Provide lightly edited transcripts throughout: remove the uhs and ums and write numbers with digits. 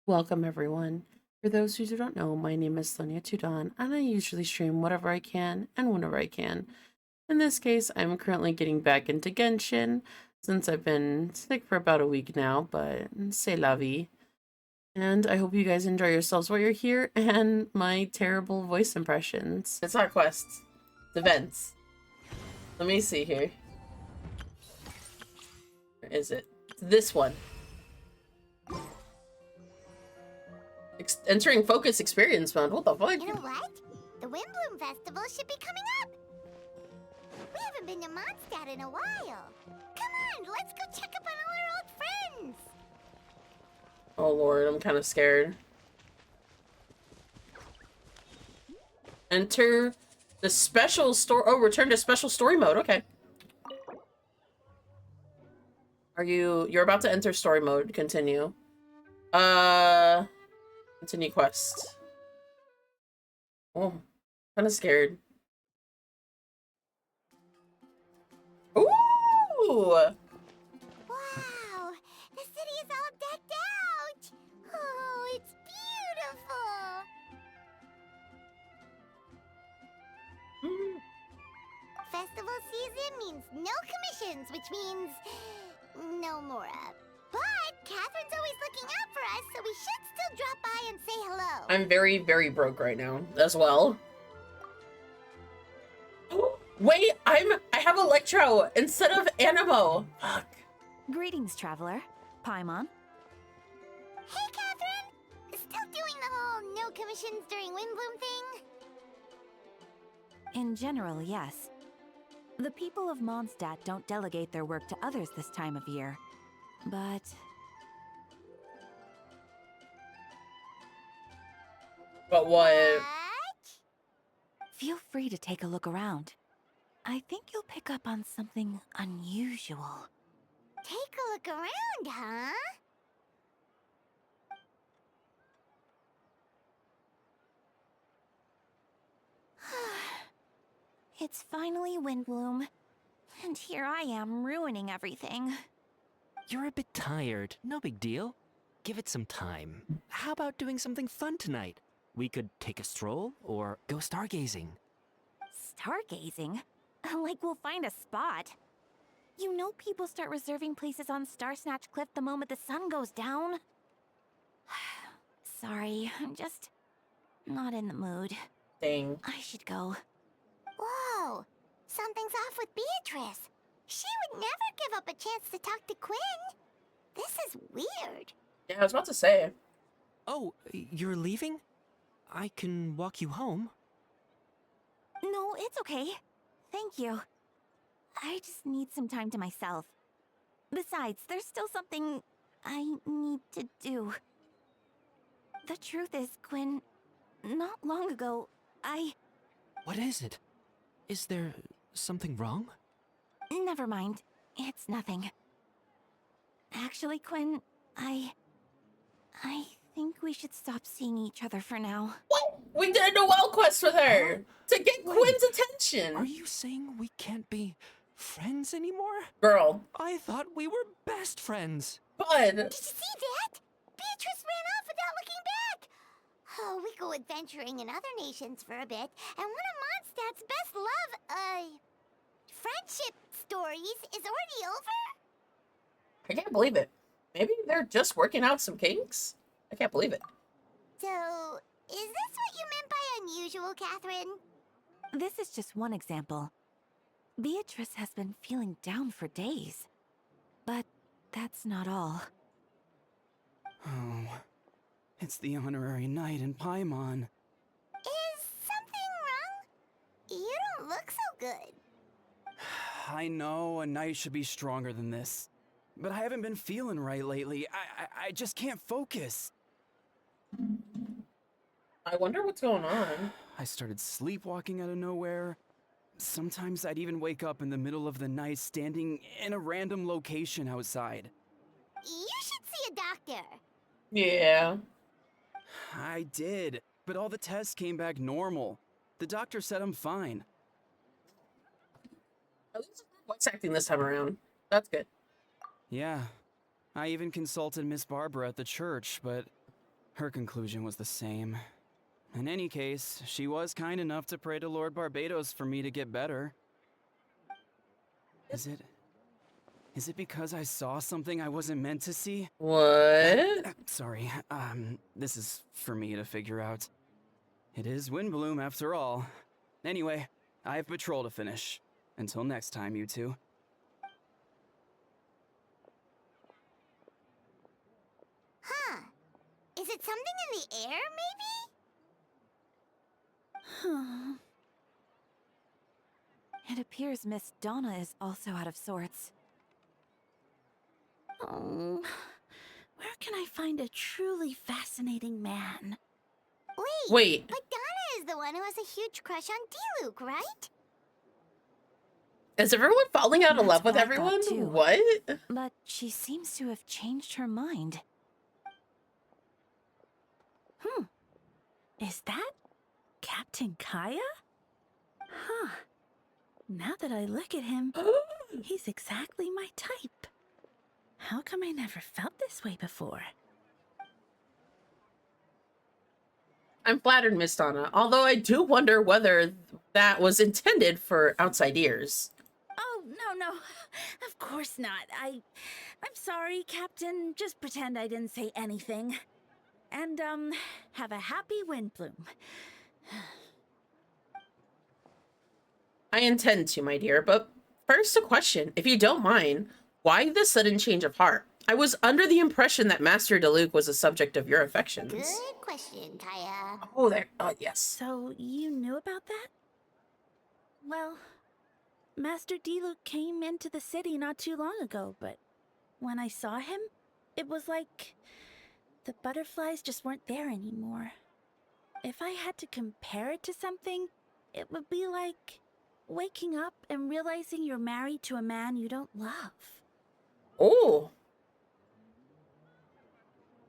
Welcome, everyone. For those who do not know, my name is Sonia Tudon, and I usually stream whatever I can and whenever I can. In this case, I'm currently getting back into Genshin since I've been sick for about a week now, but c'est la vie. And I hope you guys enjoy yourselves while you're here and my terrible voice impressions. It's not quests, it's events. Let me see here. Where is it? It's this one. Entering focus experience mode. What the fuck? You know what? The Windbloom Festival should be coming up. We haven't been to Mondstadt in a while. Come on, let's go check up on all our old friends. Oh lord, I'm kind of scared. Enter the special story. Oh, return to special story mode. Okay. You're about to enter story mode. Continue. Continue quest. Oh, kind of scared. Ooh! Wow, the city is all decked out. Oh, it's beautiful. Festival season means no commissions, which means no Mora. But Catherine's always looking out for us, so we should still drop by and say hello. I'm very, very broke right now as well. Wait, I have Electro instead of Animo. Fuck. Greetings, traveler. Paimon. Hey, Catherine! Still doing the whole no commissions during Windbloom thing? In general, yes. The people of Mondstadt don't delegate their work to others this time of year. But... But what? feel free to take a look around. I think you'll pick up on something unusual. Take a look around, huh? It's finally Windbloom. And here I am ruining everything. You're a bit tired. No big deal. Give it some time. How about doing something fun tonight? We could take a stroll or go stargazing. Stargazing? Like we'll find a spot. You know people start reserving places on Star Snatch Cliff the moment the sun goes down? Sorry, I'm just not in the mood. Dang. I should go. Whoa! Something's off with Beatrice. She would never give up a chance to talk to Quinn. This is weird. Yeah, I was about to say. Oh, you're leaving? I can walk you home. No, it's okay. Thank you. I just need some time to myself. Besides, there's still something I need to do. The truth is, Quinn, not long ago, What is it? Is there something wrong? Never mind. It's nothing. Actually, Quinn, I think we should stop seeing each other for now. What? We did a Noelle quest with her to get Wait. Quinn's attention. Are you saying we can't be friends anymore? Girl, I thought we were best friends. bud. Did you see that? Beatrice ran off without looking back. Oh, we go adventuring in other nations for a bit, and one of Mondstadt's best friendship stories is already over? I can't believe it. Maybe they're just working out some kinks? I can't believe it. So, is this what you meant by unusual, Catherine? This is just one example. Beatrice has been feeling down for days. But that's not all. Oh, it's the honorary knight in Paimon. Is something wrong? You don't look so good. I know a knight should be stronger than this, but I haven't been feeling right lately. I just can't focus. I wonder what's going on. I started sleepwalking out of nowhere. Sometimes I'd even wake up in the middle of the night standing in a random location outside. You should see a doctor. Yeah. I did, but all the tests came back normal. The doctor said I'm fine. At least voice acting this time around. That's good. Yeah, I even consulted Miss Barbara at the church, but Her conclusion was the same. In any case, she was kind enough to pray to Lord Barbados for me to get better. Is it because I saw something I wasn't meant to see? What? Sorry, this is for me to figure out. It is Windbloom after all. Anyway, I have patrol to finish. Until next time, you two. Huh. Is it something in the air, maybe? It appears Miss Donna is also out of sorts. Oh, where can I find a truly fascinating man? Wait. But Donna is the one who has a huge crush on Diluc, right? Is everyone falling out of That's love with what I thought, everyone? too. What? But she seems to have changed her mind. Is that Captain Kaya? Huh. Now that I look at him, he's exactly my type. How come I never felt this way before? I'm flattered, Miss Donna, although I do wonder whether that was intended for outside ears. Oh, no. Of course not. I'm sorry, Captain. Just pretend I didn't say anything. And, have a happy Windbloom. I intend to, my dear, but first a question, if you don't mind. Why this sudden change of heart? I was under the impression that Master Diluc was a subject of your affections. Good question, Kaya. Oh, there. Oh, yes. So, you knew about that? Well, Master Diluc came into the city not too long ago, but when I saw him, it was like the butterflies just weren't there anymore. If I had to compare it to something, it would be like waking up and realizing you're married to a man you don't love. Oh.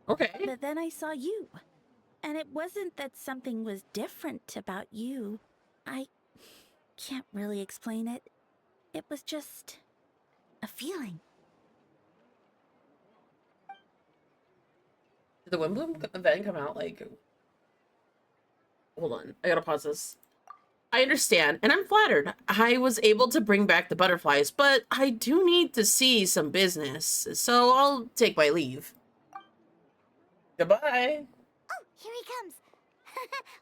Okay. But then I saw you, and it wasn't that something was different about you. I can't really explain it. It was just a feeling. Did the Windbloom event come out like... Hold on. I gotta pause this. I understand, and I'm flattered. I was able to bring back the butterflies, but I do need to see some business, so I'll take my leave. Goodbye. Oh, here he comes.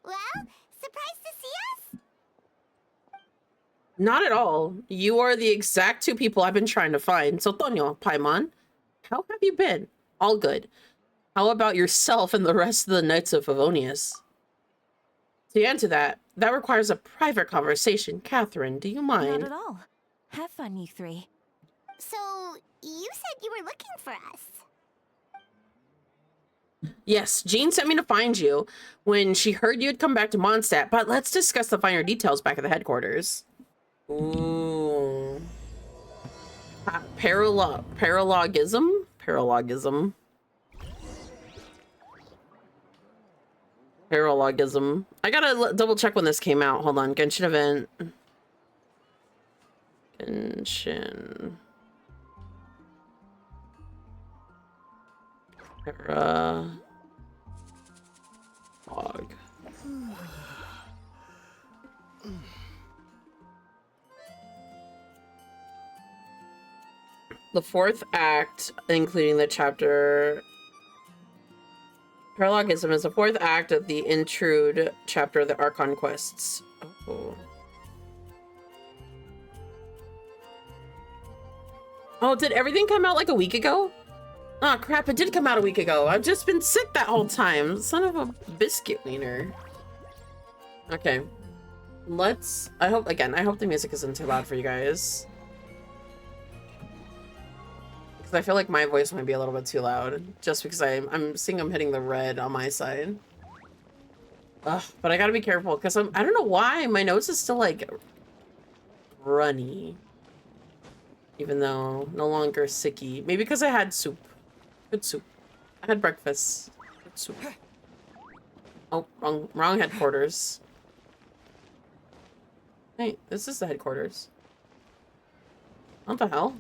Well, surprised to see us? Not at all. You are the exact two people I've been trying to find. So, Tonyo, Paimon, how have you been? All good. How about yourself and the rest of the Knights of Favonius? To answer that requires a private conversation. Catherine, do you mind? Not at all. Have fun, you three. So, you said you were looking for us. Yes, Jean sent me to find you when she heard you had come back to Mondstadt, but let's discuss the finer details back at the headquarters. Ooh. Paralogism? Paralogism. Paralogism. I gotta double check when this came out. Hold on. Genshin event. Genshin. Paralog. The fourth act, including the chapter... Paralogism is the fourth act of the Intrude chapter of the Archon Quests. Oh. Oh, did everything come out like a week ago? Oh crap, it did come out a week ago. I've just been sick that whole time. Son of a biscuit wiener. Okay. I hope the music isn't too loud for you guys. Because I feel like my voice might be a little bit too loud. Just because I'm seeing I'm hitting the red on my side. Ugh, but I gotta be careful because I don't know why my nose is still like runny. Even though no longer sicky. Maybe because I had soup. Good soup. I had breakfast. Good soup. Oh, wrong headquarters. Hey, this is the headquarters. What the hell?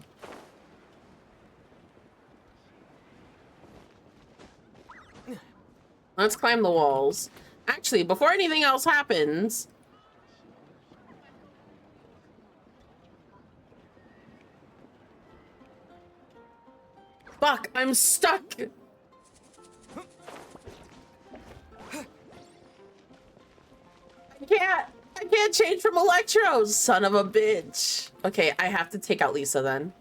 Let's climb the walls. Actually, before anything else happens... Fuck, I'm stuck! I can't change from Electro, son of a bitch. Okay, I have to take out Lisa then.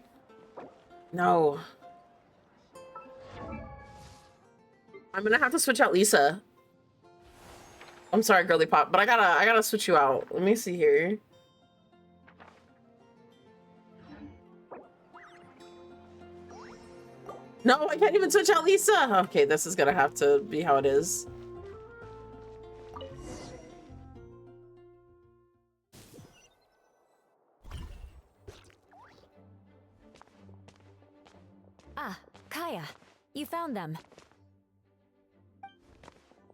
No. I'm gonna have to switch out Lisa. I'm sorry, girly pop, but I gotta switch you out. Let me see here. No, I can't even switch out Lisa. Okay, this is gonna have to be how it is. Ah, Kaya, you found them.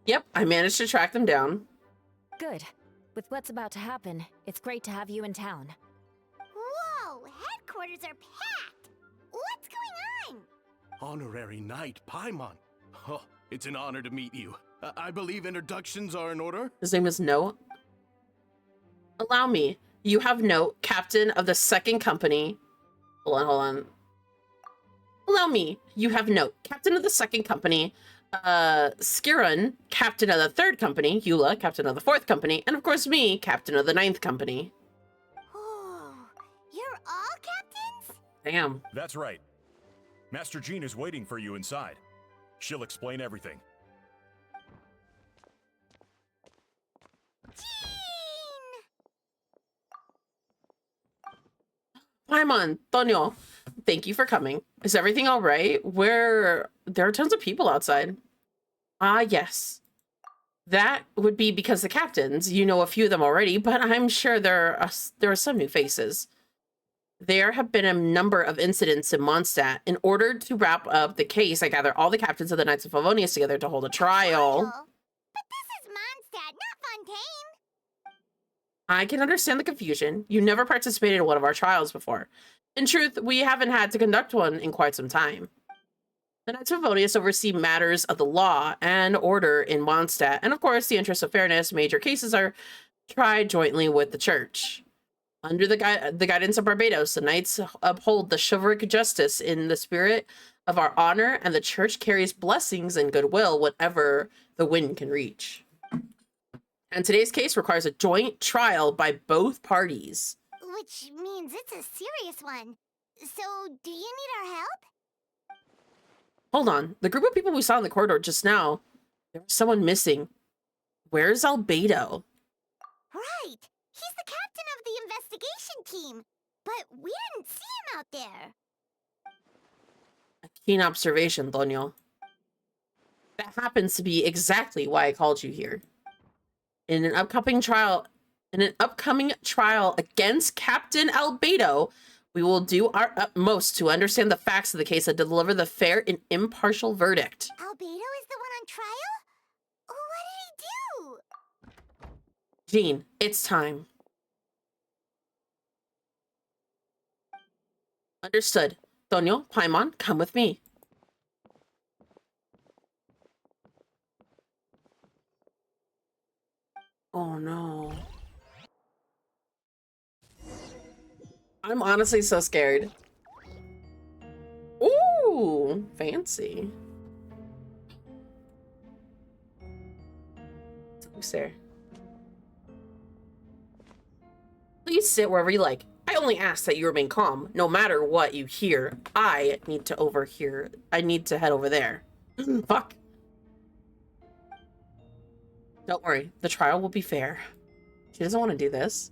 Yep, I managed to track them down. Good. With what's about to happen, it's great to have you in town. Whoa, headquarters are packed. What's going on? Honorary Knight Paimon. Oh, it's an honor to meet you. I believe introductions are in order. His name is Note. Allow me. You have Note, captain of the second company. Hold on. Allow me. You have Note, captain of the second company. Skirun, captain of the third company. Eula, captain of the fourth company. And of course me, captain of the ninth company. Oh, you're all captains? Damn. That's right. Master Jean is waiting for you inside. She'll explain everything. Paimon, Tonyo, thank you for coming. Is everything all right? There are tons of people outside. Ah, yes. That would be because the captains, you know a few of them already, but I'm sure there are some new faces. There have been a number of incidents in Mondstadt. In order to wrap up the case, I gather all the captains of the Knights of Favonius together to hold a trial. But this is Mondstadt, not Fontaine. I can understand the confusion. You never participated in one of our trials before. In truth, we haven't had to conduct one in quite some time. The Knights of Favonius oversee matters of the law and order in Mondstadt, and of course, the interests of fairness, major cases are tried jointly with the Church. Under the guidance of Barbados, the Knights uphold the chivalric justice in the spirit of our honor, and the Church carries blessings and goodwill whenever the wind can reach. And today's case requires a joint trial by both parties. Which means it's a serious one. So, do you need our help? Hold on. The group of people we saw in the corridor just now, there was someone missing. Where's Albedo? Right. He's the captain of the investigation team. But we didn't see him out there. A keen observation, Tonyo. That happens to be exactly why I called you here. In an upcoming trial against Captain Albedo, we will do our utmost to understand the facts of the case and deliver the fair and impartial verdict. Albedo is the one on trial? What did he do? Jean, it's time. Understood. Tonyo, Paimon, come with me. Oh no. I'm honestly so scared. Ooh, fancy. Who's there? Please sit wherever you like. I only ask that you remain calm. No matter what you hear, I need to overhear. I need to head over there. Fuck. Don't worry, the trial will be fair. She doesn't want to do this.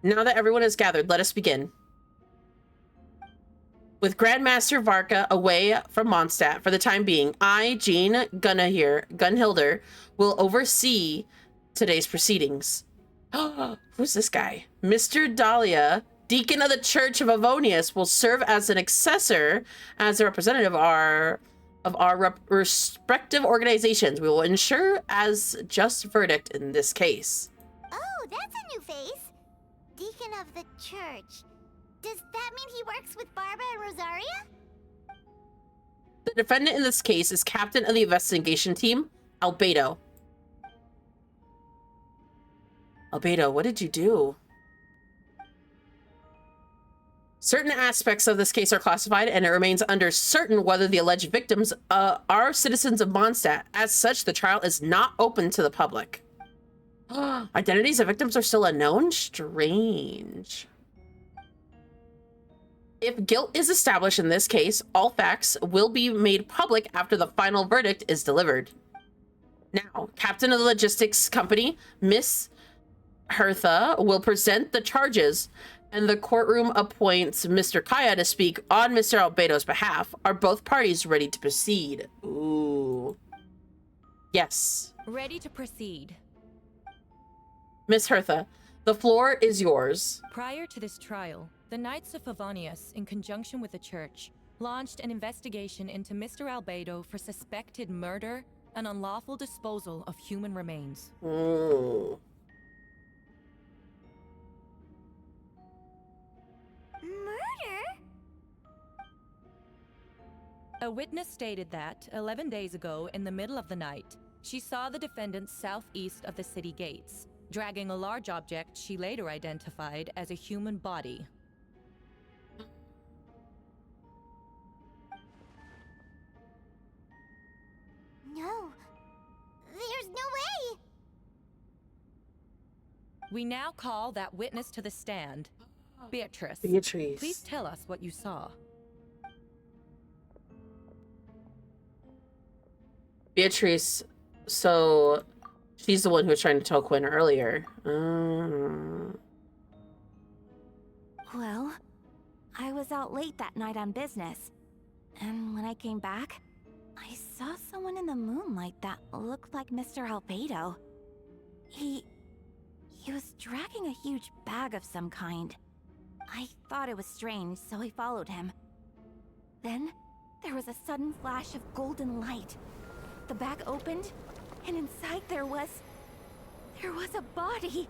Now that everyone is gathered, let us begin. With Grandmaster Varka away from Mondstadt for the time being, I, Jean Gunhilder, will oversee today's proceedings. Who's this guy? Mr. Dahlia, Deacon of the Church of Avonius, will serve as an accessor as a representative of our respective organizations. We will ensure as just verdict in this case. Oh, that's a new face. Deacon of the church. Does that mean he works with Barbara and Rosaria? The defendant in this case is captain of the investigation team, Albedo. Albedo, what did you do? Certain aspects of this case are classified, and it remains uncertain whether the alleged victims are citizens of Mondstadt. As such, the trial is not open to the public. Identities of victims are still unknown? Strange. If guilt is established in this case, all facts will be made public after the final verdict is delivered. Now, captain of the logistics company, Miss Hertha, will present the charges, and the courtroom appoints Mr. Kaya to speak on Mr. Albedo's behalf. Are both parties ready to proceed? Ooh. Yes. Ready to proceed. Miss Hertha, the floor is yours. Prior to this trial, the Knights of Favonius, in conjunction with the church, launched an investigation into Mr. Albedo for suspected murder and unlawful disposal of human remains. Ooh. Murder? A witness stated that, 11 days ago, in the middle of the night, she saw the defendant southeast of the city gates, dragging a large object she later identified as a human body. No. There's no way! We now call that witness to the stand. Beatrice. Beatrice. Please tell us what you saw. Beatrice, so she's the one who was trying to tell Quinn earlier. Well, I was out late that night on business. And when I came back, I saw someone in the moonlight that looked like Mr. Albedo. He was dragging a huge bag of some kind. I thought it was strange, so I followed him. Then, there was a sudden flash of golden light. The bag opened, and inside there was a body.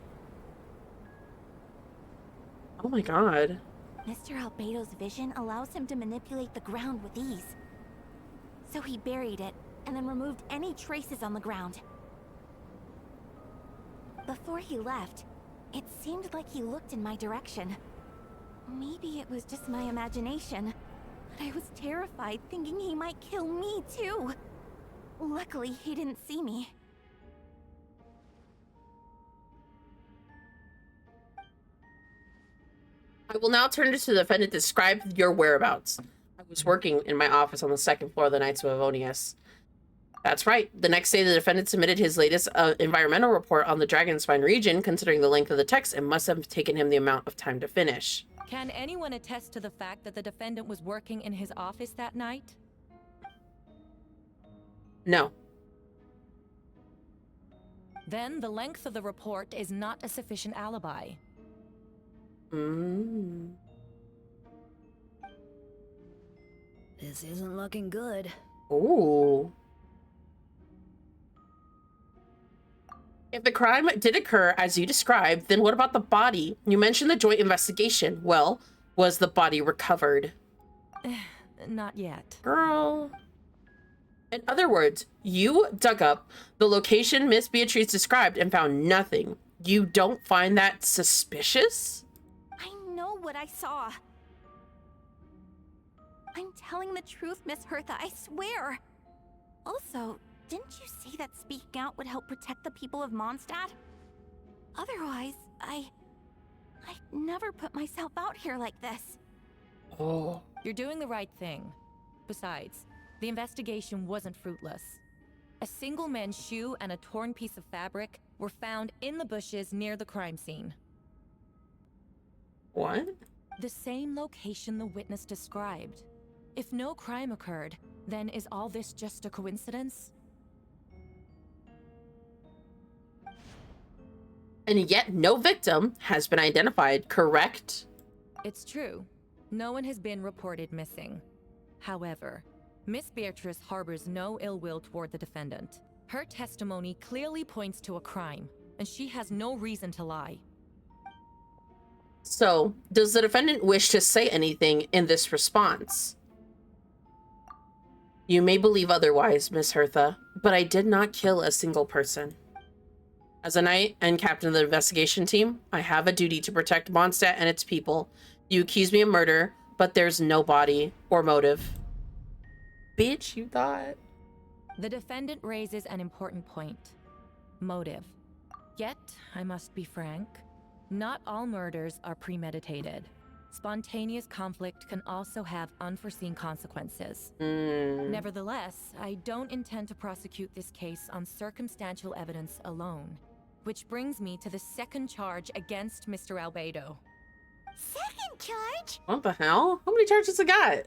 Oh my god. Mr. Albedo's vision allows him to manipulate the ground with ease. So he buried it, and then removed any traces on the ground. Before he left, it seemed like he looked in my direction. Maybe it was just my imagination, but I was terrified thinking he might kill me too. Luckily, he didn't see me. I will now turn it to the defendant to describe your whereabouts. I was working in my office on the second floor of the Knights of Favonius. That's right. The next day, the defendant submitted his latest environmental report on the Dragonspine region. Considering the length of the text, it must have taken him the amount of time to finish. Can anyone attest to the fact that the defendant was working in his office that night? No. Then the length of the report is not a sufficient alibi. This isn't looking good. Ooh. If the crime did occur as you described, then what about the body? You mentioned the joint investigation. Well, was the body recovered? Not yet. Girl. In other words, you dug up the location Miss Beatrice described and found nothing. You don't find that suspicious? I know what I saw. I'm telling the truth, Miss Hertha, I swear. Also, didn't you say that speaking out would help protect the people of Mondstadt? Otherwise, I'd never put myself out here like this. Oh. You're doing the right thing. Besides, the investigation wasn't fruitless. A single man's shoe and a torn piece of fabric were found in the bushes near the crime scene. What? The same location the witness described. If no crime occurred, then is all this just a coincidence? And yet no victim has been identified, correct? It's true. No one has been reported missing. However, Miss Beatrice harbors no ill will toward the defendant. Her testimony clearly points to a crime, and she has no reason to lie. So, does the defendant wish to say anything in this response? You may believe otherwise, Miss Hertha, but I did not kill a single person. As a knight and captain of the investigation team, I have a duty to protect Mondstadt and its people. You accuse me of murder, but there's no body or motive. Bitch, you thought. The defendant raises an important point. Motive. Yet, I must be frank, not all murders are premeditated. Spontaneous conflict can also have unforeseen consequences. Nevertheless, I don't intend to prosecute this case on circumstantial evidence alone. Which brings me to the second charge against Mr. Albedo. Second charge? What the hell? How many charges I got?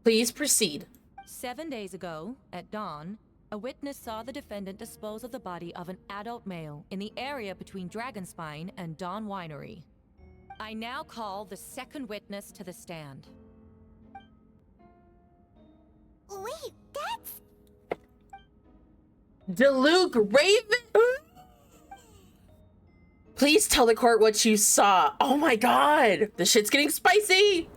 Please proceed. 7 days ago, at dawn, a witness saw the defendant dispose of the body of an adult male in the area between Dragonspine and Dawn Winery. I now call the second witness to the stand. Wait, that's... Diluc Raven? Please tell the court what you saw. Oh my god. This shit's getting spicy.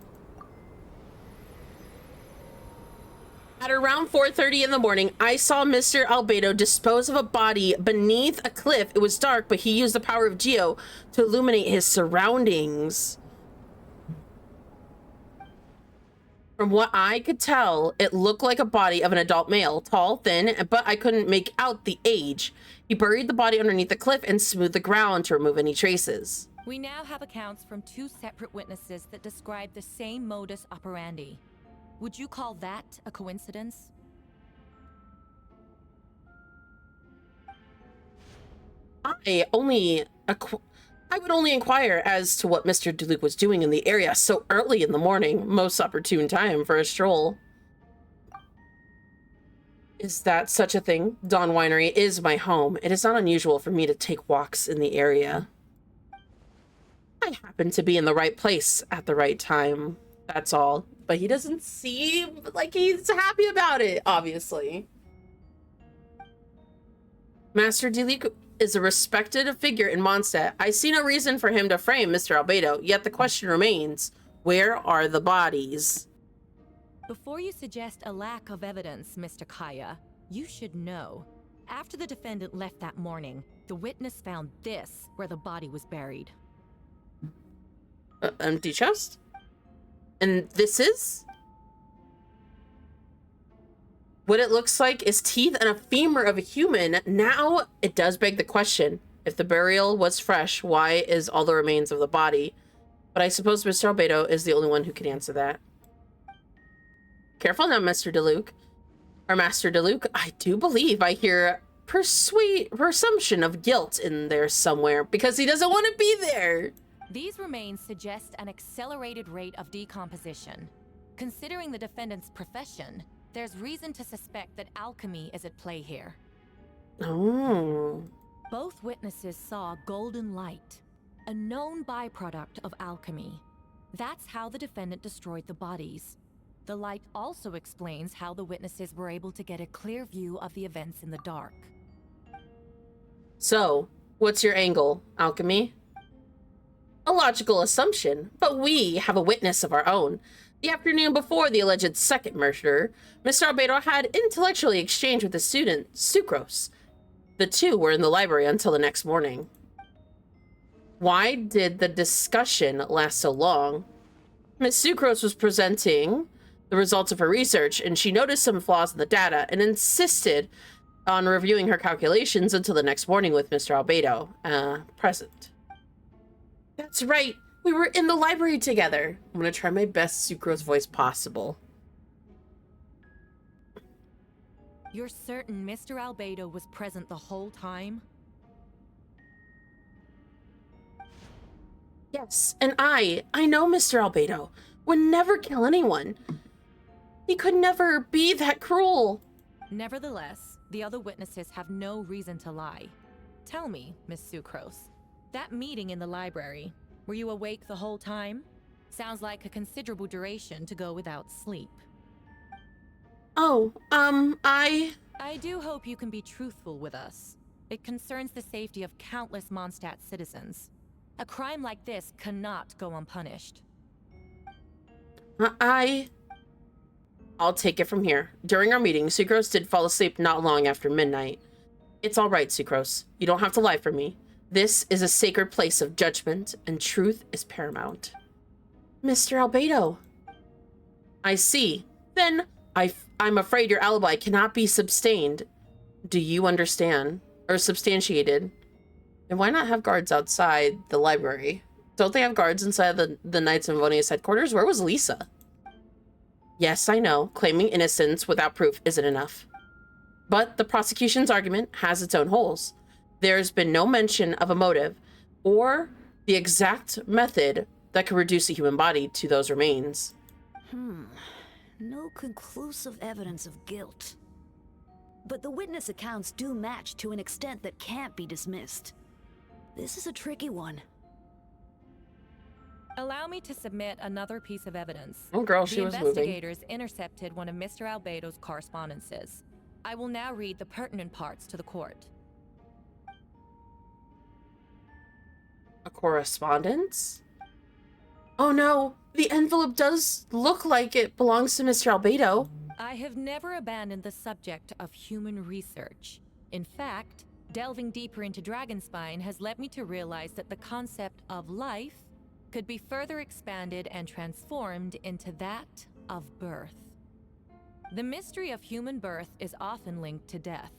At around 4:30 in the morning, I saw Mr. Albedo dispose of a body beneath a cliff. It was dark, but he used the power of Geo to illuminate his surroundings. From what I could tell, it looked like a body of an adult male, tall, thin, but I couldn't make out the age. He buried the body underneath the cliff and smoothed the ground to remove any traces. We now have accounts from 2 separate witnesses that describe the same modus operandi. Would you call that a coincidence? I would only inquire as to what Mr. Diluc was doing in the area so early in the morning, most opportune time for a stroll. Is that such a thing? Dawn Winery is my home. It is not unusual for me to take walks in the area. I happen to be in the right place at the right time. That's all. But he doesn't seem like he's happy about it, obviously. Master Diluc is a respected figure in Mondstadt. I see no reason for him to frame Mr. Albedo, yet the question remains, where are the bodies? Before you suggest a lack of evidence, Mr. Kaya, you should know. After the defendant left that morning, the witness found this where the body was buried. Empty chest? And this is? What it looks like is teeth and a femur of a human. Now, it does beg the question. If the burial was fresh, why is all the remains of the body? But I suppose Mr. Albedo is the only one who can answer that. Careful now, Mr. Diluc. Or Master Diluc, I do believe I hear presumption of guilt in there somewhere because he doesn't want to be there. These remains suggest an accelerated rate of decomposition. Considering the defendant's profession, there's reason to suspect that alchemy is at play here. Oh. Both witnesses saw golden light, a known byproduct of alchemy. That's how the defendant destroyed the bodies. The light also explains how the witnesses were able to get a clear view of the events in the dark. So, what's your angle, alchemy? A logical assumption, but we have a witness of our own. The afternoon before the alleged second murder, Mr. Albedo had intellectually exchanged with his student, Sucrose. The two were in the library until the next morning. Why did the discussion last so long? Miss Sucrose was presenting the results of her research, and she noticed some flaws in the data and insisted on reviewing her calculations until the next morning with Mr. Albedo, present. That's right. We were in the library together. I'm going to try my best Sucrose voice possible. You're certain Mr. Albedo was present the whole time? Yes, and I know Mr. Albedo would never kill anyone. He could never be that cruel. Nevertheless, the other witnesses have no reason to lie. Tell me, Miss Sucrose, that meeting in the library, were you awake the whole time? Sounds like a considerable duration to go without sleep. Oh, I do hope you can be truthful with us. It concerns the safety of countless Mondstadt citizens. A crime like this cannot go unpunished. I'll take it from here. During our meeting, Sucrose did fall asleep not long after midnight. It's all right, Sucrose. You don't have to lie for me. This is a sacred place of judgment, and truth is paramount. Mr. Albedo. I see. Then I'm afraid your alibi cannot be sustained. Do you understand? Or substantiated? And why not have guards outside the library? Don't they have guards inside the Knights of Livonia's headquarters? Where was Lisa? Yes, I know. Claiming innocence without proof isn't enough. But the prosecution's argument has its own holes. There's been no mention of a motive or the exact method that could reduce a human body to those remains. No conclusive evidence of guilt. But the witness accounts do match to an extent that can't be dismissed. This is a tricky one. Allow me to submit another piece of evidence. Oh, girl, she was moving. The investigators intercepted one of Mr. Albedo's correspondences. I will now read the pertinent parts to the court. A correspondence? Oh no, the envelope does look like it belongs to Mr. Albedo. I have never abandoned the subject of human research. In fact, delving deeper into Dragonspine has led me to realize that the concept of life could be further expanded and transformed into that of birth. The mystery of human birth is often linked to death.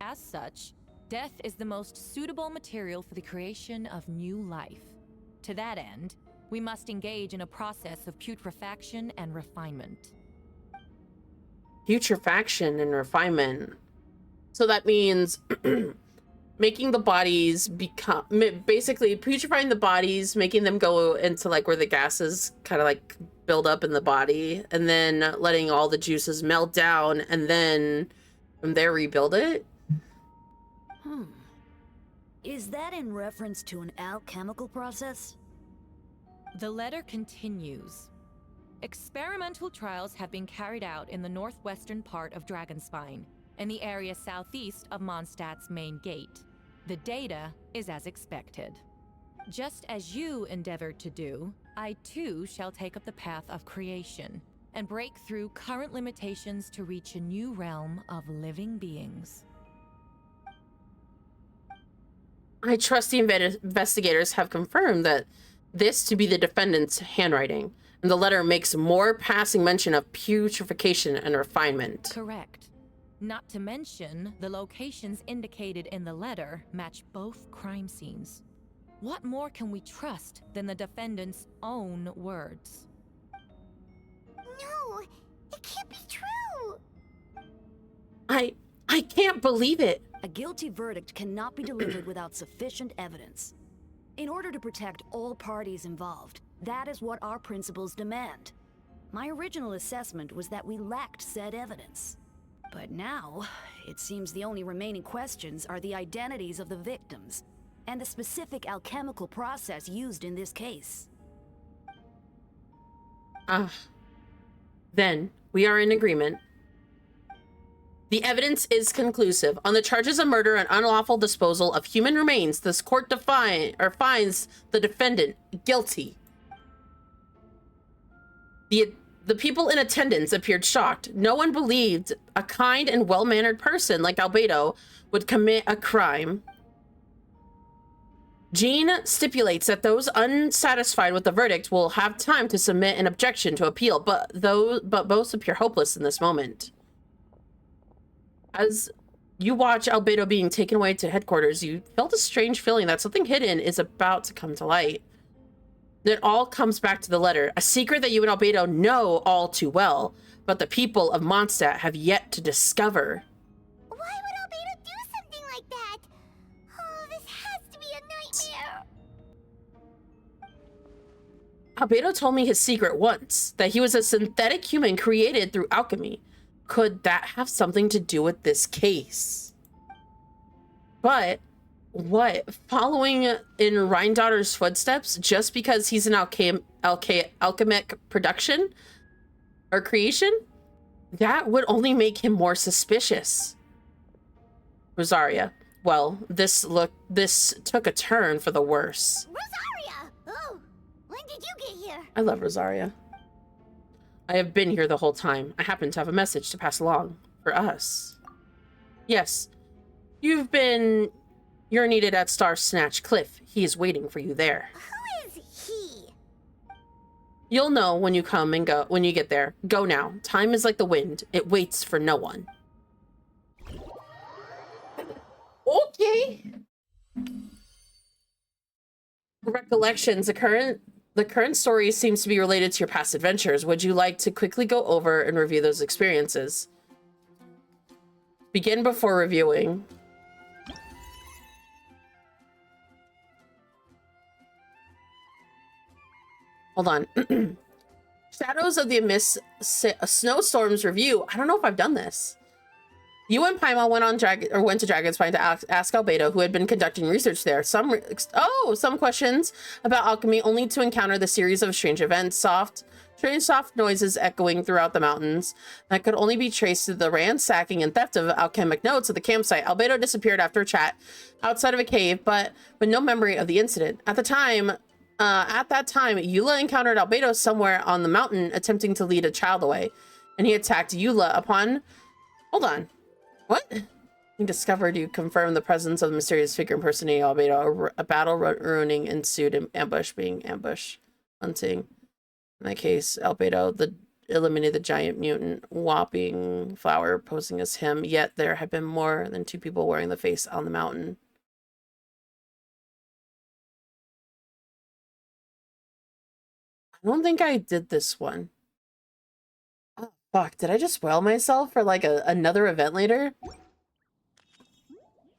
As such, death is the most suitable material for the creation of new life. To that end, we must engage in a process of putrefaction and refinement. Putrefaction and refinement. So that means making the bodies become, basically putrefying the bodies, making them go into like where the gases kind of like build up in the body, and then letting all the juices melt down, and then from there rebuild it. Is that in reference to an alchemical process? The letter continues. Experimental trials have been carried out in the northwestern part of Dragonspine, in the area southeast of Mondstadt's main gate. The data is as expected. Just as you endeavored to do, I too shall take up the path of creation and break through current limitations to reach a new realm of living beings. I trust the investigators have confirmed that this to be the defendant's handwriting, and the letter makes more passing mention of putrefaction and refinement. Correct. Not to mention, the locations indicated in the letter match both crime scenes. What more can we trust than the defendant's own words? No, it can't be true. I can't believe it. A guilty verdict cannot be delivered without sufficient evidence. In order to protect all parties involved, that is what our principles demand. My original assessment was that we lacked said evidence. But now, it seems the only remaining questions are the identities of the victims and the specific alchemical process used in this case. Then we are in agreement. The evidence is conclusive. On the charges of murder and unlawful disposal of human remains, this court finds the defendant guilty. The people in attendance appeared shocked. No one believed a kind and well-mannered person like Albedo would commit a crime. Jean stipulates that those unsatisfied with the verdict will have time to submit an objection to appeal, but both appear hopeless in this moment. As you watch Albedo being taken away to headquarters, you felt a strange feeling that something hidden is about to come to light. It all comes back to the letter, a secret that you and Albedo know all too well, but the people of Mondstadt have yet to discover. Why would Albedo do something like that? Oh, this has to be a nightmare. Albedo told me his secret once, that he was a synthetic human created through alchemy. Could that have something to do with this case? But what? Following in Rhindaughter's footsteps, just because he's an alchemic production or creation? That would only make him more suspicious. Rosaria. Well, this took a turn for the worse. Rosaria! Oh, when did you get here? I love Rosaria. I have been here the whole time. I happen to have a message to pass along for us. Yes, you're needed at Star Snatch Cliff. He is waiting for you there. Who is he? You'll know when you get there. Go now. Time is like the wind. It waits for no one. Okay. Recollections. The current story seems to be related to your past adventures. Would you like to quickly go over and review those experiences? Begin before reviewing. Hold on. Shadows of the Abyss Snowstorms review. I don't know if I've done this. You and Paimon went to Dragonspine to ask Albedo, who had been conducting research there. Some questions about alchemy, only to encounter the series of strange events. Strange soft noises echoing throughout the mountains that could only be traced to the ransacking and theft of alchemic notes at the campsite. Albedo disappeared after a chat outside of a cave, but with no memory of the incident. At that time, Eula encountered Albedo somewhere on the mountain attempting to lead a child away, and he attacked Eula upon... Hold on. What? He discovered you confirmed the presence of the mysterious figure impersonating Albedo. A battle ruining ensued, ambush hunting. In that case, Albedo eliminated the giant mutant whopping flower posing as him, yet there had been more than 2 people wearing the face on the mountain. I don't think I did this one. Oh, fuck. Did I just spoil myself for like another event later?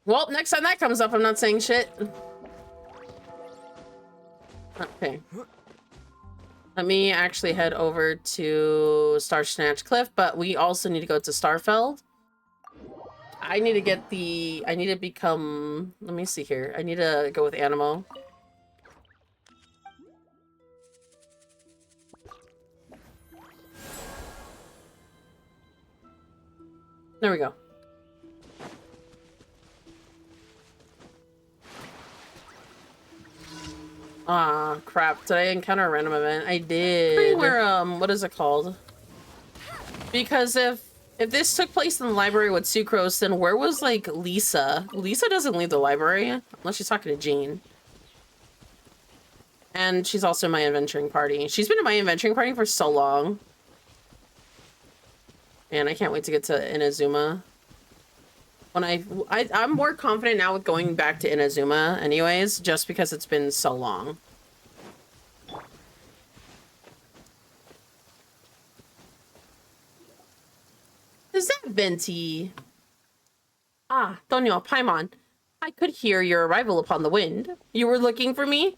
Well, next time that comes up, I'm not saying shit. Okay. Let me actually head over to Star Snatch Cliff, but we also need to go to Starfeld. I need to become... Let me see here. I need to go with Animo. There we go. Ah, crap. Did I encounter a random event? I did. Where, what is it called? Because if this took place in the library with Sucrose, then where was, like, Lisa? Lisa doesn't leave the library, unless she's talking to Jean. And she's also in my adventuring party. She's been in my adventuring party for so long. And I can't wait to get to Inazuma. When I'm more confident now with going back to Inazuma anyways, just because it's been so long. Is that Venti? Ah, Tonyo, Paimon. I could hear your arrival upon the wind. You were looking for me?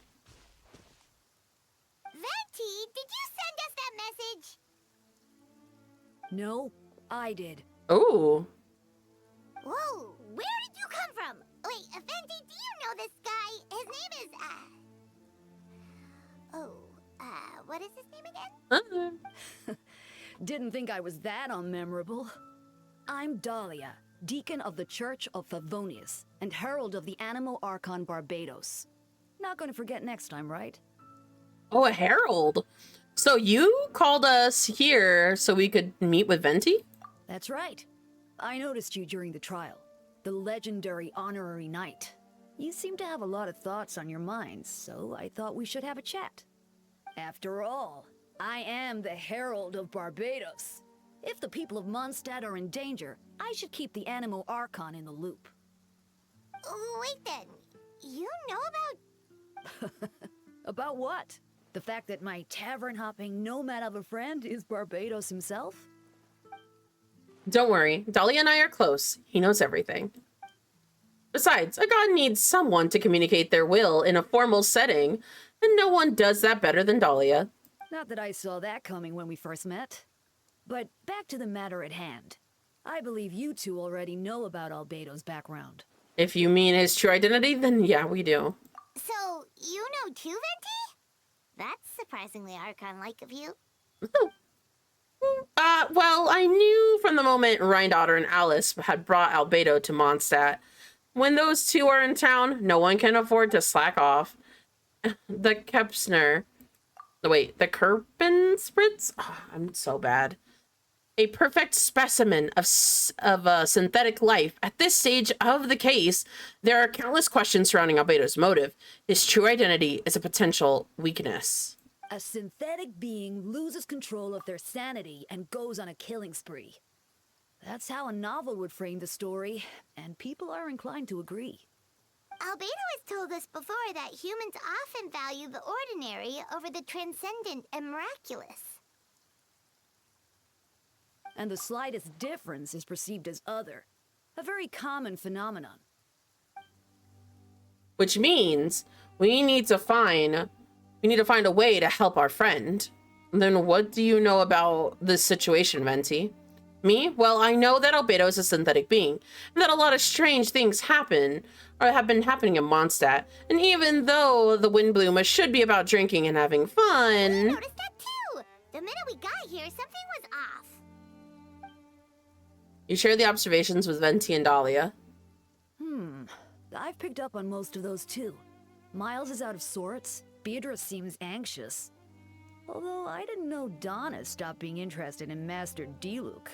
Venti, did you send us that message? No, I did. Oh. Whoa, where did you come from? Wait, Venti, do you know this guy? His name is, what is his name again? Didn't think I was that unmemorable. I'm Dahlia, Deacon of the Church of Favonius, and Herald of the Animo Archon Barbados. Not gonna forget next time, right? Oh, a herald. So you called us here so we could meet with Venti? That's right. I noticed you during the trial. The legendary honorary knight. You seem to have a lot of thoughts on your minds, so I thought we should have a chat. After all, I am the Herald of Barbados. If the people of Mondstadt are in danger, I should keep the Animo Archon in the loop. Wait then, you know about... About what? The fact that my tavern-hopping nomad of a friend is Barbados himself? Don't worry, Dahlia and I are close. He knows everything. Besides, a god needs someone to communicate their will in a formal setting, and no one does that better than Dahlia. Not that I saw that coming when we first met. But back to the matter at hand. I believe you two already know about Albedo's background. If you mean his true identity, then yeah, we do. So, you know too, Venti? That's surprisingly Archon-like of you. Well, I knew from the moment Rheindotter and Alice had brought Albedo to Mondstadt. When those two are in town, no one can afford to slack off. The wait, the Kirpin spritz? Oh, I'm so bad. A perfect specimen of a synthetic life. At this stage of the case, there are countless questions surrounding Albedo's motive. His true identity is a potential weakness. A synthetic being loses control of their sanity and goes on a killing spree. That's how a novel would frame the story, and people are inclined to agree. Albedo has told us before that humans often value the ordinary over the transcendent and miraculous. And the slightest difference is perceived as other. A very common phenomenon. Which means we need to find a way to help our friend. Then what do you know about this situation, Venti? Me? Well, I know that Albedo is a synthetic being, and that a lot of strange things have been happening in Mondstadt. And even though the Windblume should be about drinking and having fun... We noticed that too! The minute we got here, something was off. You share the observations with Venti and Dahlia. I've picked up on most of those too. Miles is out of sorts. Beatrice seems anxious. Although I didn't know Donna stopped being interested in Master Diluc.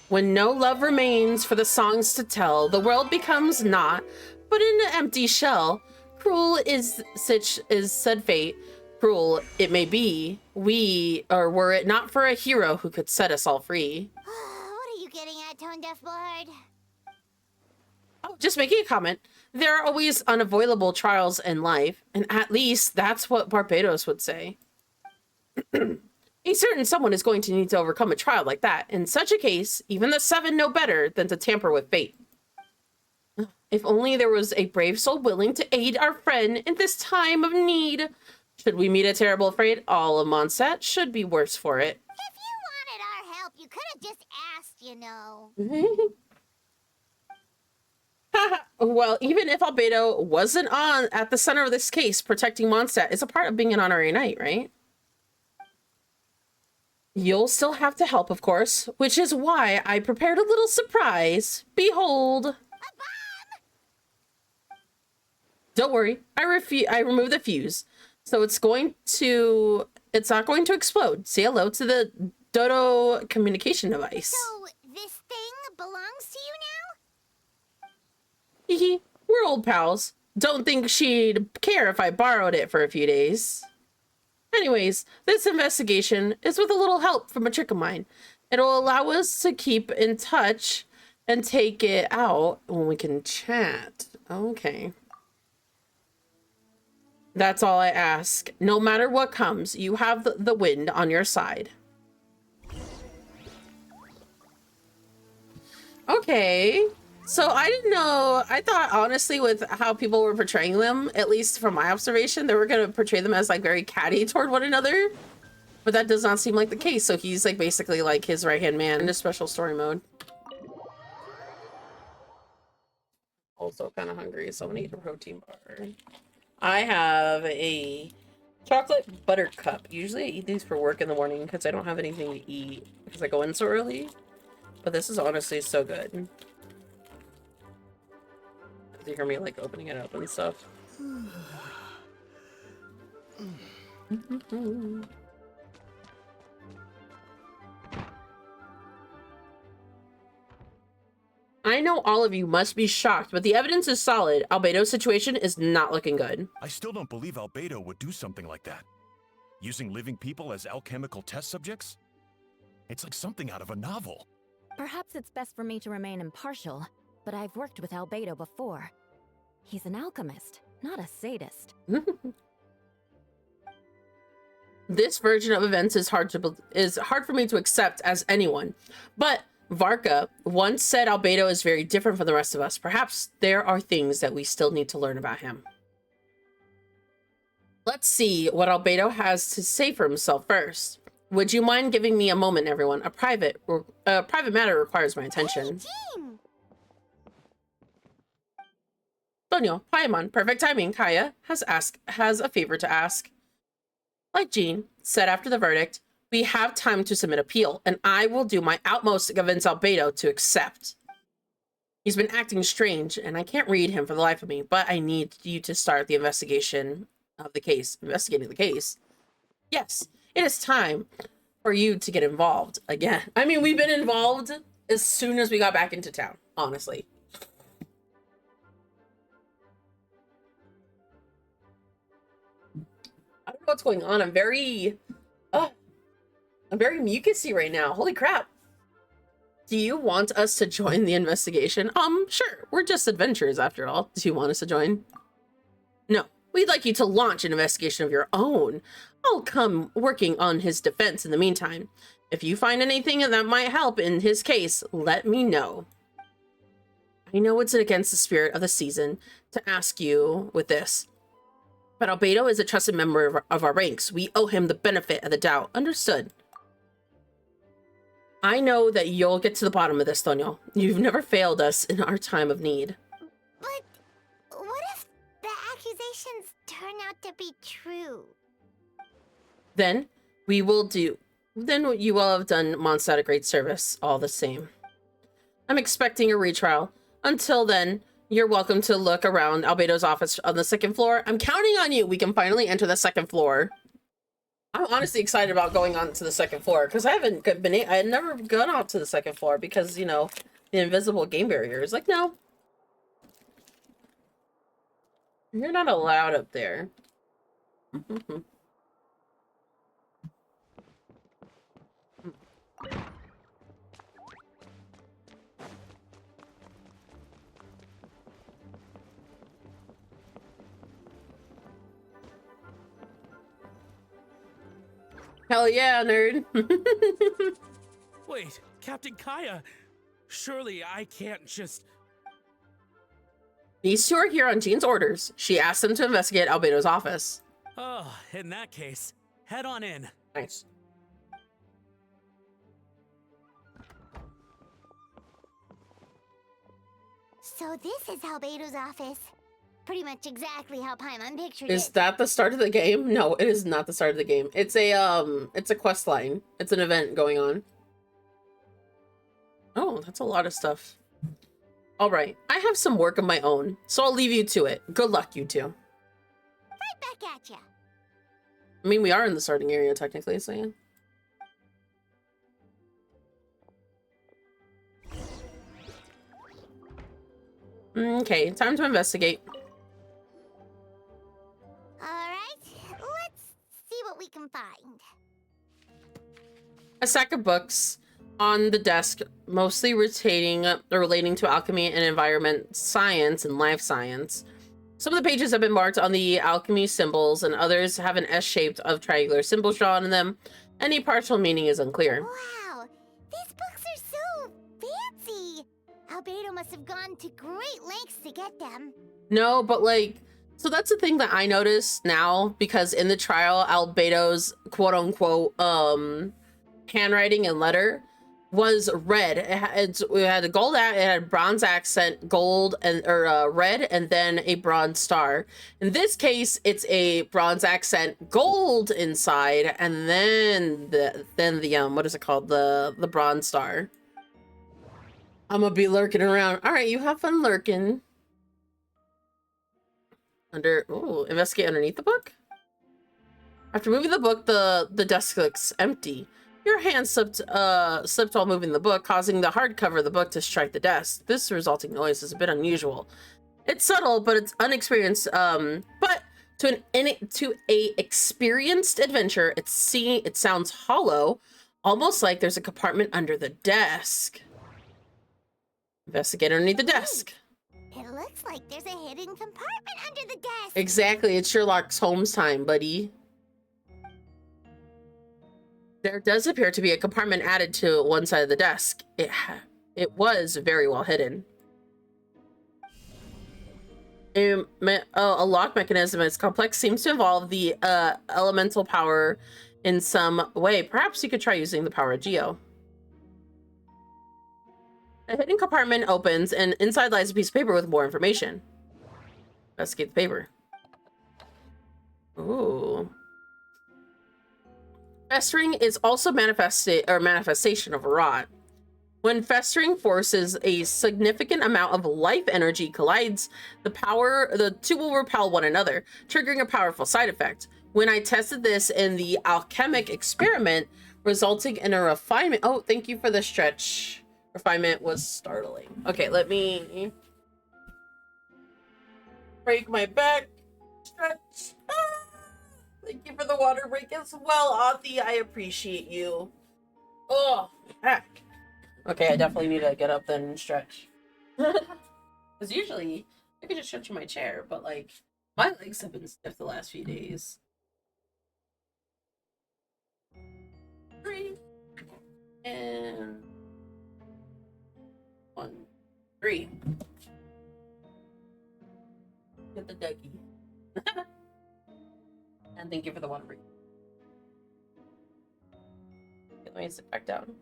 When no love remains for the songs to tell, the world becomes naught, but in an empty shell. Cruel is said fate. Cruel it may be, were it not for a hero who could set us all free. What are you getting at, Tone Deaf Board? Oh, just making a comment. There are always unavoidable trials in life, and at least that's what Barbados would say. A certain someone is going to need to overcome a trial like that. In such a case, even the Seven know better than to tamper with fate. If only there was a brave soul willing to aid our friend in this time of need. Should we meet a terrible fate, all of Mondstadt should be worse for it. If you wanted our help, you could have just asked, you know. Well, even if Albedo wasn't at the center of this case, protecting Mondstadt is a part of being an honorary knight, right? You'll still have to help, of course, which is why I prepared a little surprise. Behold. A bomb! Don't worry, I removed the fuse. So it's not going to explode. Say hello to the Dodo communication device. So this thing belongs to you now? Hee, we're old pals. Don't think she'd care if I borrowed it for a few days. Anyways, this investigation is with a little help from a trick of mine. It'll allow us to keep in touch and take it out when we can chat. Okay. That's all I ask. No matter what comes, you have the wind on your side. Okay. So I didn't know. I thought, honestly, with how people were portraying them, at least from my observation, they were going to portray them as, like, very catty toward one another. But that does not seem like the case. So he's, like, basically, like, his right-hand man in a special story mode. Also kind of hungry, so I'm going to eat a protein bar. I have a chocolate butter cup. Usually I eat these for work in the morning because I don't have anything to eat because I go in so early. But this is honestly so good. You hear me like opening it up and stuff. I know all of you must be shocked, but the evidence is solid. Albedo's situation is not looking good. I still don't believe Albedo would do something like that. Using living people as alchemical test subjects? It's like something out of a novel. Perhaps it's best for me to remain impartial, but I've worked with Albedo before. He's an alchemist, not a sadist. This version of events is hard for me to accept as anyone, but Varka once said Albedo is very different from the rest of us. Perhaps there are things that we still need to learn about him. Let's see what Albedo has to say for himself first. Would you mind giving me a moment, everyone? A private matter requires my attention. Hey, Jean! Tonio, Paimon, perfect timing. Kaya has a favor to ask. Like Jean said after the verdict, we have time to submit appeal, and I will do my utmost to convince Albedo to accept. He's been acting strange, and I can't read him for the life of me, but I need you to start the investigation of the case. Investigating the case? Yes, it is time for you to get involved again. I mean, we've been involved as soon as we got back into town, honestly. I don't know what's going on. I'm very mucusy right now. Holy crap. Do you want us to join the investigation? Sure. We're just adventurers after all. Do you want us to join? No. We'd like you to launch an investigation of your own. I'll come working on his defense in the meantime. If you find anything that might help in his case, let me know. I know it's against the spirit of the season to ask you with this, but Albedo is a trusted member of our ranks. We owe him the benefit of the doubt. Understood. I know that you'll get to the bottom of this, Tonio. You've never failed us in our time of need. But what if the accusations turn out to be true? Then you will have done Mondstadt a great service all the same. I'm expecting a retrial. Until then, you're welcome to look around Albedo's office on the second floor. I'm counting on you. We can finally enter the second floor. I'm honestly excited about going on to the second floor because I had never gone out to the second floor because, you know, the invisible game barrier is like, no. You're not allowed up there. Hell yeah, nerd. Wait, Captain Kaya, surely I can't just... These two are here on Jean's orders. She asked them to investigate Albedo's office. Oh, in that case, head on in. Nice. So this is Albedo's office. Pretty much exactly how Paimon pictured it. Is that the start of the game? No, it is not the start of the game. It's a quest line. It's an event going on. Oh, that's a lot of stuff. All right, I have some work of my own, so I'll leave you to it. Good luck, you two. Right back at ya. I mean, we are in the starting area technically, so yeah. Okay, time to investigate. Alright, let's see what we can find. A stack of books on the desk, mostly relating to alchemy and environment science and life science. Some of the pages have been marked on the alchemy symbols, and others have an S-shaped of triangular symbols drawn in them. Any partial meaning is unclear. Wow, these books are so fancy. Albedo must have gone to great lengths to get them. No, but like, so that's the thing that I notice now, because in the trial, Albedo's quote-unquote handwriting and letter was red. It had a gold, it had bronze accent, gold and red, and then a bronze star. In this case, it's a bronze accent, gold inside, and then the what is it called, the bronze star. I'm gonna be lurking around. All right, you have fun lurking. Investigate underneath the book. After moving the book, the desk looks empty. Your hand slipped while moving the book, causing the hardcover of the book to strike the desk. This resulting noise is a bit unusual. It's subtle, but it's unexperienced. But to a experienced adventurer, it sounds hollow, almost like there's a compartment under the desk. Investigate underneath the desk. It looks like there's a hidden compartment under the desk. Exactly, it's Sherlock Holmes time, buddy. There does appear to be a compartment added to one side of the desk. It was very well hidden. A lock mechanism as complex seems to involve the elemental power in some way. Perhaps you could try using the power of Geo. A hidden compartment opens, and inside lies a piece of paper with more information. Investigate the paper. Ooh. Festering is also manifestation of rot. When festering forces, a significant amount of life energy collides, the two will repel one another, triggering a powerful side effect. When I tested this in the alchemic experiment, resulting in a refinement. Oh, thank you for the stretch. Refinement was startling. Okay, let me break my back. Stretch. Ah! Thank you for the water break as well, Auntie. I appreciate you. Oh, heck. Okay, I definitely need to get up then and stretch. Because usually I could just stretch in my chair, but like my legs have been stiff the last few days. 3 and 1, 3. Get the ducky. And thank you for the water break. Let me sit back down.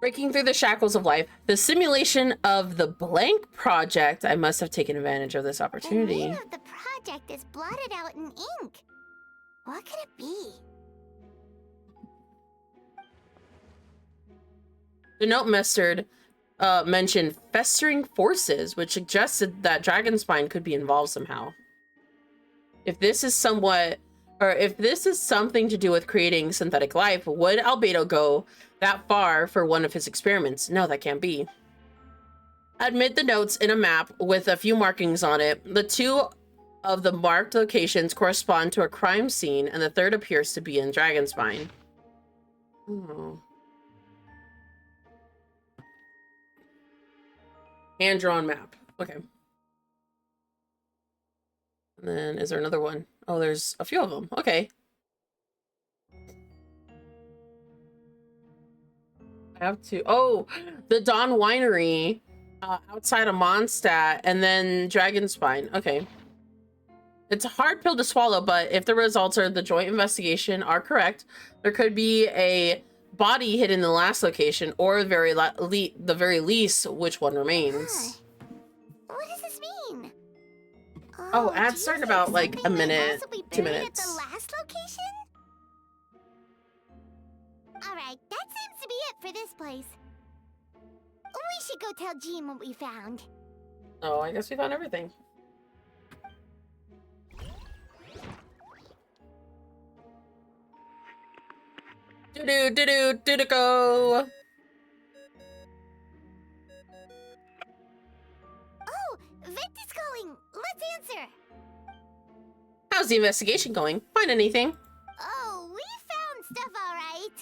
Breaking through the shackles of life, the simulation of the blank project. I must have taken advantage of this opportunity. The name of the project is blotted out in ink. What could it be? The note mentioned festering forces, which suggested that Dragonspine could be involved somehow. If this is something to do with creating synthetic life, would Albedo go that far for one of his experiments? No, that can't be. Admit the notes in a map with a few markings on it. The 2 of the marked locations correspond to a crime scene, and the 3rd appears to be in Dragonspine. Oh. Hand-drawn map. Okay. And then, is there another one? Oh, there's a few of them. Okay. I have to... Oh, the Dawn Winery outside of Mondstadt, and then Dragonspine. Okay. It's a hard pill to swallow, but if the results of the joint investigation are correct, there could be a body hidden in the last location, or the very least, which one remains. What does this mean? Oh, ads start in about like a minute, 2 minutes. At the last location? Alright, that seems to be it for this place. We should go tell Jean what we found. Oh, I guess we found everything. Do go. Oh, Venti's calling. Let's answer. How's the investigation going? Find anything? Oh, we found stuff, all right.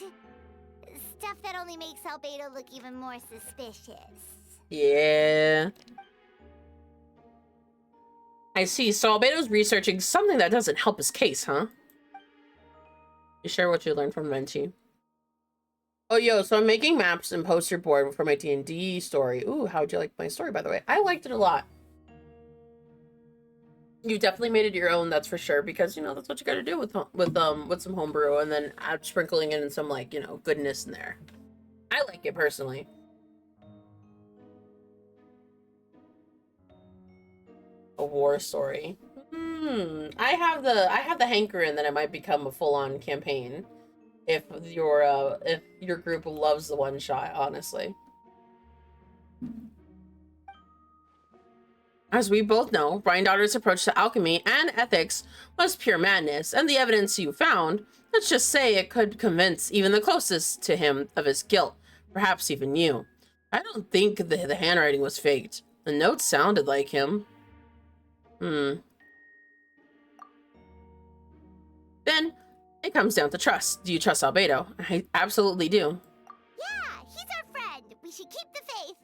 Stuff that only makes Albedo look even more suspicious. Yeah. I see. So Albedo's researching something that doesn't help his case, huh? You share what you learned from Venti. Oh, yo, so I'm making maps and poster board for my D&D story. Ooh, how'd you like my story, by the way? I liked it a lot. You definitely made it your own, that's for sure, because, you know, that's what you gotta do with some homebrew, and then add sprinkling in some, like, you know, goodness in there. I like it, personally. A war story. I have the hankering that it might become a full-on campaign if your group loves the one shot, honestly. As we both know, Rhindaughter's approach to alchemy and ethics was pure madness, and the evidence you found, let's just say it could convince even the closest to him of his guilt, perhaps even you. I don't think the handwriting was faked. The notes sounded like him. Then it comes down to trust. Do you trust Albedo? I absolutely do. Yeah, he's our friend. We should keep the faith.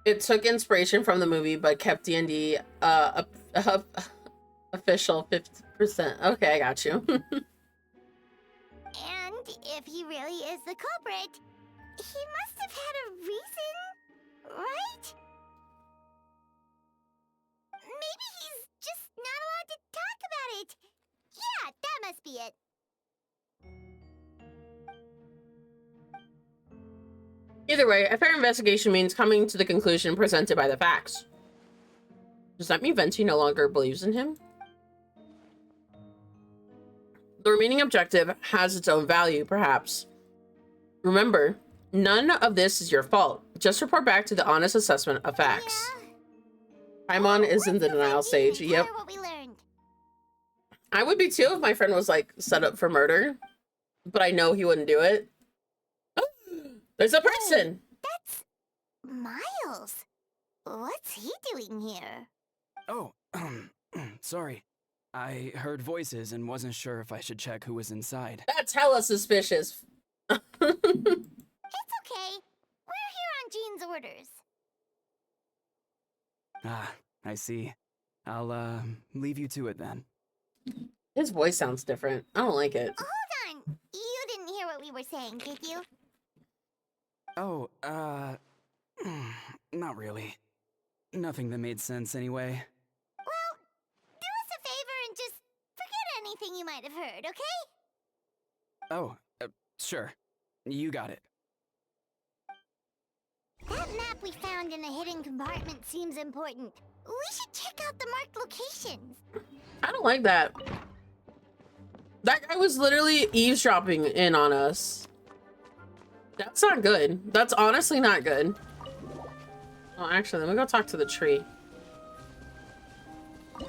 It took inspiration from the movie, but kept D&D official 50%. Okay, I got you. And if he really is the culprit, he must have had a reason, right? Maybe he's just not allowed to talk about it. Yeah, that must be it. Either way, a fair investigation means coming to the conclusion presented by the facts. Does that mean Venti no longer believes in him? The remaining objective has its own value, perhaps. Remember, none of this is your fault. Just report back to the honest assessment of facts. Yeah. Paimon is in the denial stage. Yep. What we learned. I would be too if my friend was like set up for murder, but I know he wouldn't do it. Oh, there's a person. That's Miles. What's he doing here? Oh, sorry. I heard voices and wasn't sure if I should check who was inside. That's hella suspicious. It's okay. We're here on Jean's orders. Ah, I see. I'll, leave you to it then. His voice sounds different. I don't like it. Hold on. You didn't hear what we were saying, did you? Oh, not really. Nothing that made sense anyway. Well, do us a favor and just forget anything you might have heard, okay? Oh, sure. You got it. That map we found in the hidden compartment seems important. We should check out the marked locations. I don't like that. That guy was literally eavesdropping in on us. That's not good. That's honestly not good. Oh, actually, let me go talk to the tree. Can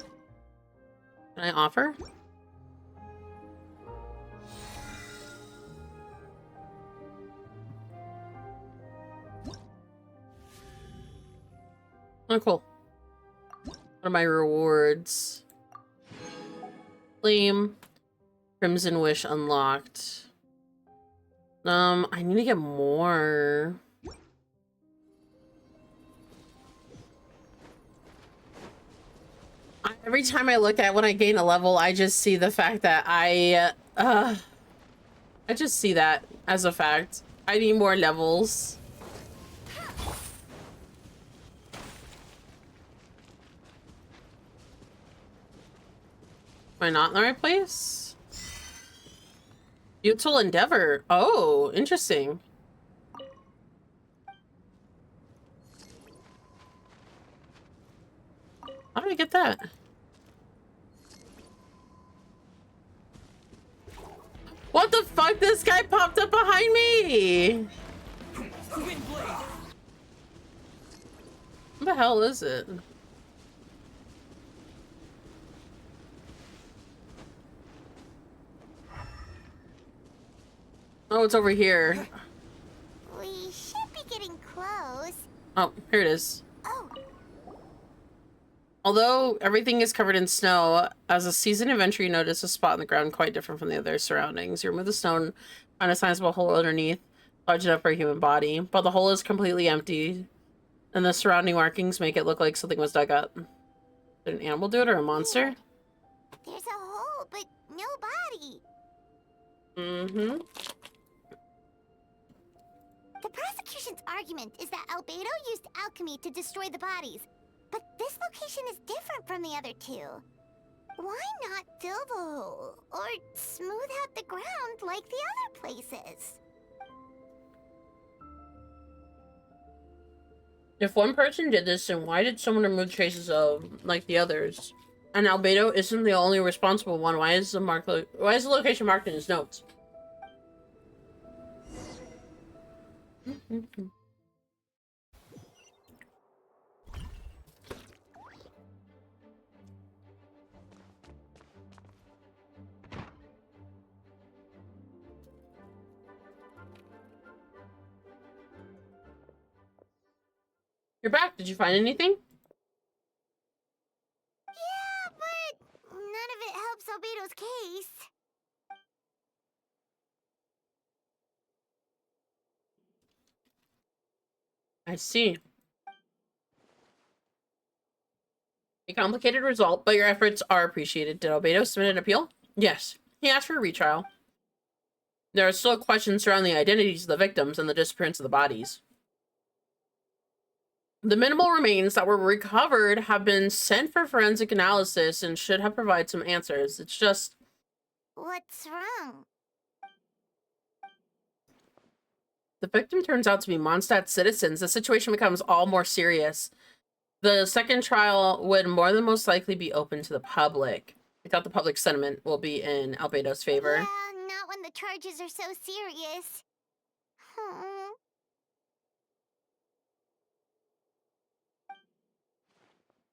I offer? Oh, cool. What are my rewards? Flame. Crimson Wish unlocked. I need to get more. Every time I look at when I gain a level, I just see the fact that I just see that as a fact. I need more levels. Am I not in the right place? Futile Endeavor. Oh, interesting. How do I get that? What the fuck? This guy popped up behind me! What the hell is it? Oh, it's over here. We should be getting close. Oh, here it is. Oh. Although everything is covered in snow, as a seasoned adventurer, you notice a spot on the ground quite different from the other surroundings. You remove the stone, find a sizable hole underneath, large enough for a human body, but the hole is completely empty, and the surrounding markings make it look like something was dug up. Did an animal do it or a monster? There's a hole, but no body. Mm-hmm. The prosecution's argument is that Albedo used alchemy to destroy the bodies, but this location is different from the other two. Why not fill the hole, or smooth out the ground like the other places? If one person did this, then why did someone remove traces of, like, the others? And Albedo isn't the only responsible one. Why is the location marked in his notes? You're back. Did you find anything? Yeah, but none of it helps Albedo's case. I see. A complicated result, but your efforts are appreciated. Did Albedo submit an appeal? Yes. He asked for a retrial. There are still questions surrounding the identities of the victims and the disappearance of the bodies. The minimal remains that were recovered have been sent for forensic analysis and should have provided some answers. It's just... What's wrong? The victim turns out to be Mondstadt citizens. The situation becomes all more serious. The second trial would more than most likely be open to the public. doubt the public sentiment will be in Albedo's favor. Yeah, not when the charges are so serious. Hmm.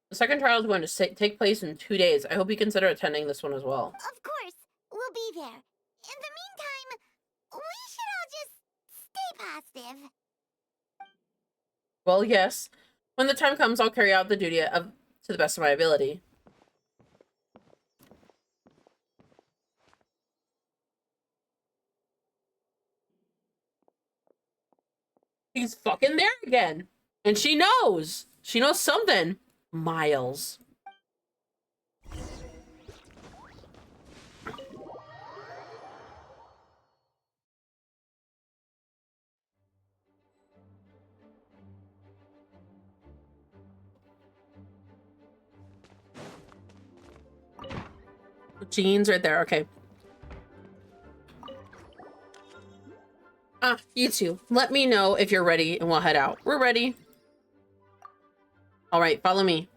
The second trial is going to take place in 2 days. I hope you consider attending this one as well. Of course, we'll be there. In the meantime, we should all just stay positive. Well, yes. When the time comes, I'll carry out the duty to the best of my ability. He's fucking there again. And she knows. She knows something. Miles. Jeans right there. Okay. You two. Let me know if you're ready and we'll head out. We're ready. All right, follow me.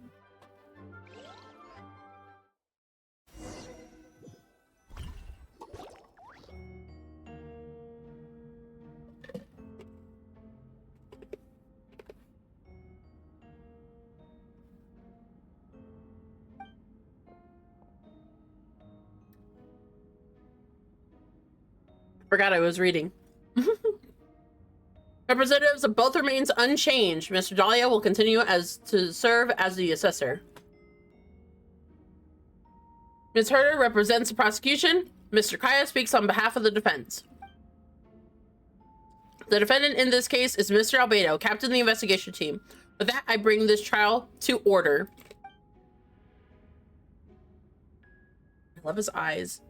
Forgot I was reading. Representatives of both remains unchanged. Mr. Dahlia will continue to serve as the assessor. Ms. Herder represents the prosecution. Mr. Kaya speaks on behalf of the defense. The defendant in this case is Mr. Albedo, captain of the investigation team. With that, I bring this trial to order. I love his eyes.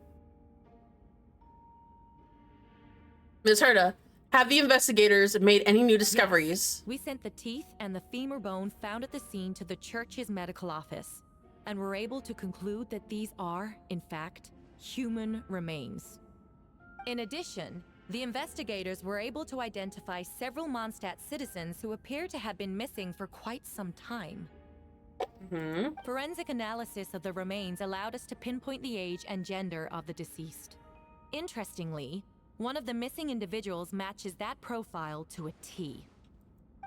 Ms. Herda, have the investigators made any new discoveries? Yes. We sent the teeth and the femur bone found at the scene to the church's medical office, and were able to conclude that these are, in fact, human remains. In addition, the investigators were able to identify several Mondstadt citizens who appear to have been missing for quite some time. Forensic analysis of the remains allowed us to pinpoint the age and gender of the deceased. Interestingly, one of the missing individuals matches that profile to a T.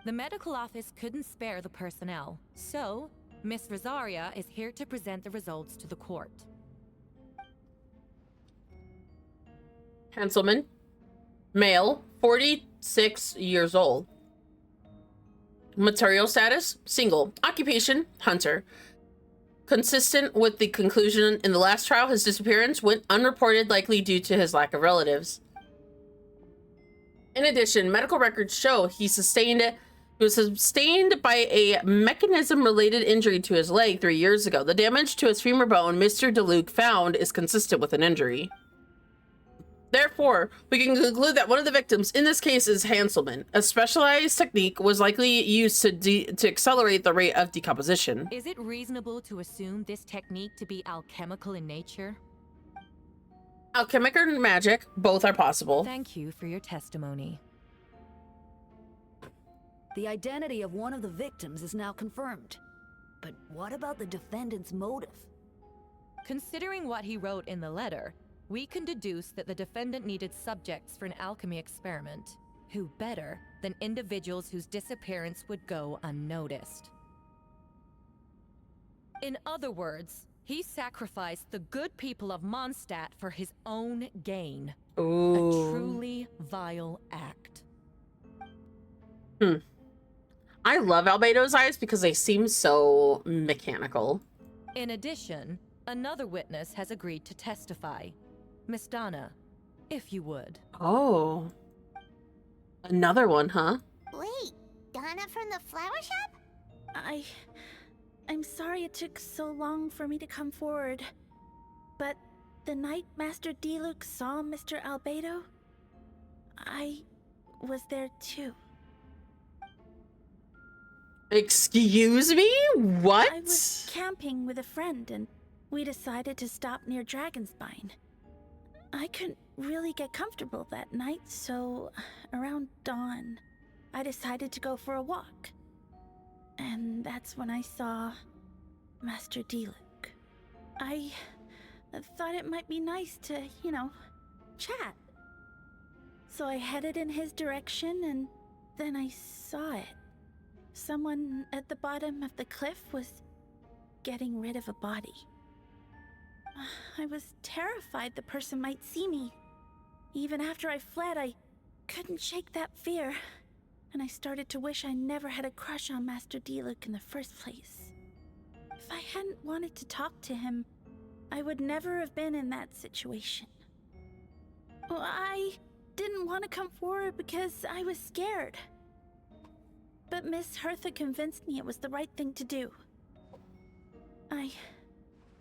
The medical office couldn't spare the personnel, so Miss Rosaria is here to present the results to the court. Hanselman, male, 46 years old. Material status, single. Occupation, hunter. Consistent with the conclusion in the last trial, his disappearance went unreported, likely due to his lack of relatives. In addition, medical records show he was sustained by a mechanism-related injury to his leg 3 years ago. The damage to his femur bone Mr. DeLuke found is consistent with an injury. Therefore, we can conclude that one of the victims in this case is Hanselman. A specialized technique was likely used to accelerate the rate of decomposition. Is it reasonable to assume this technique to be alchemical in nature? Alchemic or magic, both are possible. Thank you for your testimony. The identity of one of the victims is now confirmed. But what about the defendant's motive? Considering what he wrote in the letter, we can deduce that the defendant needed subjects for an alchemy experiment. Who better than individuals whose disappearance would go unnoticed? In other words, he sacrificed the good people of Mondstadt for his own gain. Ooh. A truly vile act. I love Albedo's eyes because they seem so mechanical. In addition, another witness has agreed to testify. Miss Donna, if you would. Oh. Another one, huh? Wait, Donna from the flower shop? I'm sorry it took so long for me to come forward. But the night Master Diluc saw Mr. Albedo, I was there too. Excuse me? What? I was camping with a friend and we decided to stop near Dragonspine. I couldn't really get comfortable that night, so around dawn, I decided to go for a walk. And that's when I saw Master Diluc. I I thought it might be nice to, chat. So I headed in his direction, and then I saw it. Someone at the bottom of the cliff was getting rid of a body. I was terrified the person might see me. Even after I fled, I couldn't shake that fear. And I started to wish I never had a crush on Master Diluc in the first place. If I hadn't wanted to talk to him, I would never have been in that situation. Well, I didn't want to come forward because I was scared. But Miss Hertha convinced me it was the right thing to do.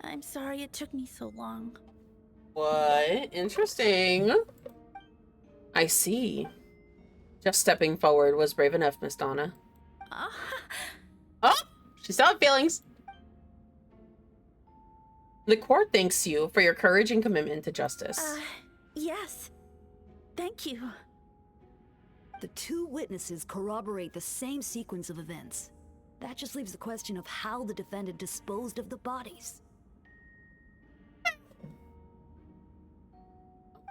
I'm sorry it took me so long. What? Interesting. I see. Just stepping forward was brave enough, Miss Donna. Oh, she still had feelings. The court thanks you for your courage and commitment to justice. Yes. Thank you. The two witnesses corroborate the same sequence of events. That just leaves the question of how the defendant disposed of the bodies.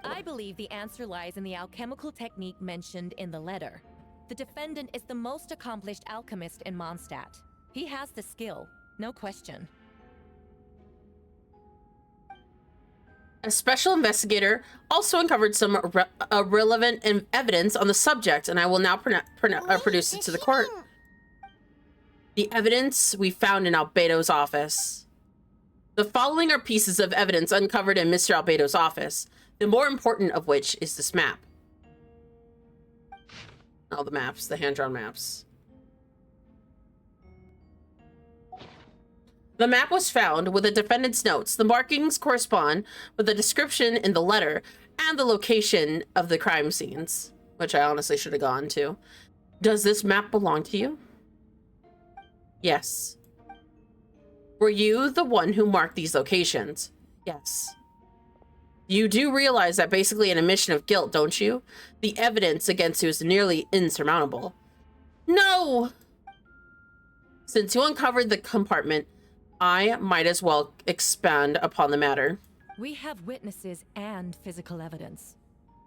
I believe the answer lies in the alchemical technique mentioned in the letter. The defendant is the most accomplished alchemist in Mondstadt. He has the skill, no question. A special investigator also uncovered some relevant evidence on the subject, and I will now produce it to the court. The evidence we found in Albedo's office. The following are pieces of evidence uncovered in Mr. Albedo's office, the more important of which is this map. All the maps, the hand-drawn maps. The map was found with the defendant's notes. The markings correspond with the description in the letter and the location of the crime scenes, which I honestly should have gone to. Does this map belong to you? Yes. Were you the one who marked these locations? Yes. You do realize that basically an admission of guilt, don't you? The evidence against you is nearly insurmountable. No! Since you uncovered the compartment, I might as well expand upon the matter. We have witnesses and physical evidence.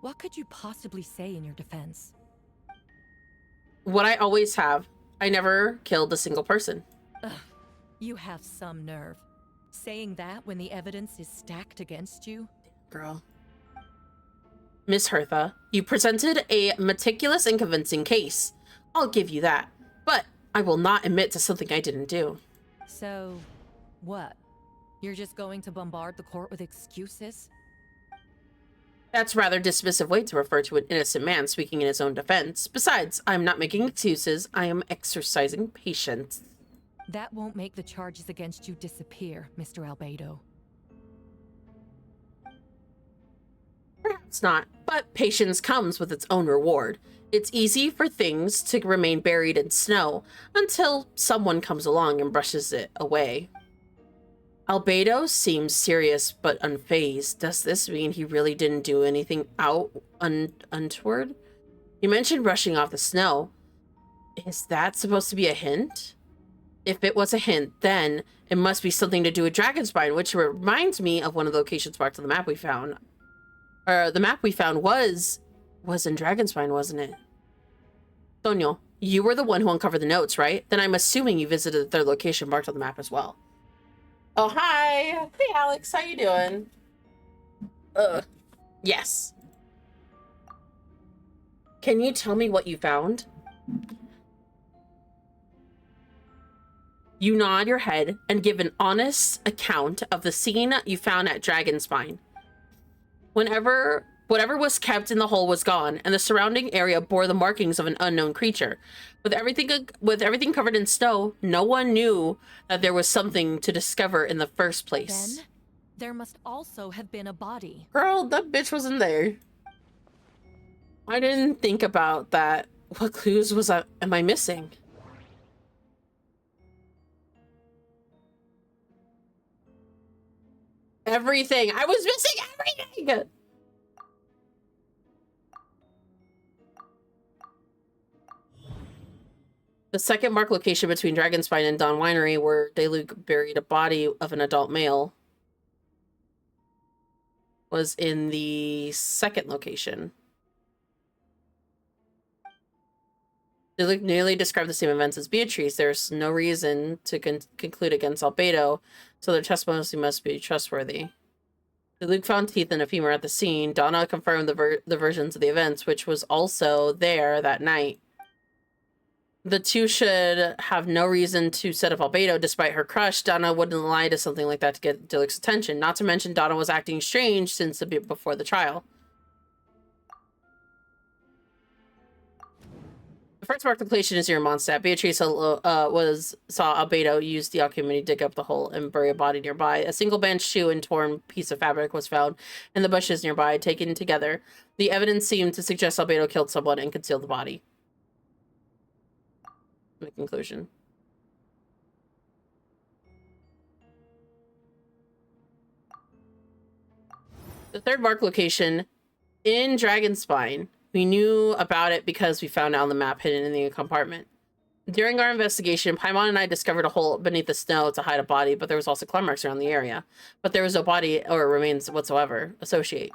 What could you possibly say in your defense? What I always have. I never killed a single person. Ugh, you have some nerve. Saying that when the evidence is stacked against you? Girl. Miss Hertha, you presented a meticulous and convincing case. I'll give you that. But I will not admit to something I didn't do. So, what? You're just going to bombard the court with excuses? That's a rather dismissive way to refer to an innocent man speaking in his own defense. Besides, I'm not making excuses. I am exercising patience. That won't make the charges against you disappear, Mr. Albedo. Perhaps not, but patience comes with its own reward. It's easy for things to remain buried in snow until someone comes along and brushes it away. Albedo seems serious but unfazed. Does this mean he really didn't do anything untoward? You mentioned brushing off the snow. Is that supposed to be a hint? If it was a hint, then it must be something to do with Dragonspine, which reminds me of one of the locations marked on the map we found. The map we found was in Dragonspine, wasn't it? Tonyo, you were the one who uncovered the notes, right? Then I'm assuming you visited their location marked on the map as well. Oh, hi. Hey, Alex. How you doing? Yes. Can you tell me what you found? You nod your head and give an honest account of the scene you found at Dragonspine. Whatever was kept in the hole was gone, and the surrounding area bore the markings of an unknown creature. With everything covered in snow, no one knew that there was something to discover in the first place. Then, there must also have been a body. Girl, that bitch wasn't there. I didn't think about that. What clues am I missing? Everything. I was missing everything. The second marked location between Dragonspine and Dawn Winery, where Diluc buried a body of an adult male. was in the second location. They nearly describe the same events as Beatrice. There's no reason to conclude against Albedo, so their testimony must be trustworthy. Luke found teeth and a femur at the scene. Donna confirmed the versions of the events, which was also there that night. The two should have no reason to set up Albedo. Despite her crush, Donna wouldn't lie to something like that to get Diluc's attention. Not to mention, Donna was acting strange since before the trial. The first marked location is near Mondstadt. Beatrice saw Albedo use the alchemy to dig up the hole and bury a body nearby. A single bench shoe and torn piece of fabric was found in the bushes nearby. Taken together, the evidence seemed to suggest Albedo killed someone and concealed the body. The conclusion. The third marked location in Dragonspine. We knew about it because we found it on the map hidden in the compartment. During our investigation, Paimon and I discovered a hole beneath the snow to hide a body, but there was also claw marks around the area. But there was no body or remains whatsoever. Associate.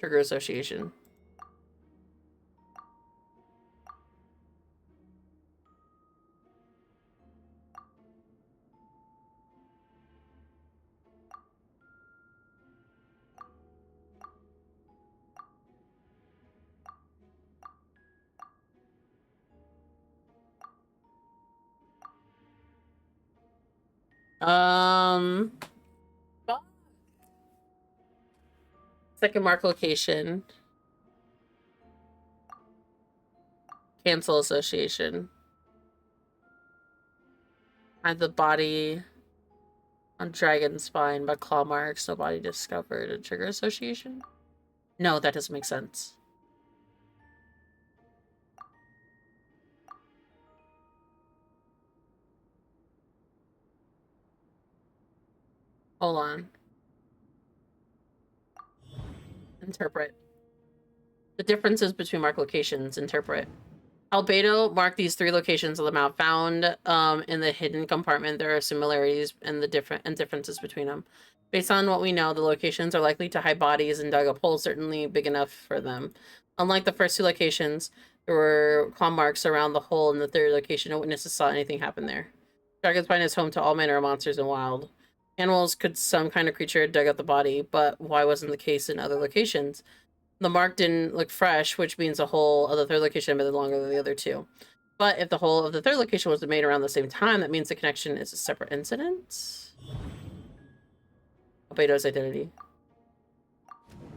Trigger association. Second mark location. Cancel association. Had the body on Dragonspine, but claw marks, no body discovered. A trigger association? No, that doesn't make sense. Hold on. Interpret. The differences between marked locations. Interpret. Albedo marked these 3 locations on the map found in the hidden compartment. There are similarities and differences between them. Based on what we know, the locations are likely to hide bodies and dug up holes certainly big enough for them. Unlike the first 2 locations, there were claw marks around the hole in the 3rd location. No witnesses saw anything happen there. Dragonspine is home to all manner of monsters and wild animals. Could some kind of creature dug up the body, but why wasn't the case in other locations? The mark didn't look fresh, which means the whole of the 3rd location had been longer than the other 2. But if the whole of the 3rd location was made around the same time, that means the connection is a separate incident. Albedo's identity.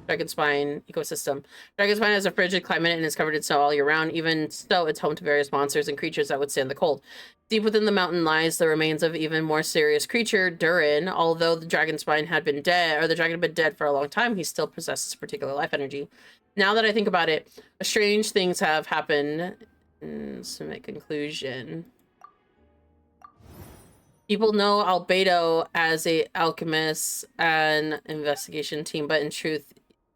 Dragonspine ecosystem. Dragonspine has a frigid climate and is covered in snow all year round. Even so, it's home to various monsters and creatures that would stand the cold. Deep within the mountain lies the remains of even more serious creature, Durin. Although the Dragonspine had been dead, or the dragon had been dead for a long time, he still possesses particular life energy. Now that I think about it, strange things have happened. So my conclusion. People know Albedo as a alchemist and investigation team, but in truth,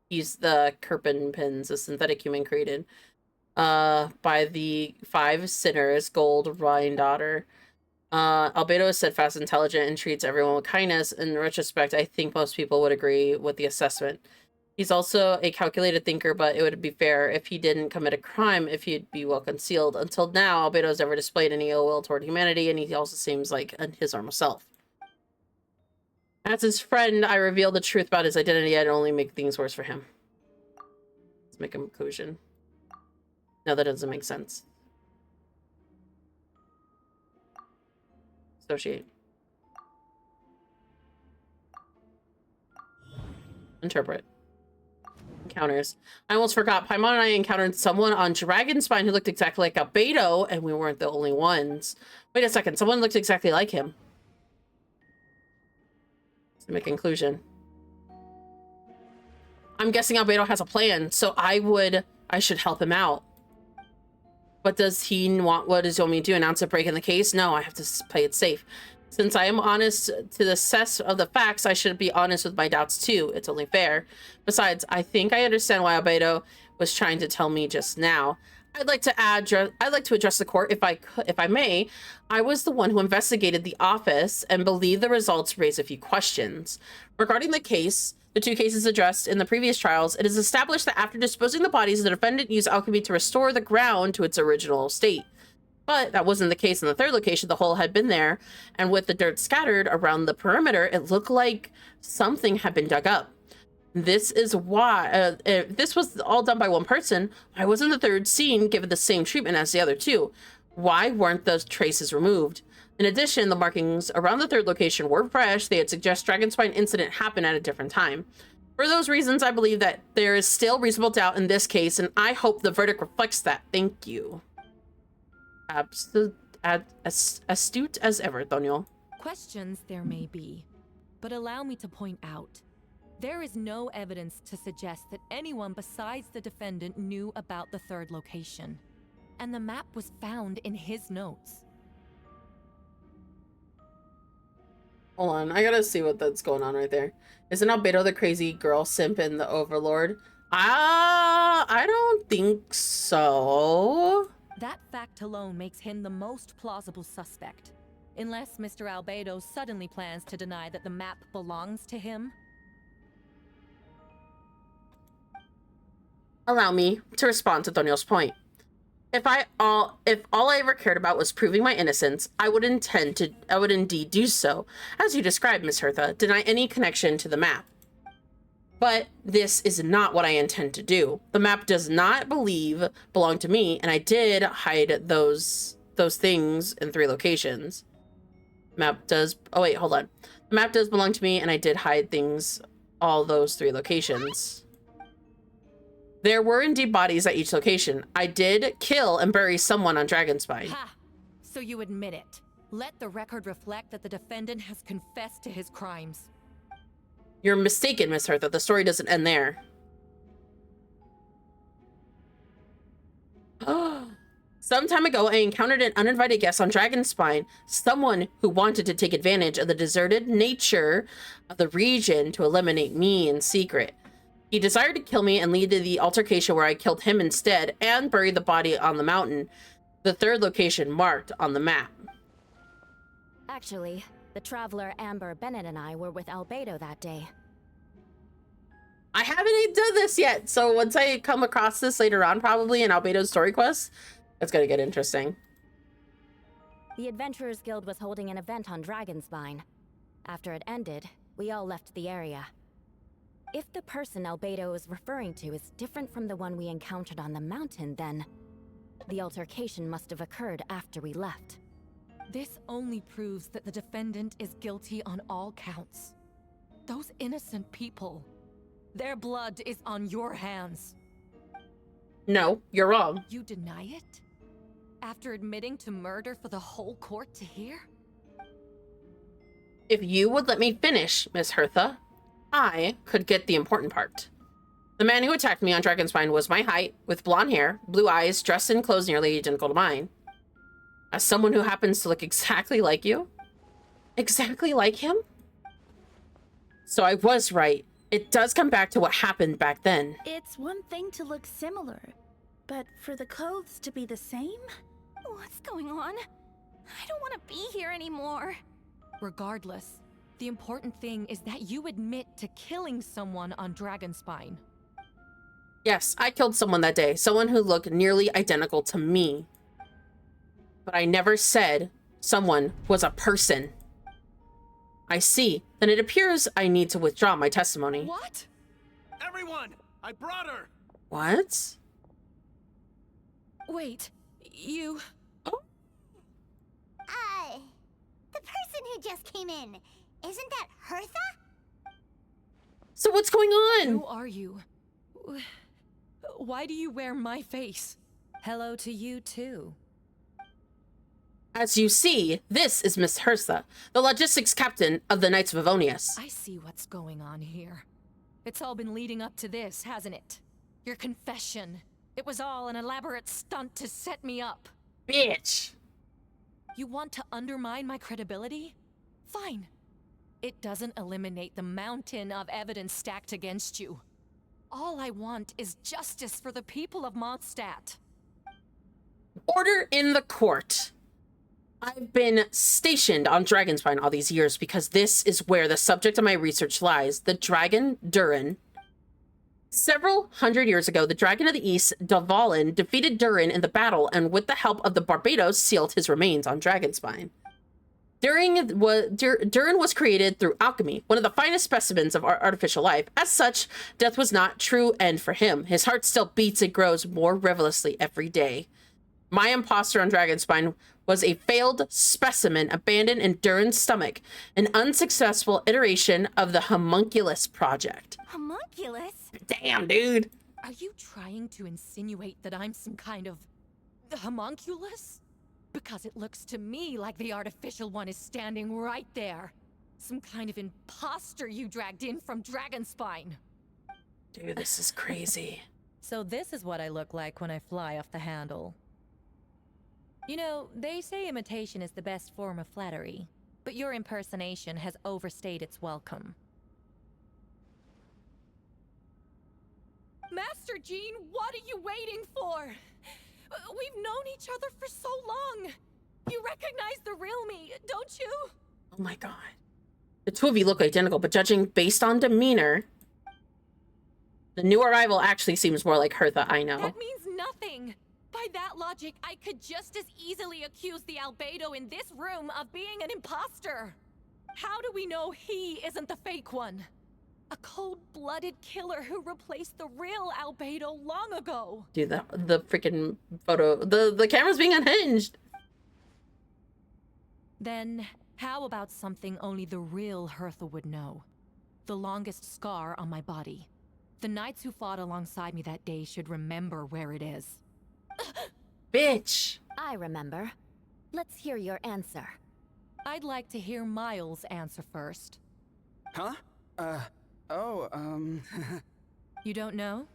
he's the Kirpinpins, a synthetic human created by the 5 sinners, Gold, Rhine daughter. Albedo is steadfast, intelligent, and treats everyone with kindness. In retrospect, I think most people would agree with the assessment. He's also a calculated thinker, but it would be fair if he didn't commit a crime if he'd be well concealed. Until now, Albedo has never displayed any ill will toward humanity, and he also seems like his normal self. As his friend, I reveal the truth about his identity. I'd only make things worse for him. Let's make a conclusion. No, that doesn't make sense. Associate. Interpret. Encounters. I almost forgot. Paimon and I encountered someone on Dragonspine who looked exactly like Albedo, and we weren't the only ones. Wait a second. Someone looked exactly like him. Let's make a conclusion. I'm guessing Albedo has a plan, so I should help him out. But does he want, what does he want me to do? Announce a break in the case? No, I have to play it safe. Since I am honest to the assess of the facts, I should be honest with my doubts too. It's only fair. Besides, I think I understand why Albedo was trying to tell me just now. I'd like to address the court if I may. I was the one who investigated the office and believe the results raise a few questions. Regarding the two cases addressed in the previous trials, it is established that after disposing the bodies, the defendant used alchemy to restore the ground to its original state. But that wasn't the case in the third location. The hole had been there, and with the dirt scattered around the perimeter, it looked like something had been dug up. This is why, if this was all done by one person, why wasn't the third scene given the same treatment as the other two? Why weren't those traces removed? In addition, the markings around the third location were fresh. They had suggest Dragonspine incident happened at a different time. For those reasons, I believe that there is still reasonable doubt in this case, and I hope the verdict reflects that. Thank you. Astute as ever, Daniel. Questions there may be, but allow me to point out. There is no evidence to suggest that anyone besides the defendant knew about the third location. And the map was found in his notes. Hold on, I gotta see what that's going on right there. Isn't Albedo the crazy girl simp in the Overlord? I don't think so. That fact alone makes him the most plausible suspect. Unless Mr. Albedo suddenly plans to deny that the map belongs to him. Allow me to respond to Daniel's point. If all I ever cared about was proving my innocence, I would indeed do so, as you described, Miss Hertha, deny any connection to the map. But this is not what I intend to do. The map does not belong to me, and I did hide those things in 3 locations. Map does. Oh wait, hold on. The map does belong to me, and I did hide things all those 3 locations. There were indeed bodies at each location. I did kill and bury someone on Dragonspine. Ha! So you admit it. Let the record reflect that the defendant has confessed to his crimes. You're mistaken, Miss Hertha. The story doesn't end there. Some time ago, I encountered an uninvited guest on Dragonspine, someone who wanted to take advantage of the deserted nature of the region to eliminate me in secret. He desired to kill me and lead to the altercation where I killed him instead and buried the body on the mountain, the third location marked on the map. Actually, the traveler Amber Bennett and I were with Albedo that day. I haven't done this yet, so once I come across this later on, probably in Albedo's story quest, it's gonna get interesting. The Adventurers Guild was holding an event on Dragonspine. After it ended, we all left the area. If the person Albedo is referring to is different from the one we encountered on the mountain, then the altercation must have occurred after we left. This only proves that the defendant is guilty on all counts. Those innocent people, their blood is on your hands. No, you're wrong. You deny it? After admitting to murder for the whole court to hear? If you would let me finish, Miss Hertha, I could get the important part. The man who attacked me on Dragonspine was my height, with blonde hair, blue eyes, dressed in clothes nearly identical to mine. As someone who happens to look exactly like you? Exactly like him? So I was right. It does come back to what happened back then. It's one thing to look similar, but for the clothes to be the same? What's going on? I don't want to be here anymore. Regardless, the important thing is that you admit to killing someone on Dragonspine. Yes, I killed someone that day. Someone who looked nearly identical to me. But I never said someone was a person. I see. Then it appears I need to withdraw my testimony. What? Everyone! I brought her! What? Wait, you... The person who just came in, isn't that Hertha? So what's going on? Who are you? Why do you wear my face? Hello to you too. As you see, this is Miss Hertha, the logistics captain of the Knights of Avonius. I see what's going on here. It's all been leading up to this, hasn't it? Your confession. It was all an elaborate stunt to set me up. Bitch! You want to undermine my credibility? Fine. It doesn't eliminate the mountain of evidence stacked against you. All I want is justice for the people of Mondstadt. Order in the court. I've been stationed on Dragonspine all these years because this is where the subject of my research lies. The dragon, Durin. Several hundred years ago, the Dragon of the East, Dvalin, defeated Durin in the battle and with the help of the Barbados, sealed his remains on Dragonspine. Durin was created through alchemy, one of the finest specimens of artificial life. As such, death was not true end for him. His heart still beats and grows more relentlessly every day. My imposter on Dragonspine was a failed specimen abandoned in Durin's stomach, an unsuccessful iteration of the homunculus project. Homunculus? Damn, dude. Are you trying to insinuate that I'm some kind of homunculus? Because it looks to me like the artificial one is standing right there. Some kind of imposter you dragged in from Dragonspine. Dude, this is crazy. So this is what I look like when I fly off the handle. You know, they say imitation is the best form of flattery, but your impersonation has overstayed its welcome. Master Jean, what are you waiting for? We've known each other for so long. You recognize the real me, don't you? Oh my god. The two of you look identical, but judging based on demeanor, the new arrival actually seems more like her that I know. That means nothing. By that logic, I could just as easily accuse the Albedo in this room of being an imposter. How do we know he isn't the fake one? A cold-blooded killer who replaced the real Albedo long ago. Dude, the freaking photo, the camera's being unhinged. Then, how about something only the real Hertha would know? The longest scar on my body. The knights who fought alongside me that day should remember where it is. Bitch. I remember. Let's hear your answer. I'd like to hear Miles' answer first. Huh? You don't know?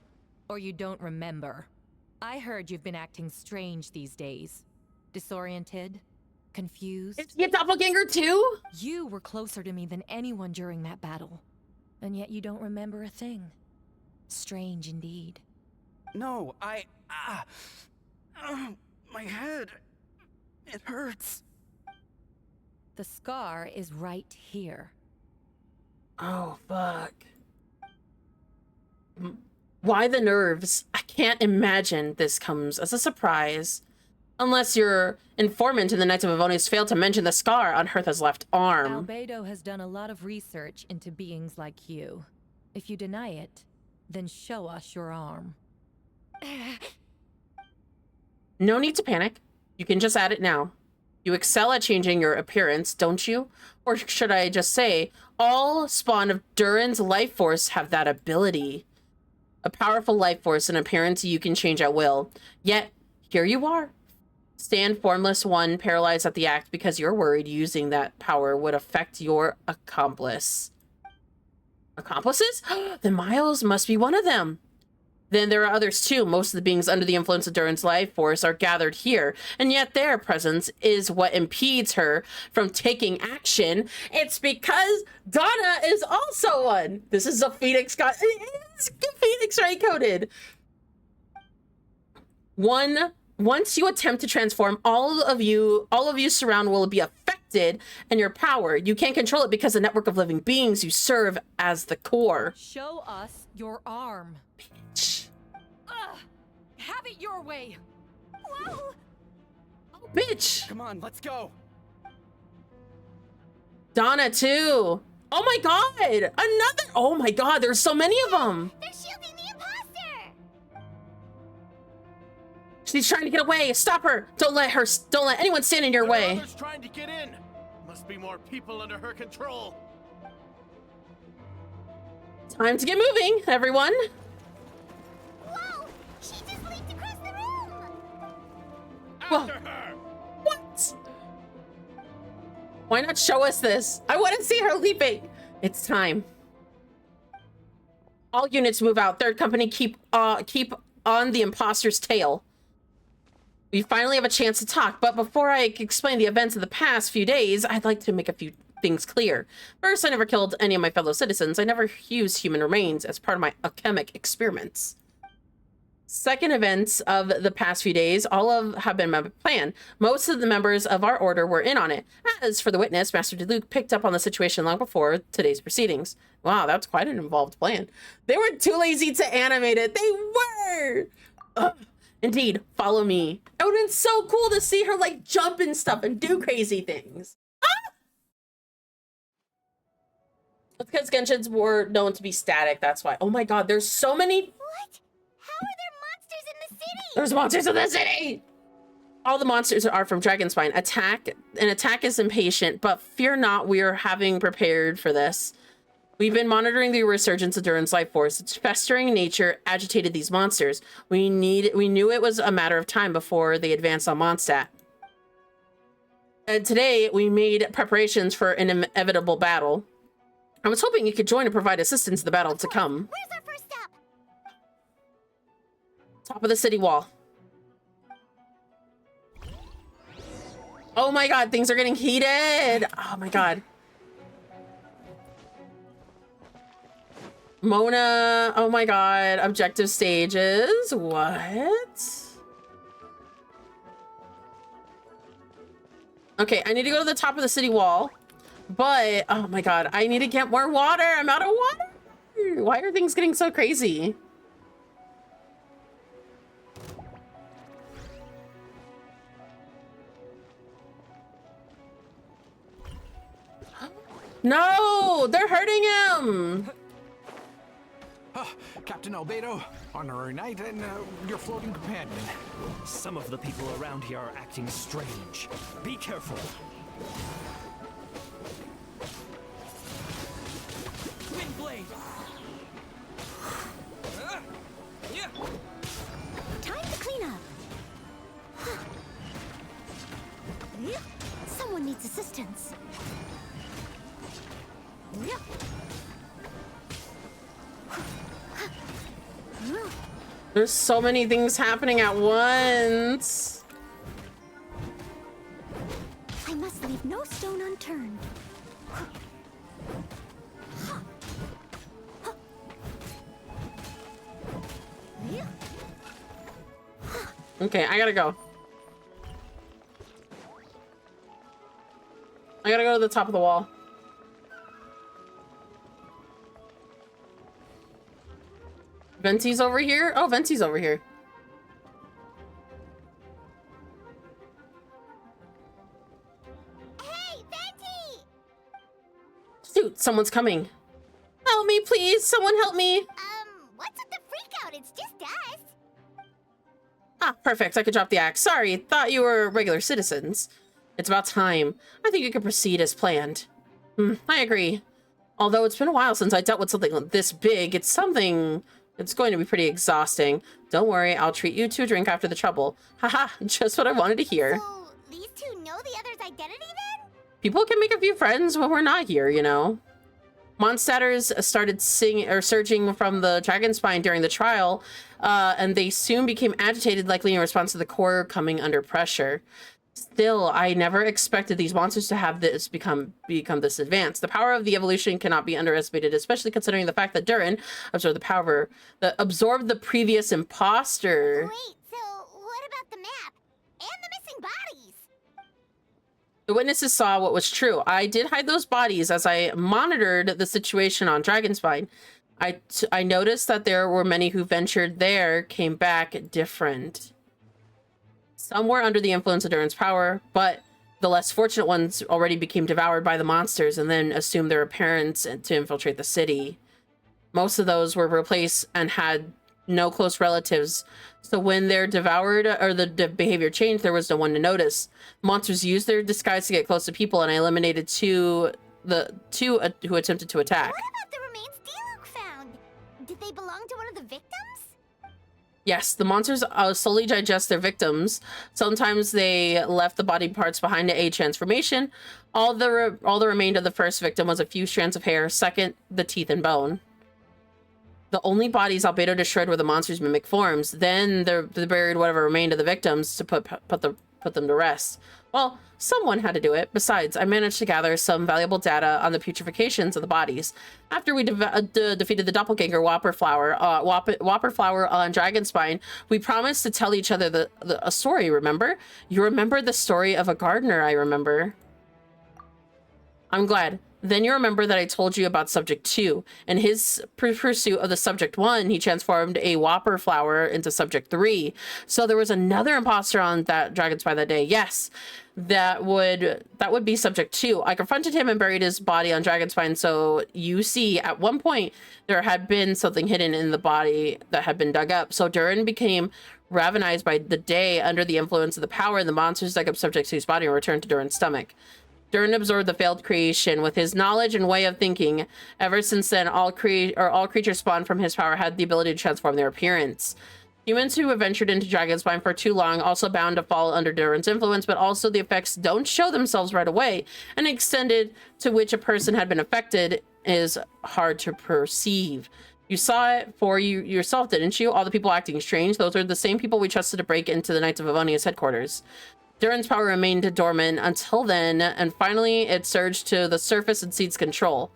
Or you don't remember? I heard you've been acting strange these days. Disoriented? Confused? Is he a doppelganger too? You were closer to me than anyone during that battle. And yet you don't remember a thing. Strange indeed. No, my head. It hurts. The scar is right here. Oh, fuck. Why the nerves? I can't imagine this comes as a surprise. Unless your informant in the Knights of Avonius failed to mention the scar on Hertha's left arm. Albedo has done a lot of research into beings like you. If you deny it, then show us your arm. No need to panic. You can just add it now. You excel at changing your appearance, don't you? Or should I just say, all spawn of Durin's life force have that ability. A powerful life force and appearance you can change at will. Yet, here you are. Stand formless one, paralyzed at the act because you're worried using that power would affect your accomplice. Accomplices? Then Miles must be one of them. Then there are others too. Most of the beings under the influence of Durin's life force are gathered here, and yet their presence is what impedes her from taking action. It's because Donna is also one. This is a Phoenix god. It's Phoenix ray coded. Once you attempt to transform, all of you surround will be affected, and your power, you can't control it because the network of living beings you serve as the core. Show us your arm. Bitch. Have it your way. Whoa! Oh, bitch. Come on, let's go. Donna too. Oh my god. Another. Oh my god. There's so many of them. They're shielding the imposter! She's trying to get away. Stop her. Don't let anyone stand in your way. Others trying to get in. Must be more people under her control. Time to get moving, everyone. Whoa! She just leaped across the room! Whoa. What? Why not show us this? I want to see her leaping. It's time. All units move out. Third company keep on the imposter's tail. We finally have a chance to talk, but before I explain the events of the past few days, I'd like to make a few things clear. First, I never killed any of my fellow citizens. I never used human remains as part of my alchemic experiments. second events of the past few days have been my plan. Most of the members of our order were in on it. As for the witness, Master DeLuke picked up on the situation long before today's proceedings. Wow, that's quite an involved plan. They were too lazy to animate it. They were! Ugh. Indeed, follow me. It would have been so cool to see her like jump and stuff and do crazy things. It's because Genshin's were known to be static, that's why. Oh my god, there's so many. What? How are there monsters in the city? There's monsters in the city! All the monsters are from Dragonspine. An attack is impatient, but fear not, we are having prepared for this. We've been monitoring the resurgence of Durin's life force. Its festering nature agitated these monsters. We knew it was a matter of time before they advanced on Mondstadt. And today, we made preparations for an inevitable battle. I was hoping you could join and provide assistance in the battle to come. Where's our first step? Top of the city wall. Oh my god, things are getting heated. Oh my god. Mona, oh my god. Objective stages. What? Okay, I need to go to the top of the city wall. But, oh my god, I need to get more water. I'm out of water. Why are things getting so crazy? No, they're hurting him. Captain Albedo, honorary knight, and your floating companion. Some of the people around here are acting strange. Be careful. Windblade! Time to clean up. Someone needs assistance. There's so many things happening at once. I must leave no stone unturned. Okay, I gotta go. I gotta go to the top of the wall. Venti's over here? Oh, Venti's over here. Hey, Venti! Shoot, someone's coming. Help me, please. Someone help me. What's with the freak out? It's just us. Ah, perfect. I could drop the axe. Sorry, thought you were regular citizens. It's about time. I think you can proceed as planned. I agree. Although it's been a while since I dealt with something this big, it's going to be pretty exhausting. Don't worry, I'll treat you to a drink after the trouble. Haha, just what I wanted to hear. So, these two know the other's identity then? People can make a few friends when we're not here, you know. Mondstadters started surging from the Dragonspine during the trial, and they soon became agitated, likely in response to the core coming under pressure. Still, I never expected these monsters to have this become this advanced. The power of the evolution cannot be underestimated, especially considering the fact that Durin absorbed the previous imposter. Wait, so what about the map? And the missing bodies? The witnesses saw what was true. I did hide those bodies as I monitored the situation on Dragonspine. I noticed that there were many who ventured there, came back different. Some were under the influence of Durin's power, but the less fortunate ones already became devoured by the monsters and then assumed their appearance to infiltrate the city. Most of those were replaced and had no close relatives, so when they're devoured or the behavior changed, there was no one to notice. Monsters used their disguise to get close to people, and I eliminated two who attempted to attack. What about the remains Diluc found? Did they belong to one of the victims? Yes, the monsters slowly digest their victims. Sometimes they left the body parts behind to aid transformation. All the remained of the first victim was a few strands of hair. Second, the teeth and bone. The only bodies Albedo destroyed were the monsters' mimic forms. Then they buried whatever remained of the victims to put put them to rest. Well, someone had to do it. Besides, I managed to gather some valuable data on the putrefacients of the bodies. After we defeated the doppelganger Whopperflower on Dragonspine, we promised to tell each other a story, remember? You remember the story of a gardener, I remember. I'm glad. Then you remember that I told you about Subject 2. In his pursuit of the Subject 1, he transformed a Whopperflower into Subject 3. So there was another imposter on that Dragonspine that day. Yes, that would be Subject 2. I confronted him and buried his body on Dragonspine. So you see, at one point, there had been something hidden in the body that had been dug up. So Durin became ravenized by the day under the influence of the power, and the monsters dug up Subject 2's body and returned to Durin's stomach. Durin absorbed the failed creation with his knowledge and way of thinking. Ever since then, all creatures spawned from his power had the ability to transform their appearance. Humans who have ventured into Dragonspine for too long also bound to fall under Durin's influence, but also the effects don't show themselves right away. An extended to which a person had been affected is hard to perceive. You saw it for yourself, didn't you? All the people acting strange. Those are the same people we trusted to break into the Knights of Avonia's headquarters. Durin's power remained dormant until then, and finally it surged to the surface and seized control.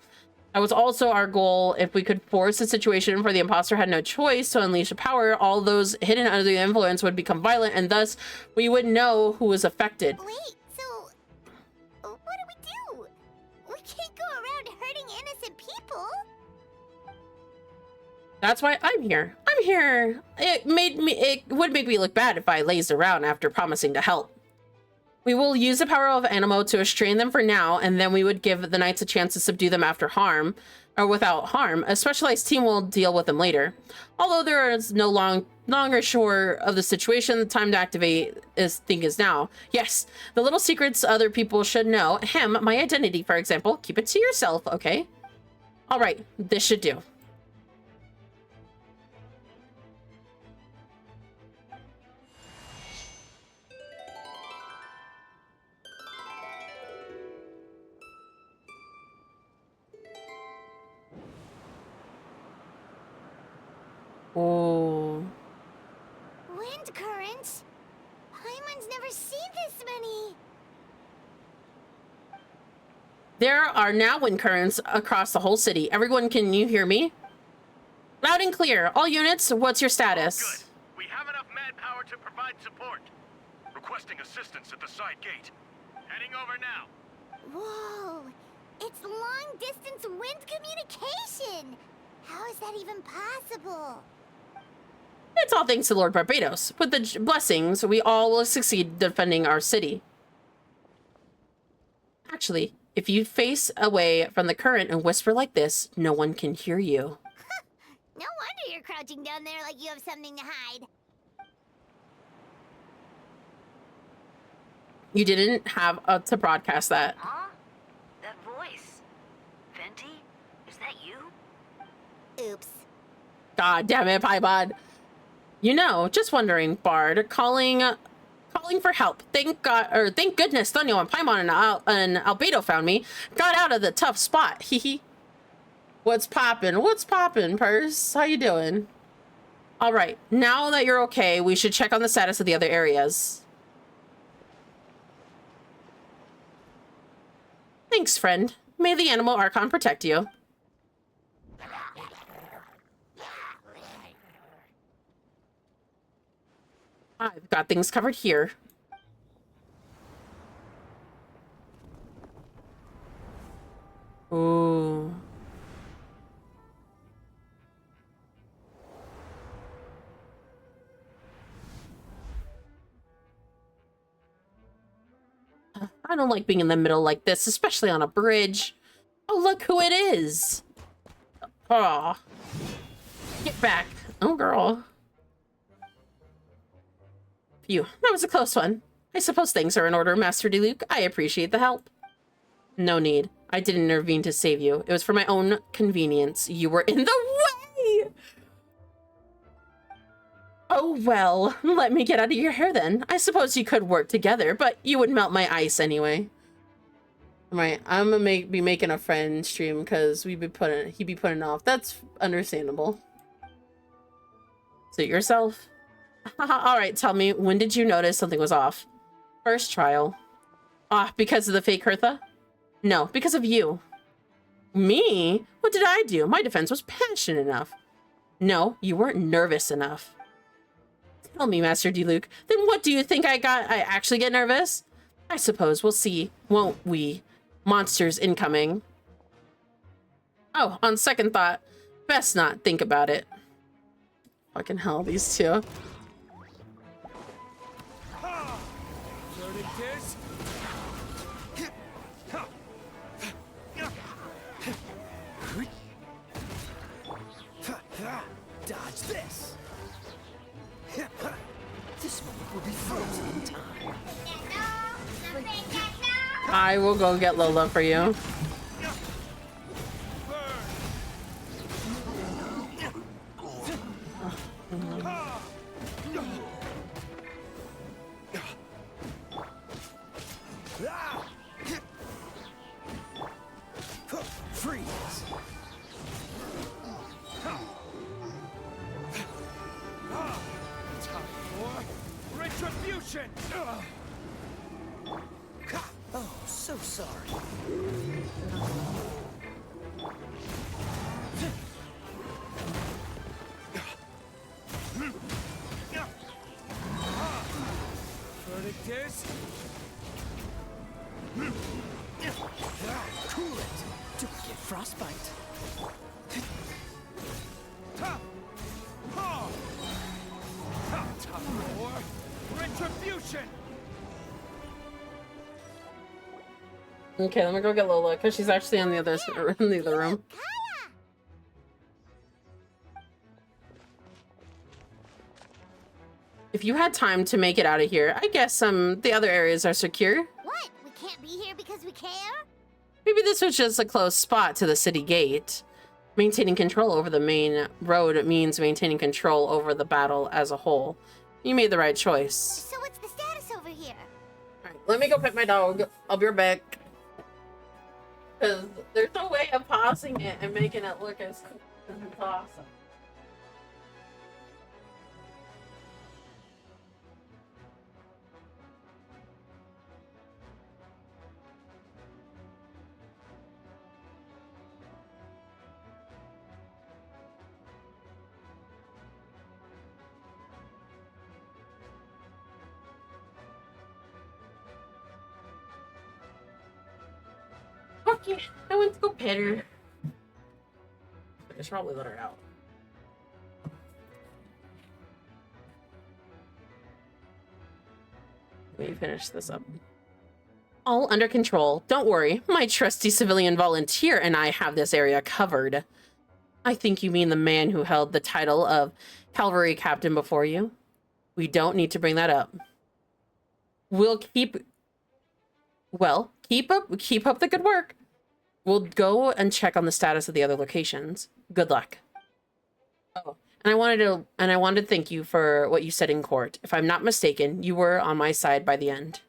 That was also our goal. If we could force the situation where the imposter had no choice to unleash the power, all those hidden under the influence would become violent, and thus we would know who was affected. Wait, so what do? We can't go around hurting innocent people. That's why I'm here. I'm here. It would make me look bad if I lazed around after promising to help. We will use the power of Animo to restrain them for now, and then we would give the knights a chance to subdue them after harm, or without harm. A specialized team will deal with them later. Although there is no longer sure of the situation, the time to activate is now. Yes, the little secrets other people should know. My identity, for example. Keep it to yourself, okay? All right, this should do. Oh. Wind currents? Paimon's never seen this many. There are now wind currents across the whole city. Everyone, can you hear me? Loud and clear. All units, what's your status? Good. We have enough manpower to provide support. Requesting assistance at the side gate. Heading over now. Whoa! It's long-distance wind communication! How is that even possible? It's all thanks to Lord Barbados. With the blessings, we all will succeed defending our city. Actually, if you face away from the current and whisper like this, no one can hear you. No wonder you're crouching down there like you have something to hide. You didn't have to broadcast that. Huh? That voice. Venti? Is that you? Oops. God damn it, Paimon. You know, just wondering, Bard, calling for help. Thank goodness Thunio and Paimon and Albedo found me. Got out of the tough spot. Hee. What's poppin'? What's poppin', Purse? How you doing? All right, now that you're okay, we should check on the status of the other areas. Thanks, friend. May the Animal Archon protect you. I've got things covered here. Ooh. I don't like being in the middle like this, especially on a bridge. Oh, look who it is. Oh. Get back. Oh, girl. Phew, that was a close one. I suppose things are in order, Master Diluc. I appreciate the help. No need. I didn't intervene to save you. It was for my own convenience. You were in the way! Oh, well, let me get out of your hair then. I suppose you could work together, but you would melt my ice anyway. Right, I'm gonna be making a friend stream because he'd be putting off. That's understandable. Suit yourself. All right, tell me, when did you notice something was off? First trial. Ah, because of the fake Hertha? No, because of you. Me? What did I do? My defense was passionate enough. No, you weren't nervous enough. Tell me, Master D-Luke, then what do you think I actually get nervous? I suppose we'll see, won't we? Monsters incoming. Oh, on second thought, best not think about it. Fucking hell, these two. Dodge this. This moment will be frozen in time. I will go get Lola for you. Freeze. Time for retribution. Oh, so sorry. Verdict is cool it. Don't get frostbite. Time for retribution. Okay, let me go get Lola because she's actually in the other room. If you had time to make it out of here, I guess the other areas are secure. What? We can't be here because we care? Maybe this was just a close spot to the city gate. Maintaining control over the main road means maintaining control over the battle as a whole. You made the right choice. So what's the status over here? Alright, let me go pet my dog. I'll be right back. Because there's no way of pausing it and making it look as cool as it's awesome. Okay, I went to go pet her. I should probably let her out. Let me finish this up. All under control. Don't worry, my trusty civilian volunteer and I have this area covered. I think you mean the man who held the title of cavalry captain before you. We don't need to bring that up. We'll keep up the good work. We'll go and check on the status of the other locations. Good luck. Oh, and I wanted to thank you for what you said in court. If I'm not mistaken, you were on my side by the end.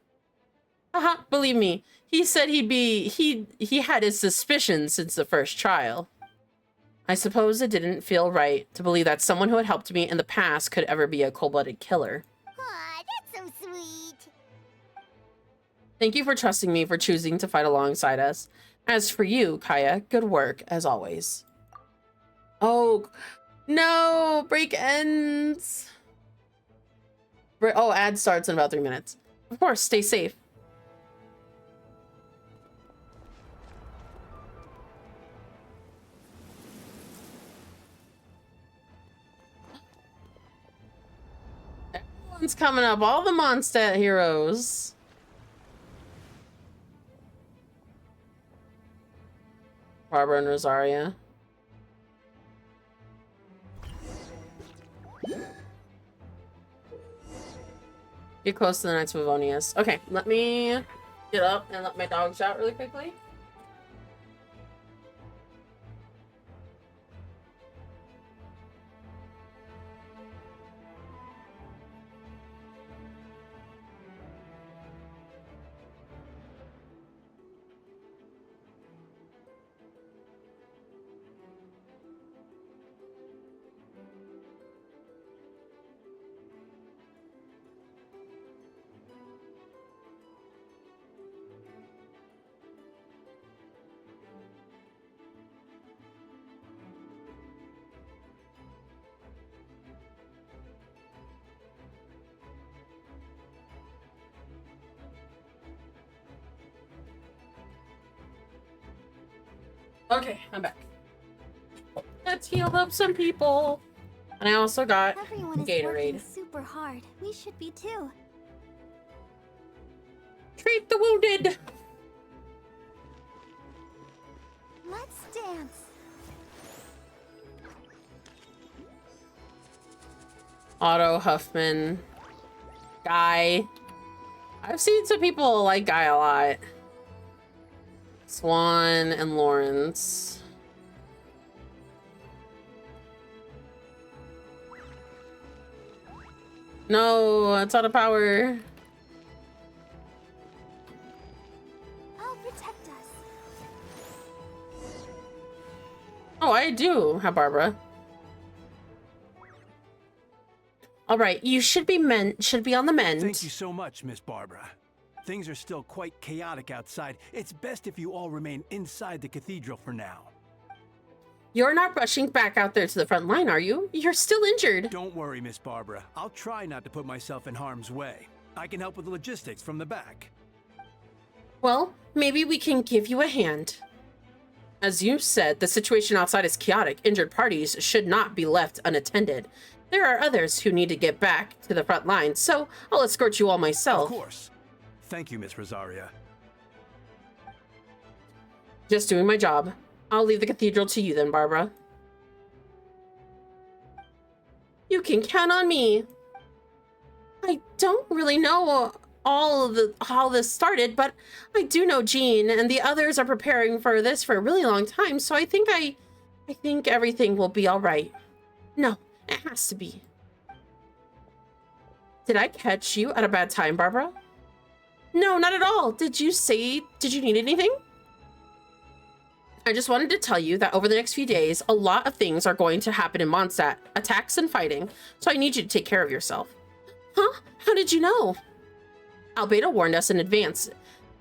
Haha, believe me, he said he had his suspicions since the first trial. I suppose it didn't feel right to believe that someone who had helped me in the past could ever be a cold-blooded killer. Aw, that's so sweet. Thank you for trusting me, for choosing to fight alongside us. As for you, Kaya, good work, as always. Oh, no! Break ends! Oh, ad starts in about 3 minutes. Of course, stay safe. Everyone's coming up, all the Mondstadt heroes. Barbara and Rosaria. Get close to the Knights of Avonius. Okay, let me get up and let my dogs out really quickly. Okay, I'm back. Let's heal up some people. And I also got Everyone is Gatorade. working super hard. We should be too. Treat the wounded. Let's dance. Otto, Huffman, Guy. I've seen some people like Guy a lot. Swan and Lawrence. No, it's out of power. I'll protect us. Oh, I do have Barbara. All right, you should be on the mend. Thank you so much, Miss Barbara. Things are still quite chaotic outside. It's best if you all remain inside the cathedral for now. You're not rushing back out there to the front line, are you? You're still injured. Don't worry, Miss Barbara. I'll try not to put myself in harm's way. I can help with the logistics from the back. Well, maybe we can give you a hand. As you said, the situation outside is chaotic. Injured parties should not be left unattended. There are others who need to get back to the front line, so I'll escort you all myself. Of course. Thank you, Miss Rosaria. Just doing my job. I'll leave the cathedral to you then, Barbara. You can count on me. I don't really know how this started, but I do know Jean and the others are preparing for this for a really long time, so I think everything will be all right. No, it has to be. Did I catch you at a bad time, Barbara? No, not at all. Did you need anything? I just wanted to tell you that over the next few days, a lot of things are going to happen in Mondstadt. Attacks and fighting, so I need you to take care of yourself. Huh? How did you know? Albedo warned us in advance.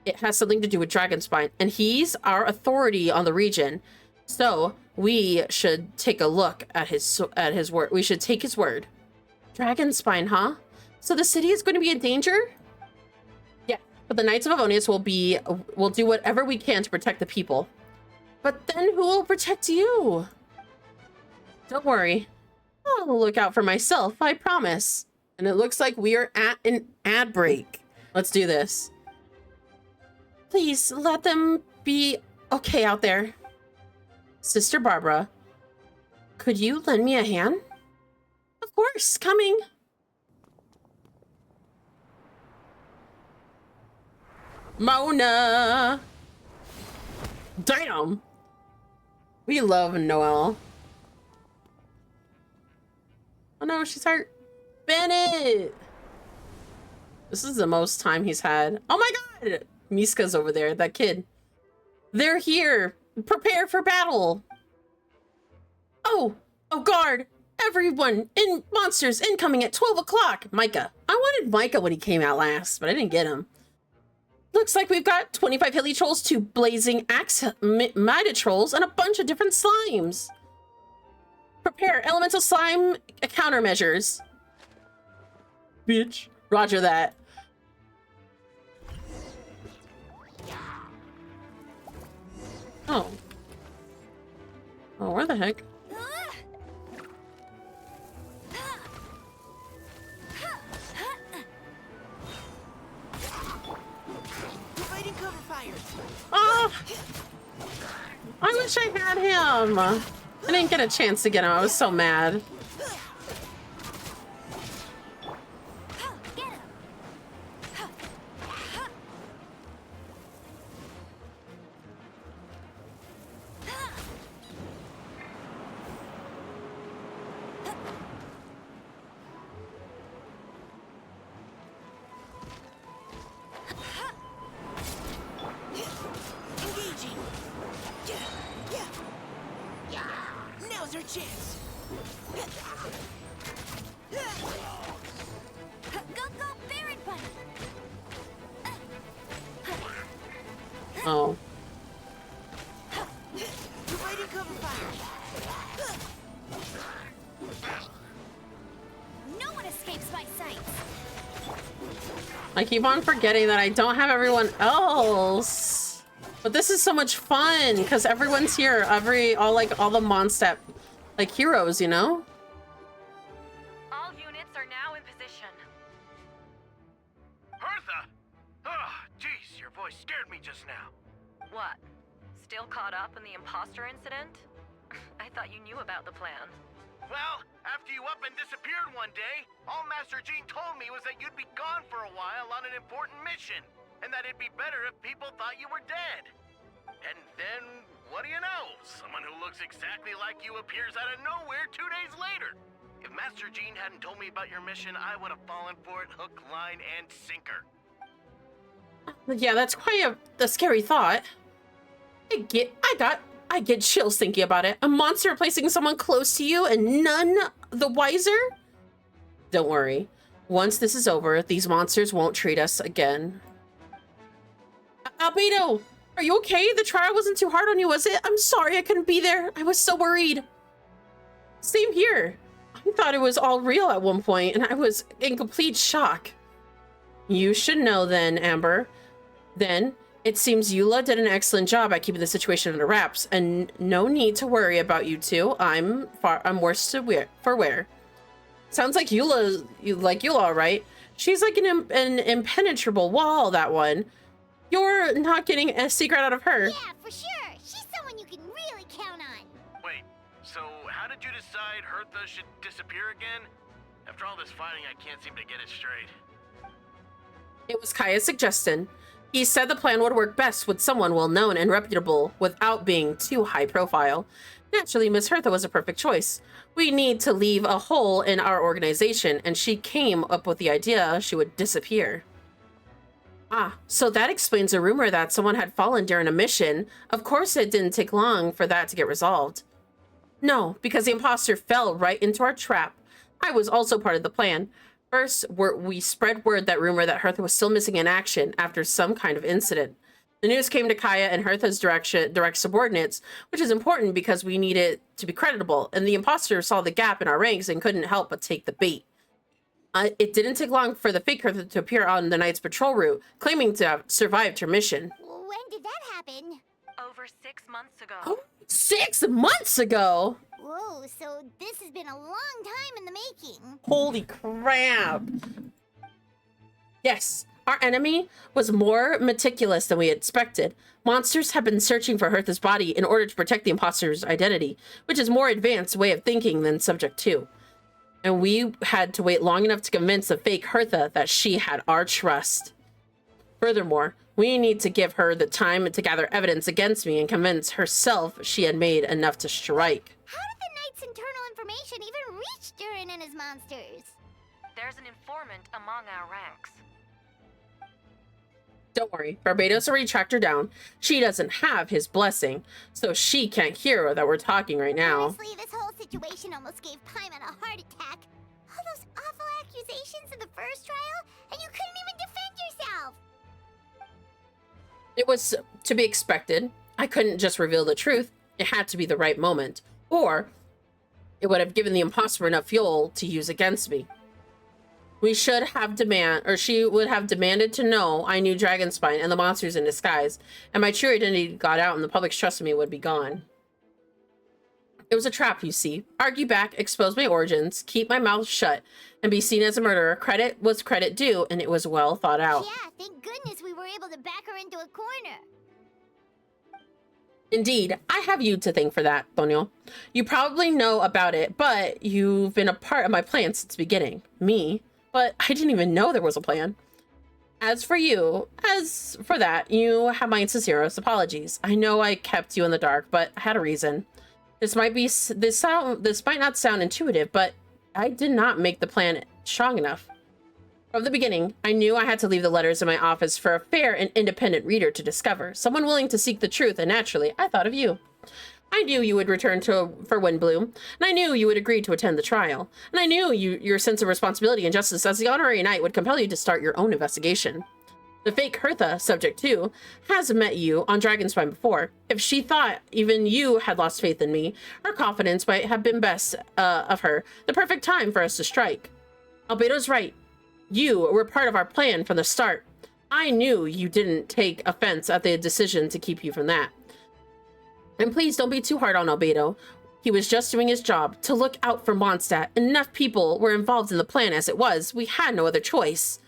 It has something to do with Dragonspine, and he's our authority on the region. So we should take a look at his word. We should take his word. Dragonspine, huh? So the city is going to be in danger? Yeah, but the Knights of Avonius will do whatever we can to protect the people. But then who will protect you? Don't worry. I'll look out for myself, I promise. And it looks like we are at an ad break. Let's do this. Please let them be okay out there. Sister Barbara, could you lend me a hand? Of course, coming. Mona! Damn! We love Noelle. Oh no, she's hurt. Bennett! This is the most time he's had. Oh my god! Miska's over there, that kid. They're here! Prepare for battle! Oh! Oh, guard! Everyone! Monsters incoming at 12 o'clock! Micah. I wanted Micah when he came out last, but I didn't get him. Looks like we've got 25 hilly trolls, 2 blazing axe mida trolls, and a bunch of different slimes. Prepare elemental slime countermeasures. Bitch. Roger that. Oh. Oh, where the heck? Oh! I wish I had him. I didn't get a chance to get him. I was so mad. Now's our chance. Go, Baron Bunny. Oh. Providing cover fire. No one escapes my sight. I keep on forgetting that I don't have everyone else. But this is so much fun because everyone's here. All the Mondstadt like heroes, you know? All units are now in position. Hertha! Oh, jeez, your voice scared me just now. What? Still caught up in the imposter incident? I thought you knew about the plan. Well, after you up and disappeared one day, all Master Jean told me was that you'd be gone for a while on an important mission, and that it'd be better if people thought you were dead. And then, what do you know? Someone who looks exactly like you appears out of nowhere 2 days later. If Master Jean hadn't told me about your mission, I would have fallen for it hook, line, and sinker. Yeah, that's quite a scary thought. I get chills thinking about it. A monster replacing someone close to you and none the wiser? Don't worry. Once this is over, these monsters won't treat us again. Albedo, are you okay? The trial wasn't too hard on you, was it? I'm sorry I couldn't be there. I was so worried. Same here. I thought it was all real at one point, and I was in complete shock. You should know then, Amber. Then, it seems Eula did an excellent job at keeping the situation under wraps, and no need to worry about you two. I'm worse for wear. Sounds like Eula, all right? She's like an impenetrable wall, that one. You're not getting a secret out of her. Yeah, for sure. She's someone you can really count on. Wait, so how did you decide Hertha should disappear again? After all this fighting, I can't seem to get it straight. It was Kaya's suggestion. He said the plan would work best with someone well-known and reputable without being too high profile. Naturally, Miss Hertha was a perfect choice. We need to leave a hole in our organization, and she came up with the idea she would disappear. Ah, so that explains a rumor that someone had fallen during a mission. Of course it didn't take long for that to get resolved. No, because the imposter fell right into our trap. I was also part of the plan. First, we spread word that rumor that Hertha was still missing in action after some kind of incident. The news came to Kaya and Hertha's direct subordinates, which is important because we need it to be creditable, and the imposter saw the gap in our ranks and couldn't help but take the bait. It didn't take long for the fake Hertha to appear on the Knight's patrol route, claiming to have survived her mission. When did that happen? Over 6 months ago. Oh, 6 months ago? Whoa, so this has been a long time in the making. Holy crap. Yes, our enemy was more meticulous than we expected. Monsters have been searching for Hertha's body in order to protect the imposter's identity, which is a more advanced way of thinking than Subject 2. And we had to wait long enough to convince the fake Hertha that she had our trust. Furthermore, we need to give her the time to gather evidence against me and convince herself she had made enough to strike. How did the Knight's internal information even reach Durin and his monsters? There's an informant among our ranks. Don't worry, Barbados already tracked her down. She doesn't have his blessing, so she can't hear that we're talking right now. Honestly, this whole situation almost gave Paimon a heart attack. All those awful accusations in the first trial, and you couldn't even defend yourself! It was to be expected. I couldn't just reveal the truth. It had to be the right moment. Or it would have given the imposter enough fuel to use against me. She would have demanded to know I knew Dragonspine and the monsters in disguise, and my true identity got out and the public's trust in me would be gone. It was a trap, you see. Argue back, expose my origins, keep my mouth shut, and be seen as a murderer. Credit was credit due, and it was well thought out. Yeah, thank goodness we were able to back her into a corner. Indeed, I have you to thank for that, Tonio. You probably know about it, but you've been a part of my plan since the beginning. Me? But I didn't even know there was a plan. As for that, you have my sincerest apologies. I know I kept you in the dark, but I had a reason. This might not sound intuitive, but I did not make the plan strong enough. From the beginning, I knew I had to leave the letters in my office for a fair and independent reader to discover, someone willing to seek the truth, and naturally, I thought of you. I knew you would return for Windbloom, and I knew you would agree to attend the trial, and I knew your sense of responsibility and justice as the honorary knight would compel you to start your own investigation. The fake Hertha, Subject 2, has met you on Dragonspine before. If she thought even you had lost faith in me, her confidence might have been best of her, the perfect time for us to strike. Albedo's right. You were part of our plan from the start. I knew you didn't take offense at the decision to keep you from that. And please don't be too hard on Albedo. He was just doing his job to look out for Mondstadt. Enough people were involved in the plan as it was. We had no other choice.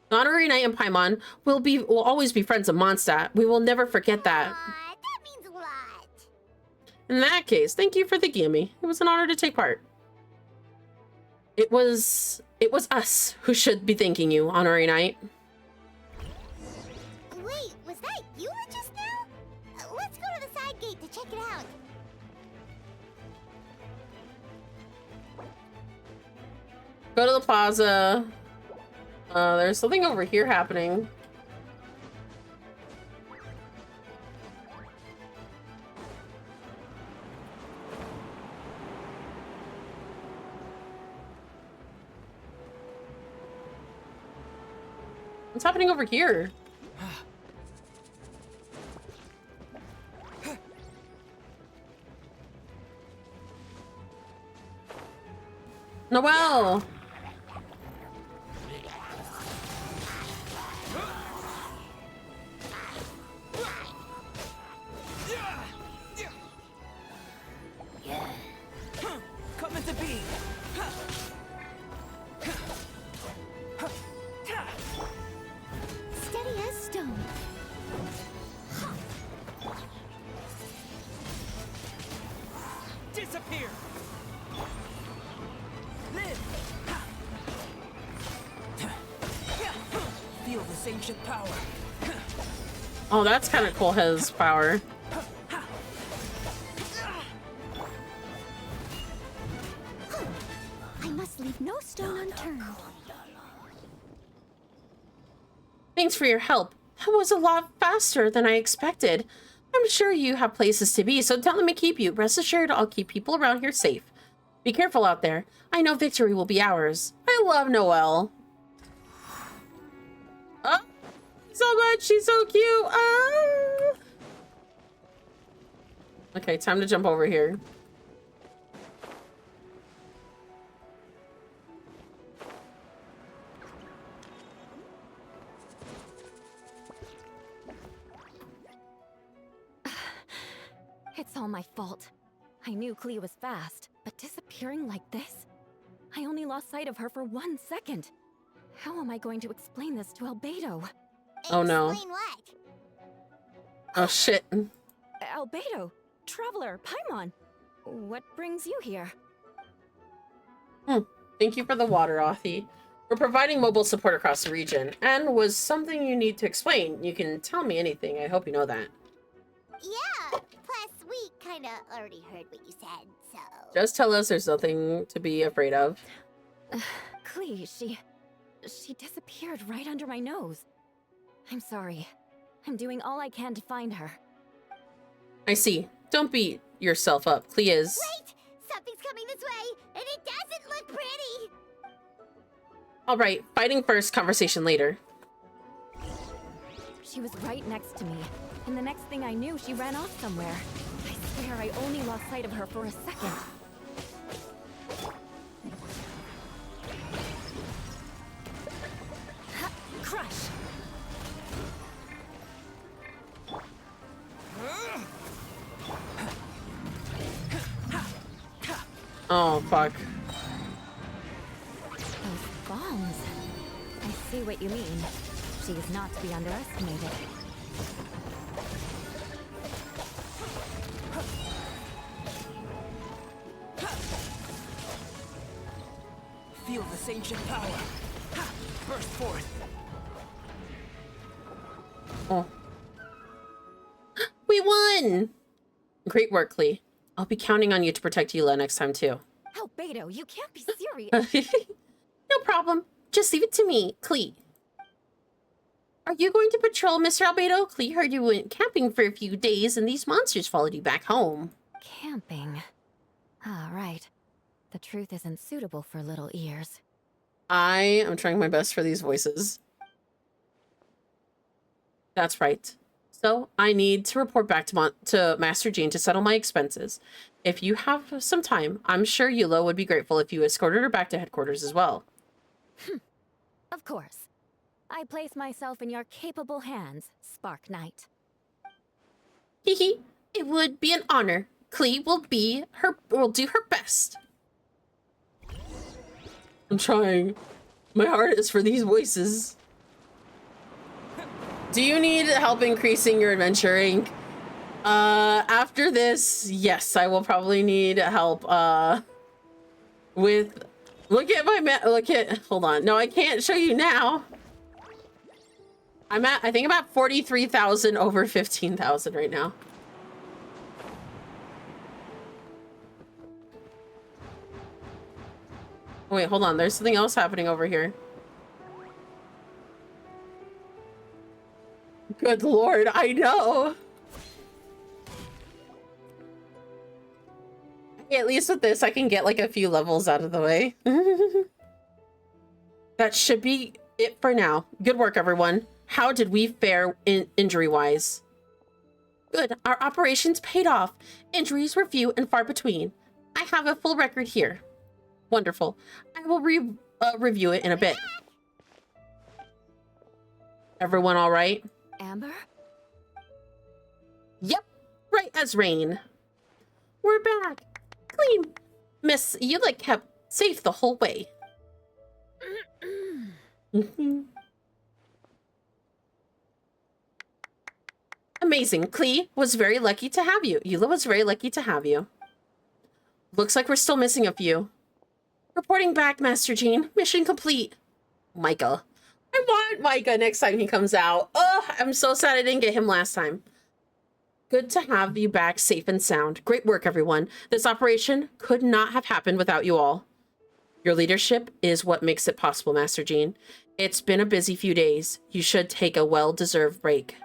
The Honorary Knight and Paimon will always be friends of Mondstadt. We will never forget that. Aw, that means a lot. In that case, thank you for thinking of me. It was an honor to take part. It was us who should be thanking you, Honorary Knight. Wait, was that you just now? Let's go to the side gate to check it out. Go to the plaza. There's something over here happening. What's happening over here? Noelle! Come into being. Steady as stone. Disappear. Live. Feel this ancient power. Oh, that's kind of cool, his power. I must leave no stone unturned. Thanks for your help. That was a lot faster than I expected. I'm sure you have places to be, so don't let me keep you. Rest assured, I'll keep people around here safe. Be careful out there. I know victory will be ours. I love Noelle. Oh, so much. She's so cute. Ah. Okay, time to jump over here. It's all my fault. I knew Clea was fast, but disappearing like this? I only lost sight of her for 1 second. How am I going to explain this to Albedo? Oh no. Explain what? Oh shit. Albedo, Traveler, Paimon. What brings you here? Thank you for the water, Athi. We're providing mobile support across the region, and was something you need to explain. You can tell me anything. I hope you know that. Yeah, plus we kinda already heard what you said, so... Just tell us there's nothing to be afraid of. Clea, she disappeared right under my nose. I'm sorry. I'm doing all I can to find her. I see. Don't beat yourself up. Clea is... Wait! Something's coming this way, and it doesn't look pretty! Alright, fighting first, conversation later. She was right next to me, and the next thing I knew, she ran off somewhere. I swear I only lost sight of her for a second. Crush! Oh, fuck. Those bombs. I see what you mean. She is not to be underestimated. Feel this ancient power. Burst forth. Oh. We won! Great work, Clea. I'll be counting on you to protect Hila next time, too. Albedo, you can't be serious. No problem. Just leave it to me, Clea. Are you going to patrol, Mr. Albedo? Clea heard you went camping for a few days and these monsters followed you back home. Camping. Ah, right. The truth isn't suitable for little ears. I am trying my best for these voices. That's right. So, I need to report back to Master Jean to settle my expenses. If you have some time, I'm sure Eula would be grateful if you escorted her back to headquarters as well. Of course. I place myself in your capable hands, Spark Knight. Hehe, it would be an honor. Klee will do her best. I'm trying my hardest for these voices. Do you need help increasing your adventuring? After this, yes, I will probably need help, with... Look at my hold on. No, I can't show you now. I think I'm at 43,000 over 15,000 right now. Oh, wait, hold on. There's something else happening over here. Good lord, I know. At least with this, I can get like a few levels out of the way. That should be it for now. Good work, everyone. How did we fare injury-wise? Good. Our operations paid off. Injuries were few and far between. I have a full record here. Wonderful. I will review it in a bit. Everyone all right? Amber? Yep. Right as rain. We're back. Clean. Miss, you like kept safe the whole way. Amazing. Klee was very lucky to have you. Eula was very lucky to have you. Looks like we're still missing a few. Reporting back, Master Jean. Mission complete. Micah. I want Micah next time he comes out. Oh, I'm so sad I didn't get him last time. Good to have you back safe and sound. Great work, everyone. This operation could not have happened without you all. Your leadership is what makes it possible, Master Jean. It's been a busy few days. You should take a well-deserved break.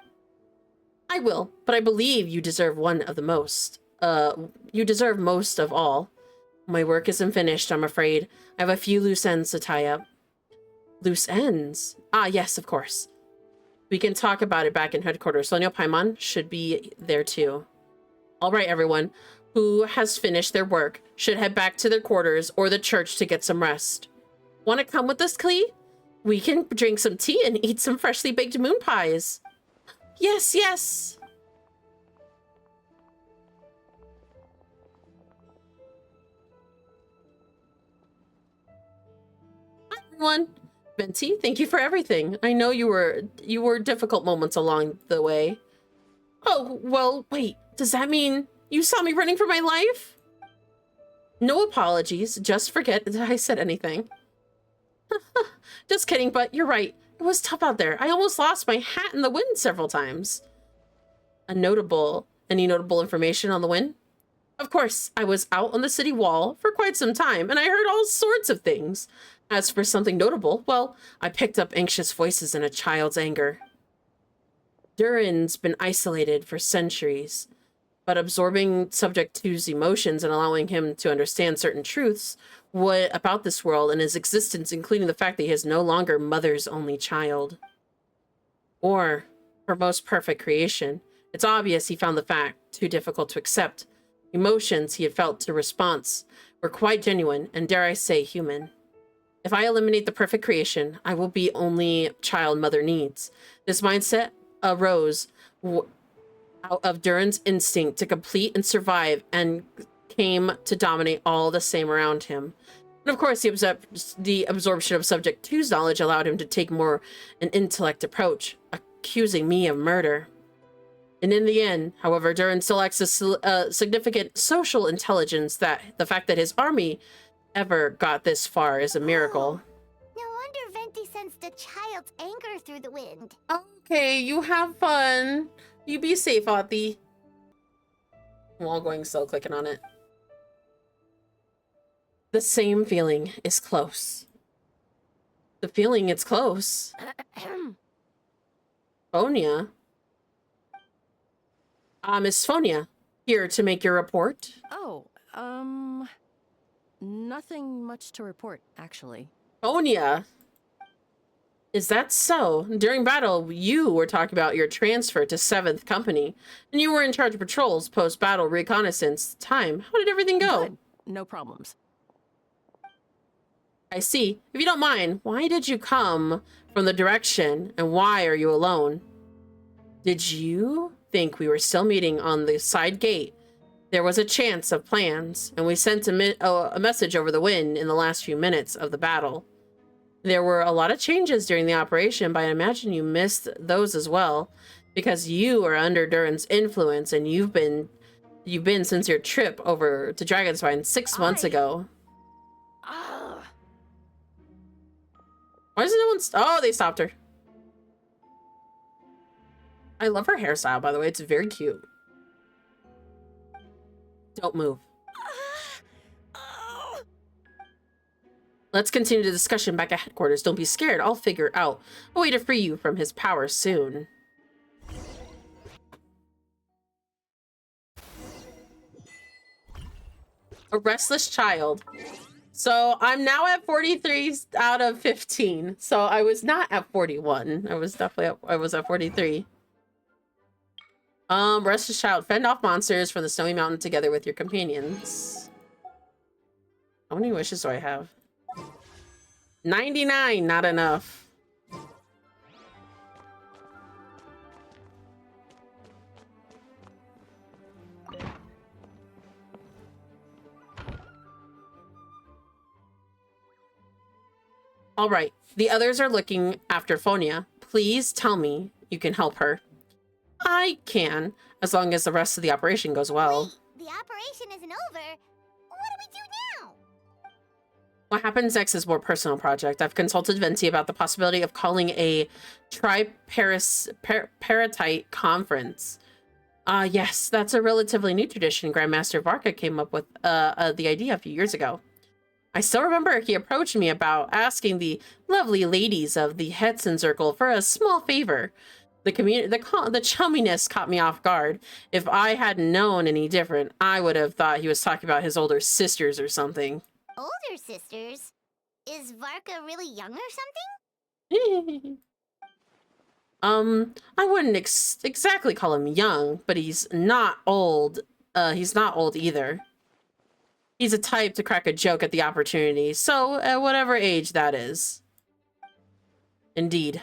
I will, but I believe you deserve one of the most. You deserve most of all. My work isn't finished, I'm afraid. I have a few loose ends to tie up. Loose ends? Ah, yes, of course. We can talk about it back in headquarters. Sonia Paimon should be there too. All right, everyone who has finished their work should head back to their quarters or the church to get some rest. Want to come with us, Klee? We can drink some tea and eat some freshly baked moon pies. Yes, yes. Hi, everyone. Venti, thank you for everything. I know you were difficult moments along the way. Oh, well, wait. Does that mean you saw me running for my life? No apologies. Just forget that I said anything. Just kidding, but you're right. It was tough out there. I almost lost my hat in the wind several times. Any notable information on the wind? Of course, I was out on the city wall for quite some time, and I heard all sorts of things. As for something notable, well, I picked up anxious voices and a child's anger. Durin's been isolated for centuries, but absorbing Subject 2's emotions and allowing him to understand certain truths about this world and his existence, including the fact that he is no longer Mother's only child. Or her most perfect creation. It's obvious he found the fact too difficult to accept. Emotions he had felt to response were quite genuine and, dare I say, human. If I eliminate the perfect creation, I will be only child Mother needs. This mindset arose out of Durin's instinct to complete and survive and came to dominate all the same around him. And of course, the absorption of Subject 2's knowledge allowed him to take more an intellect approach, accusing me of murder. And in the end, however, Durin still lacks a significant social intelligence that the fact that his army ever got this far is a miracle. No wonder Venti sensed a child's anger through the wind. Okay, you have fun. You be safe, Athi. I'm all going slow clicking on it. The same feeling is close. The feeling it's close. Phonia? Miss Phonia, here to make your report. Oh, nothing much to report, actually. Phonia? Is that so? During battle, you were talking about your transfer to 7th Company, and you were in charge of patrols, post-battle reconnaissance time. How did everything go? Good. No problems. I see. If you don't mind, why did you come from the direction, and why are you alone? Did you think we were still meeting on the side gate? There was a chance of plans, and we sent a message over the wind in the last few minutes of the battle. There were a lot of changes during the operation, but I imagine you missed those as well, because you are under Durin's influence, and you've been since your trip over to Dragonspine 6 months ago. Why doesn't no one... Oh, they stopped her. I love her hairstyle, by the way. It's very cute. Don't move. Let's continue the discussion back at headquarters. Don't be scared. I'll figure out a way to free you from his power soon. A restless child. So I'm now at 43 out of 15. So I was not at 41. I was definitely at 43. Restless child. Fend off monsters from the snowy mountain together with your companions. How many wishes do I have? 99, not enough. All right, the others are looking after Fonia. Please tell me you can help her. I can, as long as the rest of the operation goes well. Wait, the operation isn't over. What do we do now? What happens next is a more personal project. I've consulted Venti about the possibility of calling a triparatite conference. Yes, that's a relatively new tradition. Grandmaster Varka came up with the idea a few years ago. I still remember he approached me about asking the lovely ladies of the Hetson Circle for a small favor. The chumminess caught me off guard. If I hadn't known any different, I would have thought he was talking about his older sisters or something. Older sisters? Is Varka really young or something? I wouldn't exactly call him young, but he's not old. He's not old either. He's a type to crack a joke at the opportunity, so at whatever age that is. Indeed.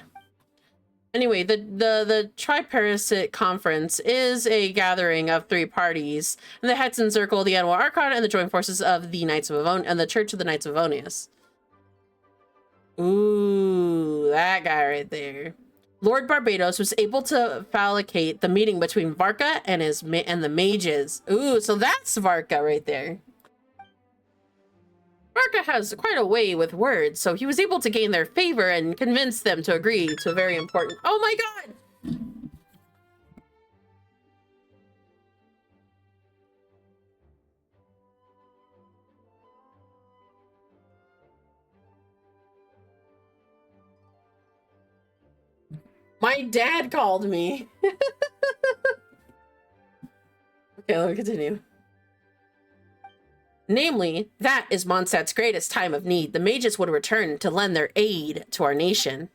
Anyway, the Triparasite Conference is a gathering of 3 parties: the Hetson Circle, the Annual Archon, and the joint forces of the Knights of Avon and the Church of the Knights of Avonius. Ooh, that guy right there. Lord Barbados was able to facilitate the meeting between Varka and the mages. Ooh, so that's Varka right there. Varka has quite a way with words, so he was able to gain their favor and convince them to agree to a very important... Oh my god! My dad called me. Okay, let me continue. Namely, that is Mondstadt's greatest time of need. The mages would return to lend their aid to our nation.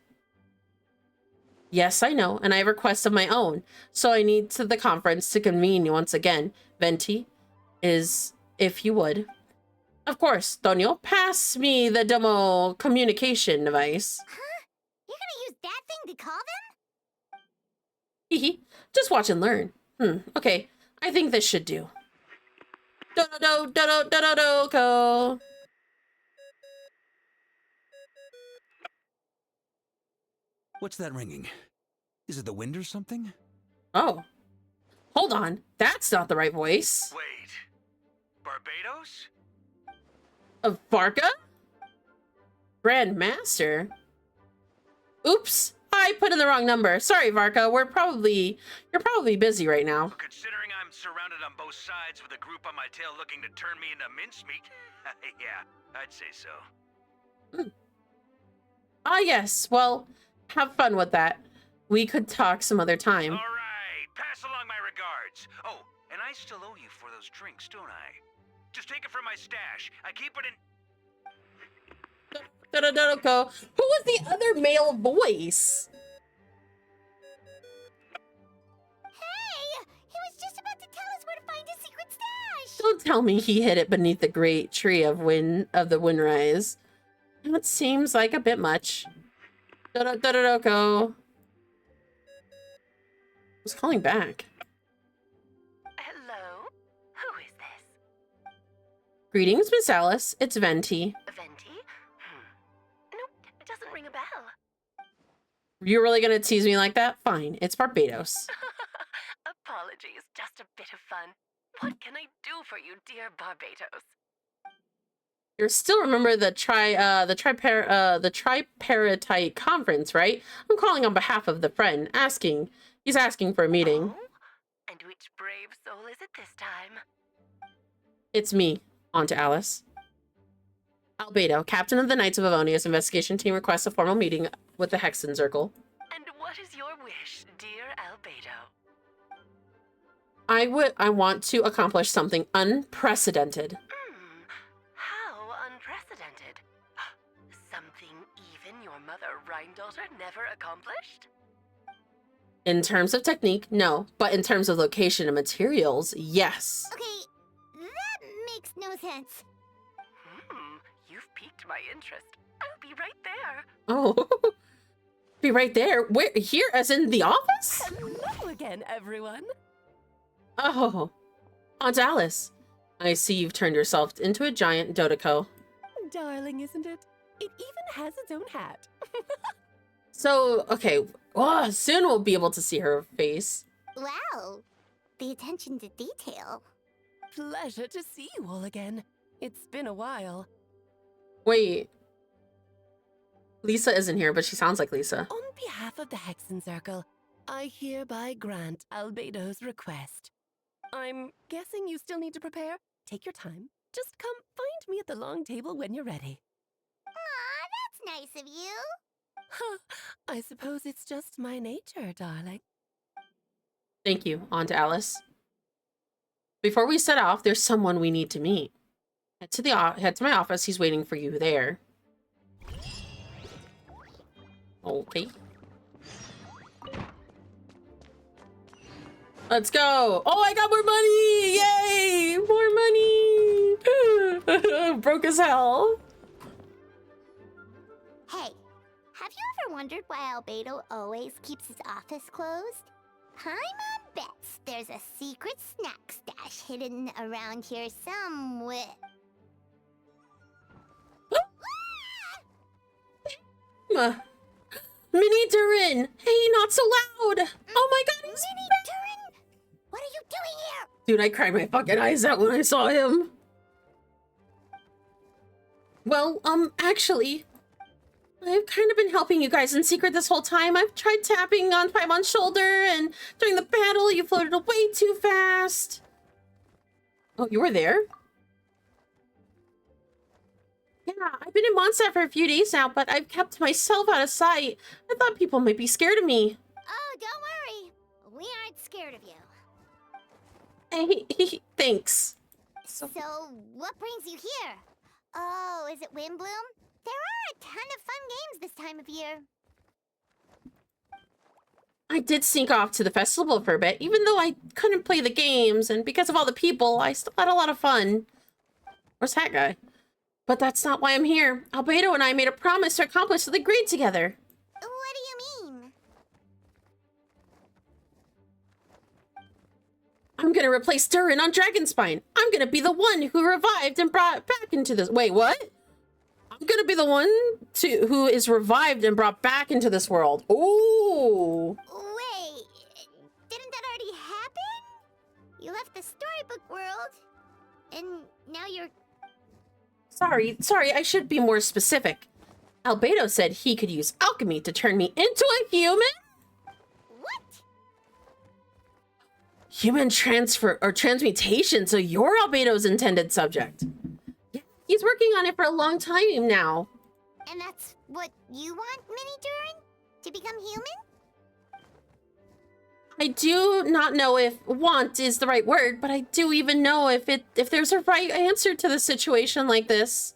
Yes, I know, and I have requests of my own, so I need to the conference to convene once again. Venti is, if you would. Of course, Tonio, pass me the demo communication device. Huh? You're gonna use that thing to call them? Hehe, just watch and learn. Okay, I think this should do. Do-do-do-do-do-do-do-do-go. What's that ringing? Is it the wind or something? Oh. Hold on. That's not the right voice. Wait. Barbados? Of Varka? Grand Master? Oops. I put in the wrong number. Sorry, Varka. You're probably busy right now. Considering I'm surrounded on both sides with a group on my tail looking to turn me into mincemeat, yeah, I'd say so. Ah, yes. Well, have fun with that. We could talk some other time. All right, pass along my regards. Oh, and I still owe you for those drinks, don't I? Just take it from my stash. I keep it in... Who was the other male voice? Hey! He was just about to tell us where to find his secret stash! Don't tell me he hid it beneath the great tree of the Windrise. That seems like a bit much. Dodoko. Who's calling back? Hello? Who is this? Greetings, Miss Alice. It's Venti. Venti? Nope, it doesn't ring a bell. You're really gonna tease me like that? Fine, it's Barbados. Apologies, just a bit of fun. What can I do for you, dear Barbados? You still remember the tripartite conference, right? I'm calling on behalf of the friend, he's asking for a meeting. Oh? And which brave soul is it this time? It's me, on to Alice. Albedo, captain of the Knights of Avonius investigation team, requests a formal meeting with the Hexen Circle. And what is your wish, dear Albedo? I want to accomplish something unprecedented. How unprecedented. Something even your mother Rhine-daughter never accomplished? In terms of technique, no. But in terms of location and materials, yes. Okay, that makes no sense. You've piqued my interest. I'll be right there. Oh, be right there? Where? Here, as in the office? Hello again, everyone. Oh, Aunt Alice. I see you've turned yourself into a giant Dodoko. Darling, isn't it? It even has its own hat. So, okay, soon we'll be able to see her face. Wow, the attention to detail. Pleasure to see you all again. It's been a while. Wait. Lisa isn't here, but she sounds like Lisa. On behalf of the Hexen Circle, I hereby grant Albedo's request. I'm guessing you still need to prepare? Take your time. Just come find me at the long table when you're ready. Aw, that's nice of you. I suppose it's just my nature, darling. Thank you, Aunt Alice. Before we set off, there's someone we need to meet. Head to my office. He's waiting for you there. Okay. Let's go. Oh, I got more money. Yay! More money. Broke as hell. Hey, have you ever wondered why Albedo always keeps his office closed? Paimon bets there's a secret snack stash hidden around here somewhere. Mini Durin! Hey, not so loud! Oh my god, he's Mini Durin! What are you doing here? Dude, I cried my fucking eyes out when I saw him. Well, actually, I've kind of been helping you guys in secret this whole time. I've tried tapping on Paimon's shoulder, and during the battle, you floated away too fast. Oh, you were there? Yeah, I've been in Mondstadt for a few days now, but I've kept myself out of sight. I thought people might be scared of me. Oh, don't worry. We aren't scared of you. Hey, thanks. So, what brings you here? Oh, is it Windbloom? There are a ton of fun games this time of year. I did sneak off to the festival for a bit, even though I couldn't play the games, and because of all the people, I still had a lot of fun. Where's that guy? But that's not why I'm here. Albedo and I made a promise to accomplish the great together. What do you mean? I'm gonna replace Durin on Dragonspine. I'm gonna be the one who revived and brought back into this. Wait, what? I'm gonna be the one who is revived and brought back into this world. Ooh. Wait, didn't that already happen? You left the storybook world, and now you're... Sorry, I should be more specific. Albedo said he could use alchemy to turn me into a human? What? Human transmutation, so you're Albedo's intended subject. Yeah, he's working on it for a long time now. And that's what you want, Mini Durin? To become human? I do not know if want is the right word, but I do even know if there's a right answer to the situation like this.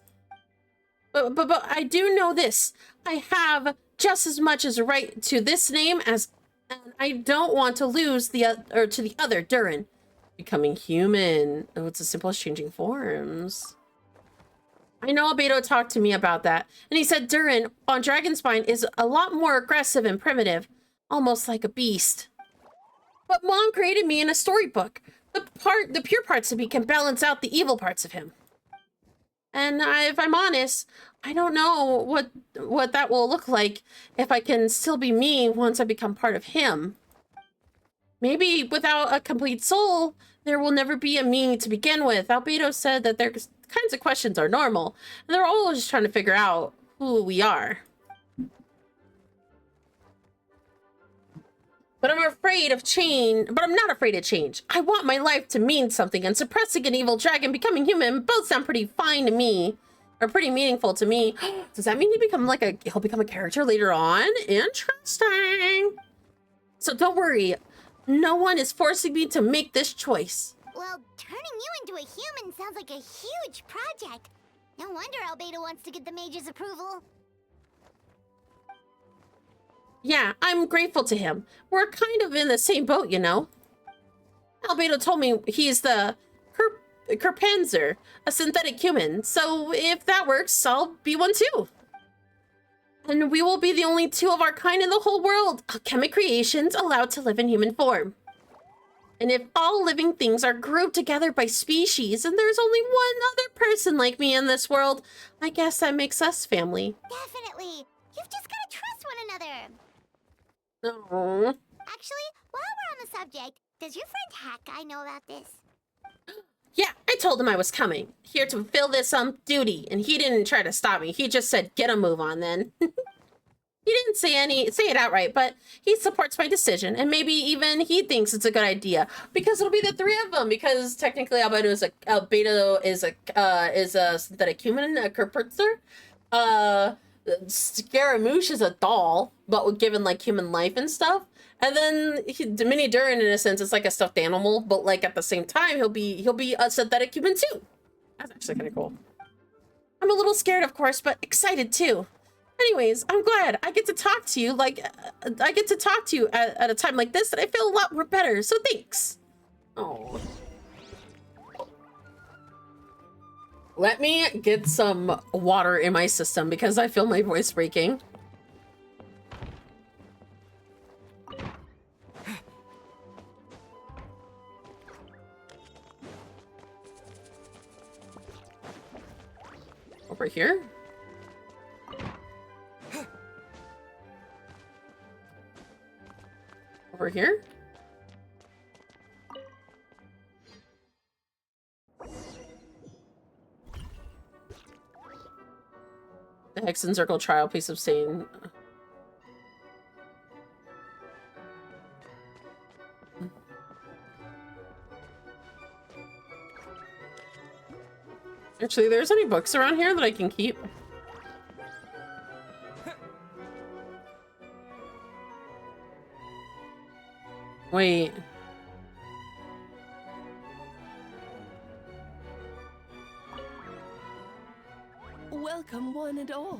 But I do know this. I have just as much as a right to this name as, and I don't want to lose the other Durin. Becoming human. Oh, it's as simple as changing forms. I know Albedo talked to me about that, and he said Durin on Dragonspine is a lot more aggressive and primitive, almost like a beast. But Mom created me in a storybook. The pure parts of me can balance out the evil parts of him. And if I'm honest, I don't know what that will look like if I can still be me once I become part of him. Maybe without a complete soul, there will never be a me to begin with. Albedo said that their kinds of questions are normal, and they're always trying to figure out who we are. But I'm afraid of change. But I'm not afraid of change. I want my life to mean something, and suppressing an evil dragon, becoming human, both sound pretty fine to me, or pretty meaningful to me. Does that mean he'll become a character later on? Interesting. So don't worry, no one is forcing me to make this choice. Well, turning you into a human sounds like a huge project. No wonder Albedo wants to get the mage's approval. Yeah, I'm grateful to him. We're kind of in the same boat, you know. Albedo told me he's the Kerpanzer, a synthetic human. So if that works, I'll be one too. And we will be the only two of our kind in the whole world, alchemic creations allowed to live in human form. And if all living things are grouped together by species, and there's only one other person like me in this world, I guess that makes us family. Definitely. You've just gotta trust one another. No. Actually, while we're on the subject, does your friend Hat Guy know about this? Yeah, I told him I was coming, here to fulfill this duty, and he didn't try to stop me. He just said, get a move on then. He didn't say it outright, but he supports my decision, and maybe even he thinks it's a good idea because it'll be the three of them. Because technically, Albedo is a synthetic human, a Kerpurtzer. Scaramouche is a doll, but given like human life and stuff. And then Mini Durin, in a sense, is like a stuffed animal, but like at the same time, he'll be a synthetic human too. That's actually kind of cool. I'm a little scared, of course, but excited too. Anyways, I'm glad I get to talk to you at a time like this that I feel a lot more better, so thanks. Oh. Let me get some water in my system because I feel my voice breaking. Over here. Over here. The Hexen Circle trial piece of Satan. Actually, there's any books around here that I can keep? Wait. Welcome, one and all.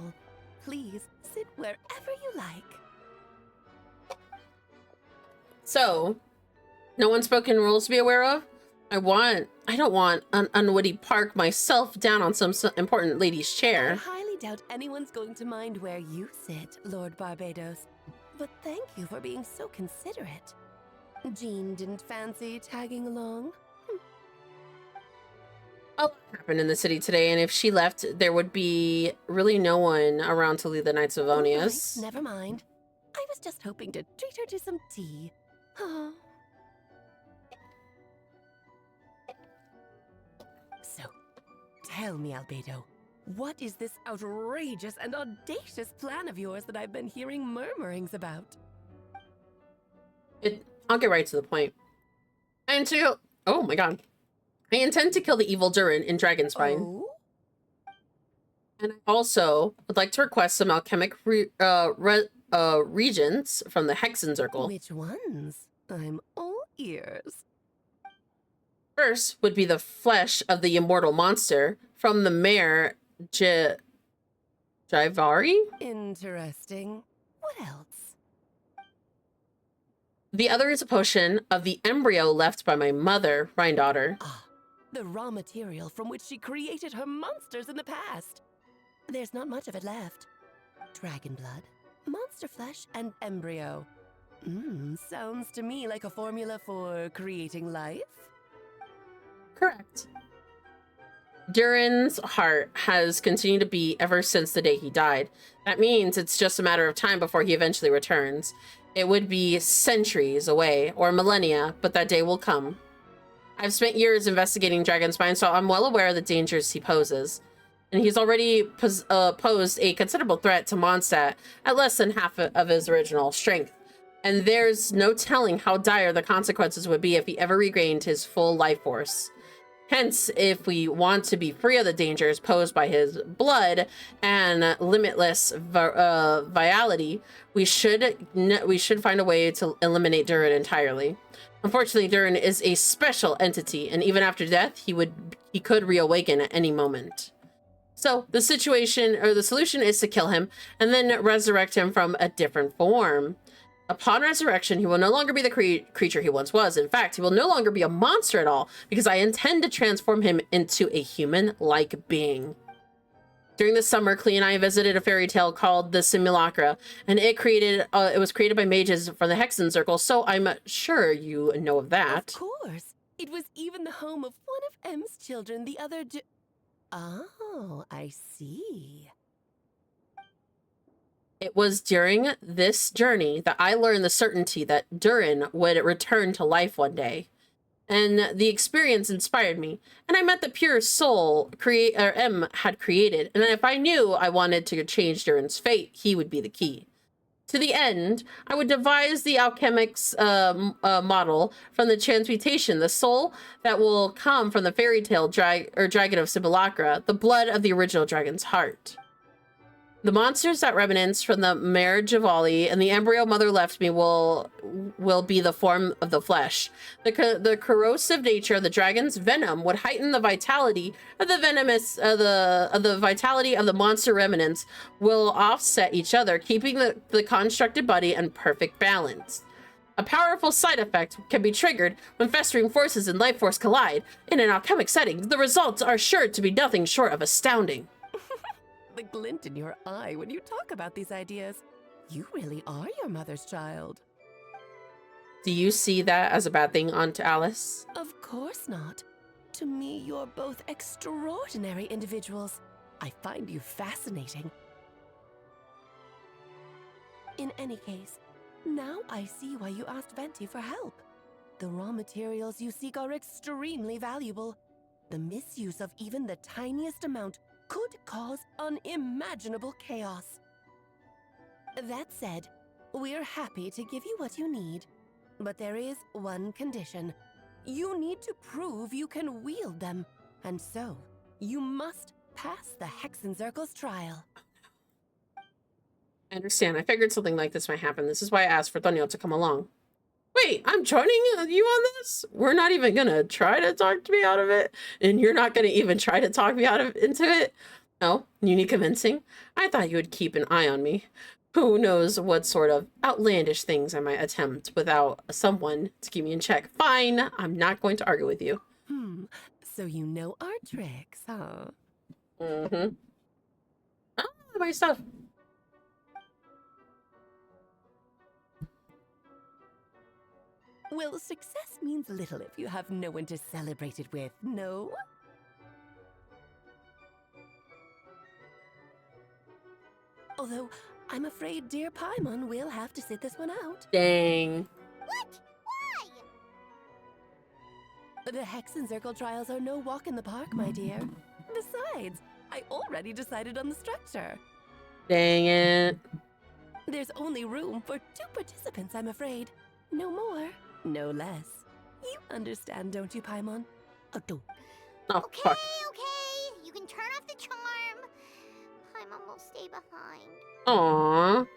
Please sit wherever you like. So, no unspoken rules to be aware of? I don't want an unwitty park myself down on some important lady's I chair. highly doubt anyone's going to mind where you sit, Lord Barbados. But thank you for being so considerate. Jean didn't fancy tagging along? A lot happened in the city today, and if she left, there would be really no one around to lead the Knights of Ovonius. Right, never mind. I was just hoping to treat her to some tea. Oh. So, tell me, Albedo, what is this outrageous and audacious plan of yours that I've been hearing murmurings about? I'll get right to the point. Oh my god. I intend to kill the evil Durin in Dragonspine. Oh? And I also would like to request some alchemic regents from the Hexen Circle. Which ones? I'm all ears. First would be the flesh of the immortal monster from the mare Jaivari. Interesting. What else? The other is a potion of the embryo left by my mother, Rhindaughter. the raw material from which she created her monsters in the past. There's not much of it left. Dragon blood, monster flesh, and embryo. Sounds to me like a formula for creating life. Correct. Durin's heart has continued to beat ever since the day he died. That means it's just a matter of time before he eventually returns. It would be centuries away, or millennia, but that day will come. I've spent years investigating Dragonspine, so I'm well aware of the dangers he poses. And he's already posed a considerable threat to Mondstadt at less than half of his original strength. And there's no telling how dire the consequences would be if he ever regained his full life force. Hence, if we want to be free of the dangers posed by his blood and limitless vitality, we should find a way to eliminate Durin entirely. Unfortunately, Durin is a special entity, and even after death, he could reawaken at any moment. So the solution is to kill him and then resurrect him from a different form. Upon resurrection, he will no longer be the creature he once was. In fact, he will no longer be a monster at all, because I intend to transform him into a human-like being. During the summer, Klee and I visited a fairy tale called The Simulacra, and it was created by mages from the Hexen Circle, so I'm sure you know of that. Of course. It was even the home of one of M's children the other day. Oh, I see. It was during this journey that I learned the certainty that Durin would return to life one day. And the experience inspired me, and I met the pure soul M had created, and if I knew I wanted to change Durin's fate, he would be the key. To the end, I would devise the alchemic's model from the transmutation, the soul that will come from the fairy tale dragon of Simulacra, the blood of the original dragon's heart. The monsters that remnants from the Mare Javali and the embryo mother left me will be the form of the flesh. The corrosive nature of the dragon's venom would heighten the vitality of the vitality of the monster remnants will offset each other, keeping the constructed body in perfect balance. A powerful side effect can be triggered when festering forces and life force collide. In an alchemic setting, the results are sure to be nothing short of astounding. The glint in your eye when you talk about these ideas. You really are your mother's child. Do you see that as a bad thing, Aunt Alice? Of course not. To me, you're both extraordinary individuals. I find you fascinating. In any case, now I see why you asked Venti for help. The raw materials you seek are extremely valuable. The misuse of even the tiniest amount could cause unimaginable chaos. That said, we're happy to give you what you need. But there is one condition. You need to prove you can wield them. And so, you must pass the Hexen Circle's trial. I understand. I figured something like this might happen. This is why I asked for Tonio to come along. Wait, I'm joining you on this? We're not even gonna try to talk me out of it? And you're not gonna even try to talk me into it? No, you need convincing? I thought you would keep an eye on me. Who knows what sort of outlandish things I might attempt without someone to keep me in check. Fine, I'm not going to argue with you. So you know our tricks, huh? Mm-hmm. Ah, my stuff. Well, success means little if you have no one to celebrate it with, no? Although, I'm afraid dear Paimon will have to sit this one out. Dang. What? Why? The Hexen Circle trials are no walk in the park, my dear. Besides, I already decided on the structure. Dang it. There's only room for 2 participants, I'm afraid. No more, no less. You understand, don't you, Paimon? Oh, Okay, fuck. okay. You can turn off the charm. Paimon will stay behind. Aww.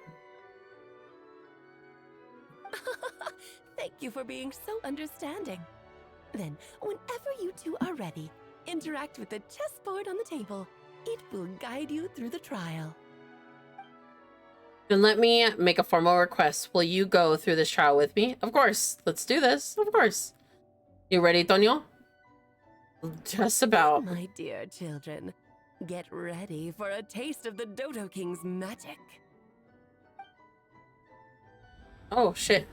Thank you for being so understanding. Then, whenever you two are ready, interact with the chessboard on the table. It will guide you through the trial. Then let me make a formal request. Will you go through this trial with me? Of course. Let's do this. Of course. You ready, Tonio? Just about. My dear children, get ready for a taste of the Dodo King's magic. Oh, shit.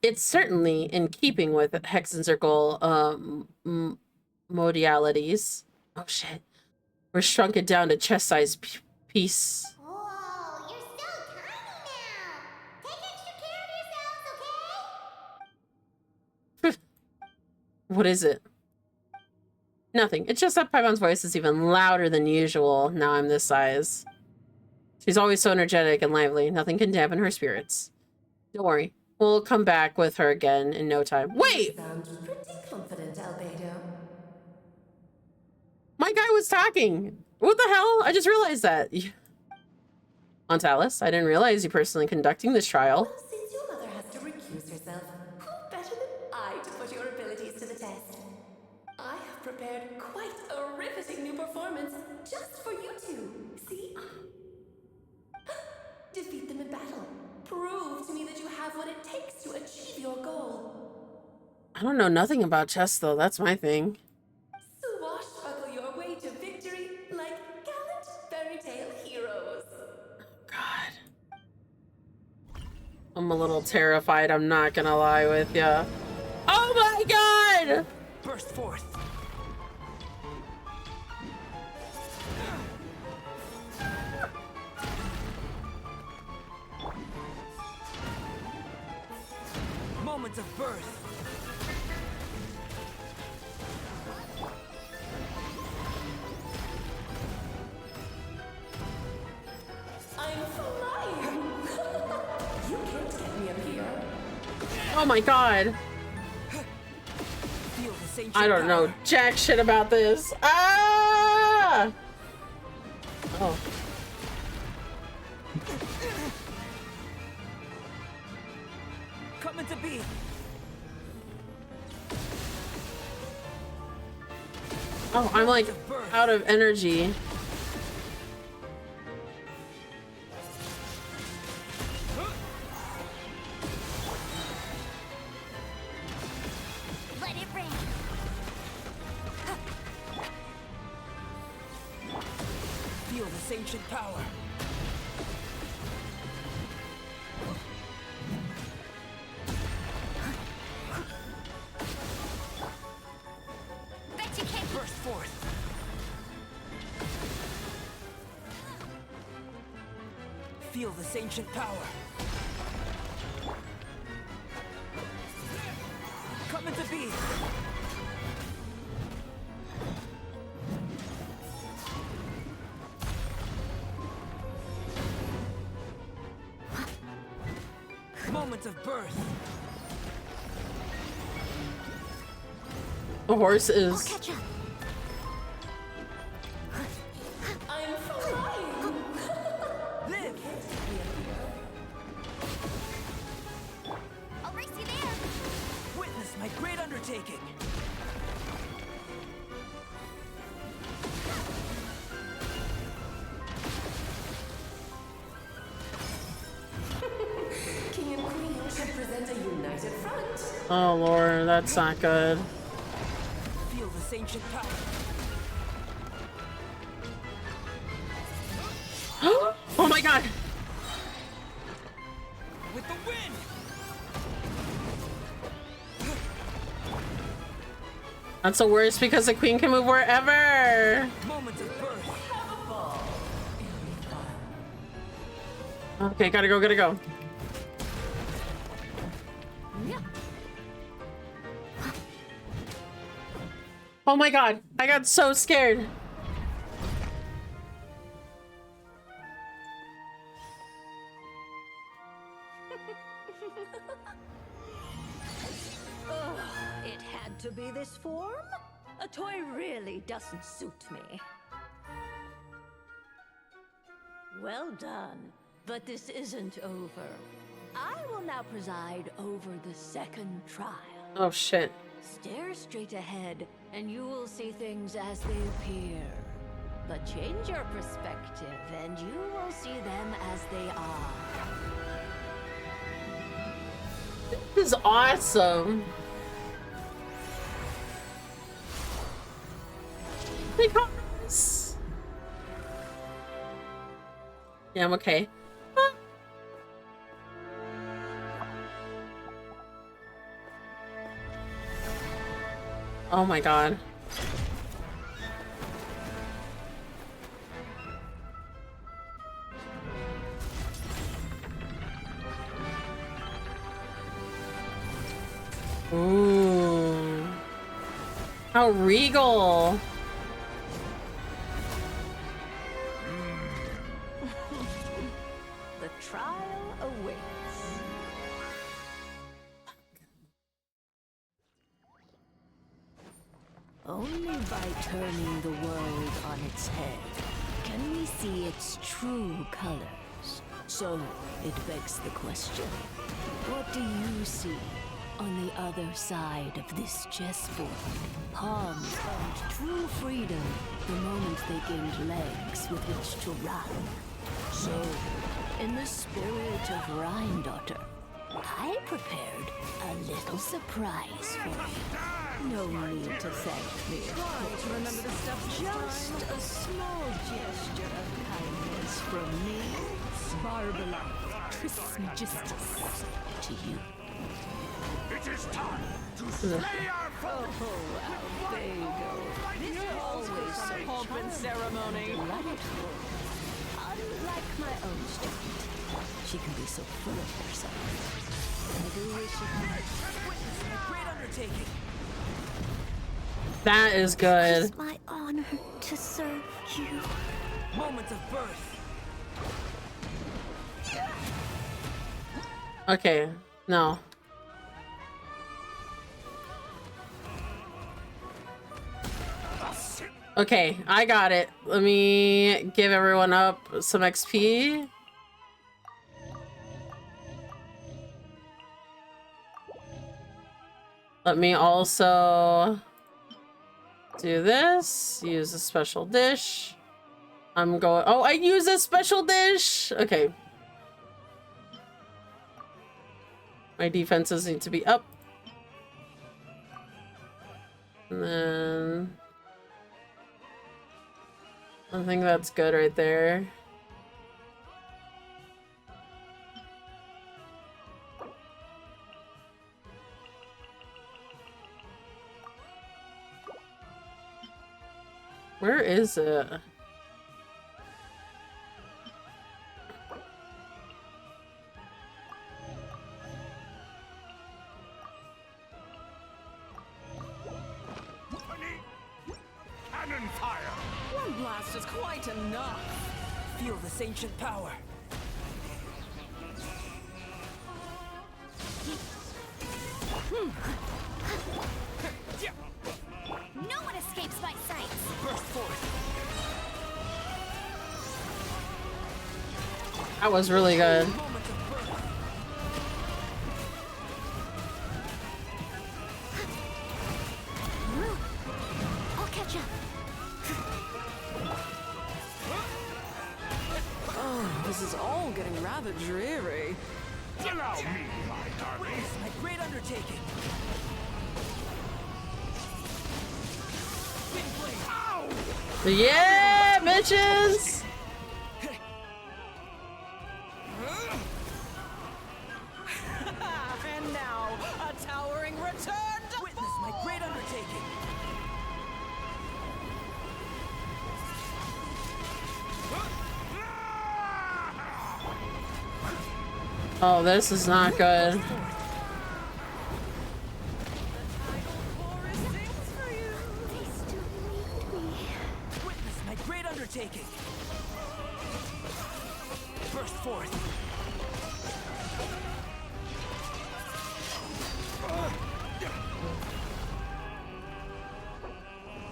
It's certainly in keeping with Hex and Circle modalities. Oh, shit. We're shrunk it down to chest-sized piece. Whoa, you're so tiny now. Take extra care of yourselves, okay? What is it? Nothing. It's just that Paimon's voice is even louder than usual now I'm this size. She's always so energetic and lively. Nothing can dampen her spirits. Don't worry. We'll come back with her again in no time. Wait! Sound pretty confident, Albedo. My guy was talking! What the hell? I just realized that. Aunt Alice, I didn't realize you personally conducting this trial. Well, since your mother has to recuse herself, who better than I to put your abilities to the test? I have prepared quite a riveting new performance just for you two. See? Defeat them in battle. Prove to me that you have what it takes to achieve your goal. I don't know nothing about chess, though. That's my thing. Swashbuckle your way to victory like gallant fairy tale heroes. God. I'm a little terrified, I'm not gonna lie with ya. Oh my god! Burst forth. Moments of birth. I'm flying. You can't get me up here. Oh my god. Feel the same I don't know jack shit about this. Ah! Oh. Coming to be. Oh, I'm like out of energy. Let it rain. Feel this ancient power. Bet you can't. Burst forth. Feel this ancient power. Coming to be. Moments of birth. The horse is. I'll catch up. I'm flying. Live. I'll race you there. Witness my great undertaking. King and Queen should present a united front. Oh lord, that's not good. Feel this ancient power. Oh my god! With the wind. That's the worst because the queen can move wherever! Moments of birth. Okay, gotta go, gotta go. Oh my god, I got so scared. Ugh, it had to be this form? A toy really doesn't suit me. Well done, but this isn't over. I will now preside over the second trial. Oh shit. Stare straight ahead and you will see things as they appear. But change your perspective, and you will see them as they are. This is awesome. Because... Yeah, I'm okay. Oh my god. Ooh. How regal. The trial awaits. Only by turning the world on its head can we see its true colors. So, it begs the question, what do you see on the other side of this chessboard? Pawns found true freedom the moment they gained legs with which to run. So, in the spirit of Rhine-daughter, I prepared a little surprise for you. No need to thank me, of course. Just a small gesture of kindness from me, Barbara Trismegistus, to you. It is time to slay our foe! Oh, Albedo. This always so pomp and ceremony. Delightful. Unlike my own student, she can be so full of herself. I do wish she could Witness my great undertaking. That is good. It's my honor to serve you. Moment of birth. Okay, no. Okay, I got it. Let me give everyone up some XP. Let me also do this. Use a special dish. I'm going... Oh, I use a special dish! Okay. My defenses need to be up. And then... I think that's good right there. Where is it? Cannon fire! One blast is quite enough. Feel this ancient power. No one escapes my sights. Burst forth. That was really good. Moment of birth. I'll catch up. Oh, this is all getting rather dreary. Allow me, my darling. Witness my great undertaking. Wind blade. Ow! Yeah, bitches! And now, a towering return to witness my great undertaking. Oh, this is not good. Witness my great undertaking. Burst forth.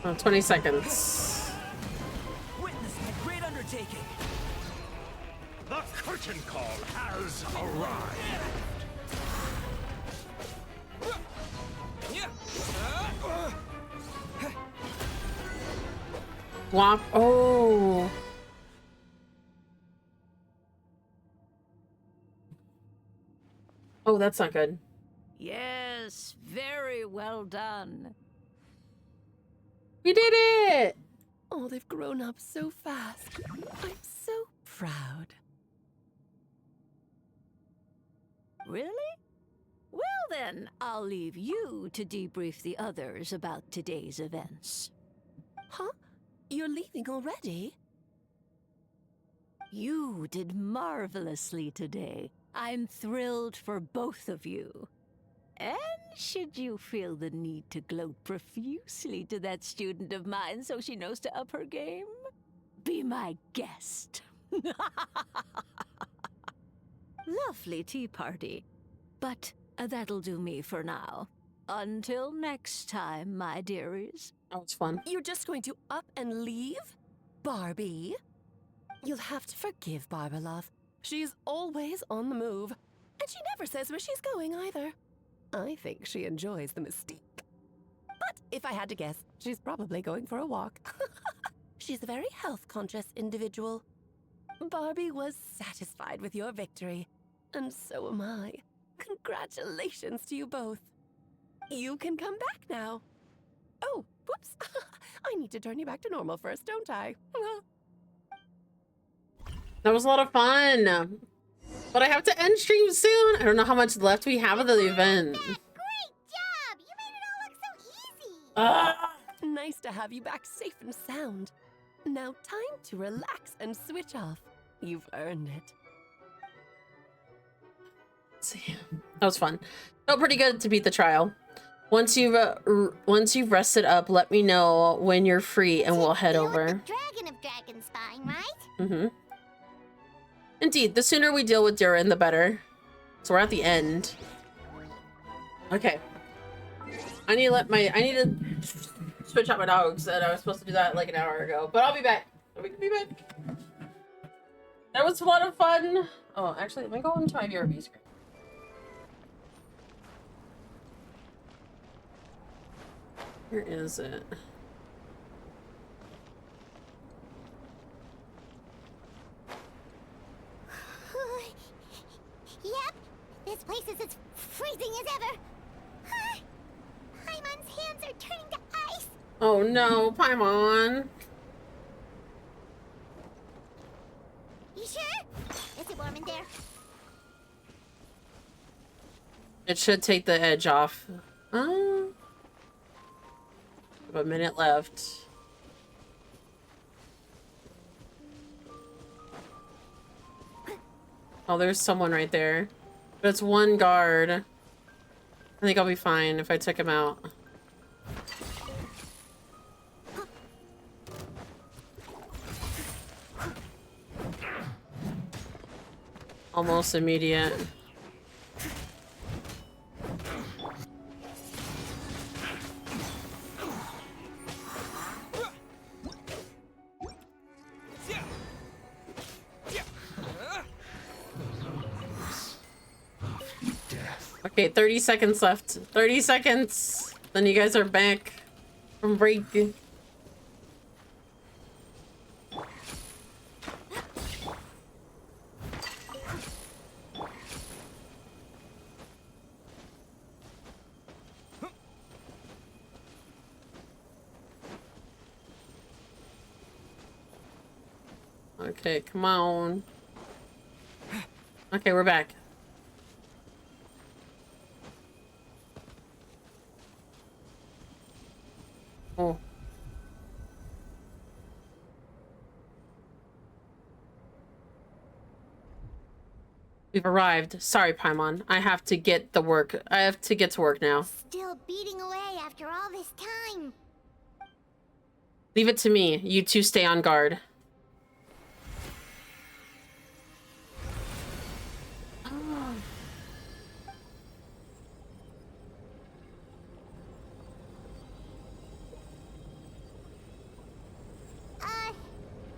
20 seconds. Witness my great undertaking. The curtain call has arrived. Womp. Oh. Oh, that's not good. Yes, very well done. We did it! Oh, they've grown up so fast. I'm so proud. Really? Well then, I'll leave you to debrief the others about today's events. Huh? You're leaving already? You did marvelously today. I'm thrilled for both of you. And should you feel the need to gloat profusely to that student of mine so she knows to up her game, be my guest. Lovely tea party. But that'll do me for now. Until next time, my dearies. Oh, it's fun. You're just going to up and leave? Barbie? You'll have to forgive Barbara, love. She's always on the move. And she never says where she's going either. I think she enjoys the mystique. But if I had to guess, she's probably going for a walk. She's a very health-conscious individual. Barbie was satisfied with your victory. And so am I. Congratulations to you both. You can come back now. Oh, whoops. I need to turn you back to normal first, don't I? That was a lot of fun. But I have to end stream soon. I don't know how much left we have of the event. Great job! You made it all look so easy! Nice to have you back safe and sound. Now time to relax and switch off. You've earned it. Let's see. That was fun. Felt pretty good to beat the trial. Once you've rested up, let me know when you're free and we'll head over. The dragon of Dragonspine, right? Mm-hmm. Indeed, the sooner we deal with Durin, the better. So we're at the end. Okay. I need to switch out my dogs, and I was supposed to do that like an hour ago. But I'll be back. We can be back. That was a lot of fun. Oh, actually, let me go into my VRB screen. Where is it? Yep, this place is as freezing as ever. Paimon's hands are turning to ice. Oh no, Paimon. You sure? Is it warm in there? It should take the edge off. A minute left. Oh, there's someone right there. But it's one guard. I think I'll be fine if I took him out. Almost immediate. Okay, 30 seconds left. 30 seconds. Then you guys are back from break. Okay, come on. Okay, we're back. Oh. We've arrived. Sorry, Paimon. I have to get to work now. Still beating away after all this time. Leave it to me. You two stay on guard.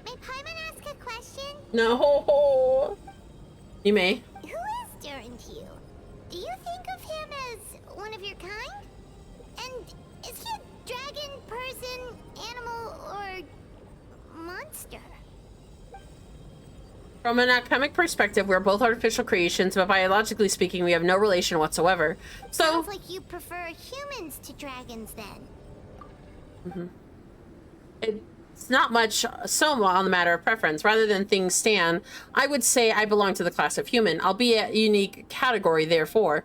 May Paimon ask a question? No. You may. Who is Durin to you? Do you think of him as one of your kind? And is he a dragon, person, animal, or From an alchemic perspective, we're both artificial creations, but biologically speaking, we have no relation whatsoever. So sounds like you prefer humans to dragons then. It's not much so on the matter of preference. Rather than things stand, I would say I belong to the class of human, albeit a unique category, therefore.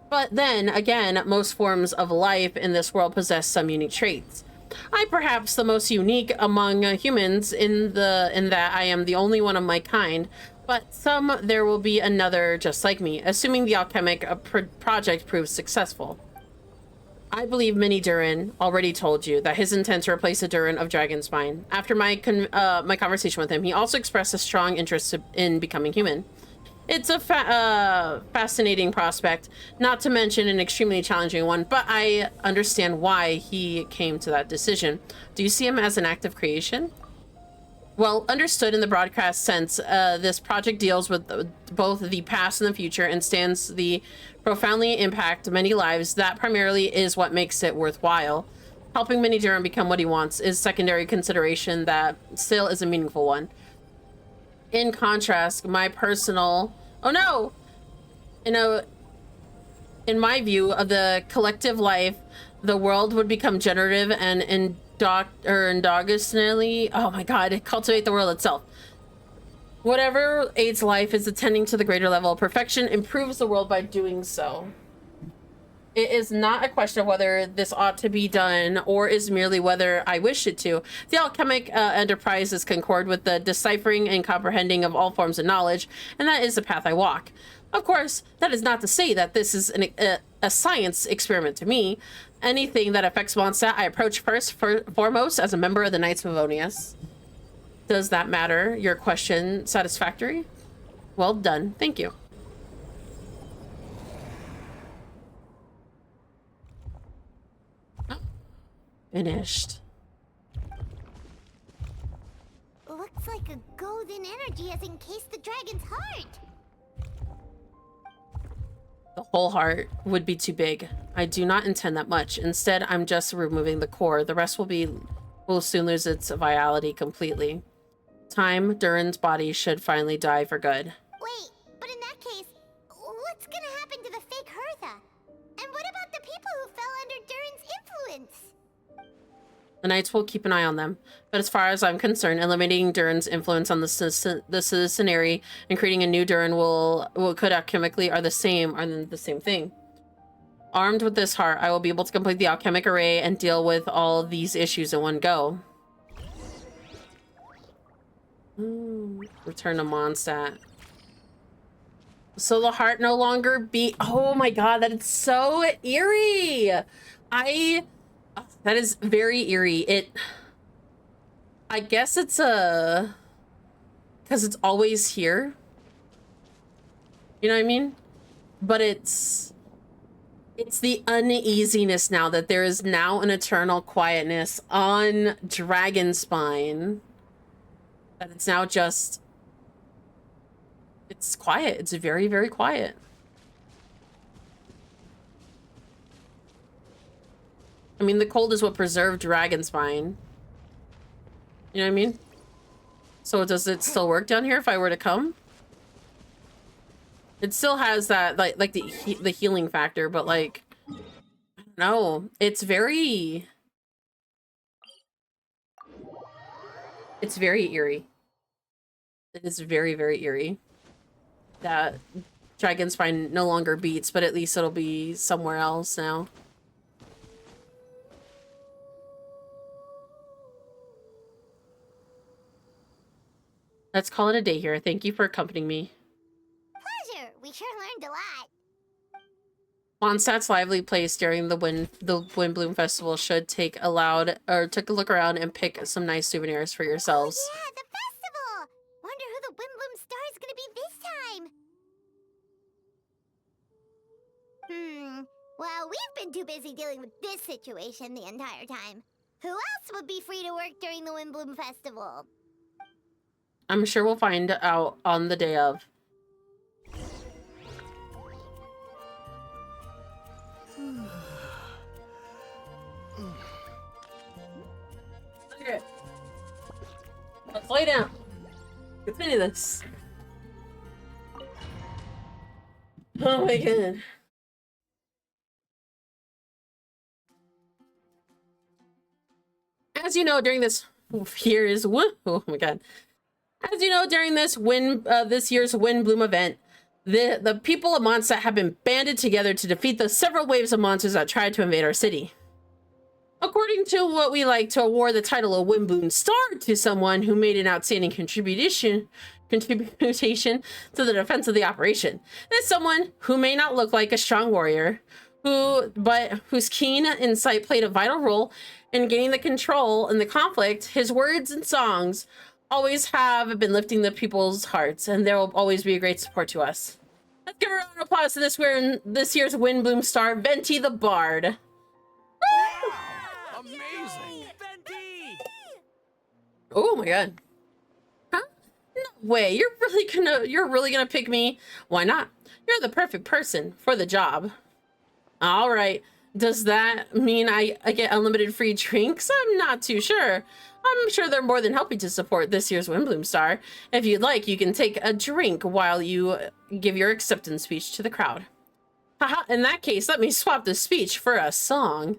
But then, again, most forms of life in this world possess some unique traits. I'm perhaps the most unique among humans in that I am the only one of my kind, but there will be another just like me, assuming the alchemic project proves successful. I believe Mini Durin already told you that his intent to replace the Durin of Dragonspine. After my conversation with him, he also expressed a strong interest in becoming human. It's a fascinating prospect, not to mention an extremely challenging one, but I understand why he came to that decision. Do you see him as an active creation? Well, understood in the broadcast sense, this project deals with both the past and the future and stands the profoundly impact many lives. That primarily is what makes it worthwhile. Helping Mini Durin become what he wants is secondary consideration that still is a meaningful one. In contrast, my personal... Oh no! In my view of the collective life, the world would become generative and endogenously... Oh my god, cultivate the world itself. Whatever aids life is attending to the greater level of perfection, improves the world by doing so. It is not a question of whether this ought to be done, or is merely whether I wish it to. The alchemic enterprise is concord with the deciphering and comprehending of all forms of knowledge, and that is the path I walk. Of course, that is not to say that this is a science experiment to me. Anything that affects Mondstadt, I approach foremost as a member of the Knights of Favonius. Does that matter? Your question satisfactory? Well done. Thank you. Finished. Looks like a golden energy has encased the dragon's heart. The whole heart would be too big. I do not intend that much. Instead, I'm just removing the core. The rest will soon lose its vitality completely. Time, Durin's body should finally die for good. Wait, but in that case, what's gonna happen to the fake Hertha? And what about the people who fell under Durin's influence? The Knights will keep an eye on them, but as far as I'm concerned, eliminating Durin's influence on the citizenry and creating a new Durin could alchemically are the same thing. Armed with this heart, I will be able to complete the alchemic array and deal with all these issues in one go. Return to Mondstadt. So the heart no longer beat. Oh my god, that is so eerie. That is very eerie. I guess it's because it's always here. You know what I mean? But it's the uneasiness now that there is now an eternal quietness on Dragonspine. That it's now just... It's quiet. It's very, very quiet. I mean, the cold is what preserved Dragonspine. You know what I mean? So does it still work down here if I were to come? It still has that, like the healing factor, but like... No, it's very... It's very eerie. It is very, very eerie. That Dragonspine no longer beats, but at least it'll be somewhere else now. Let's call it a day here. Thank you for accompanying me. Pleasure. We sure learned a lot. Mondstadt's lively place during the Windbloom Festival should take a look around and pick some nice souvenirs for yourselves. Oh yeah, the festival! Wonder who the Windbloom star is gonna be this time. Well, we've been too busy dealing with this situation the entire time. Who else would be free to work during the Windbloom Festival? I'm sure we'll find out on the day of. Okay. Let's lay down. Continue this. Oh my god. As you know, during this year's oh my god. As you know, during this this year's Windbloom event, the people of Mondstadt have been banded together to defeat the several waves of monsters that tried to invade our city. According to what we like to award the title of Windbloom Star to someone who made an outstanding contribution to the defense of the operation. There's someone who may not look like a strong warrior, but whose keen insight played a vital role in gaining the control in the conflict. His words and songs always have been lifting the people's hearts, and there will always be a great support to us. Let's give a round of applause to this year's Windbloom Star, Venti the Bard. Amazing! Oh my god. Huh? No way. You're really gonna pick me? Why not? You're the perfect person for the job. All right. Does that mean I get unlimited free drinks? I'm not too sure. I'm sure they're more than happy to support this year's Windbloom Star. If you'd like, you can take a drink while you give your acceptance speech to the crowd. Haha, in that case, let me swap the speech for a song.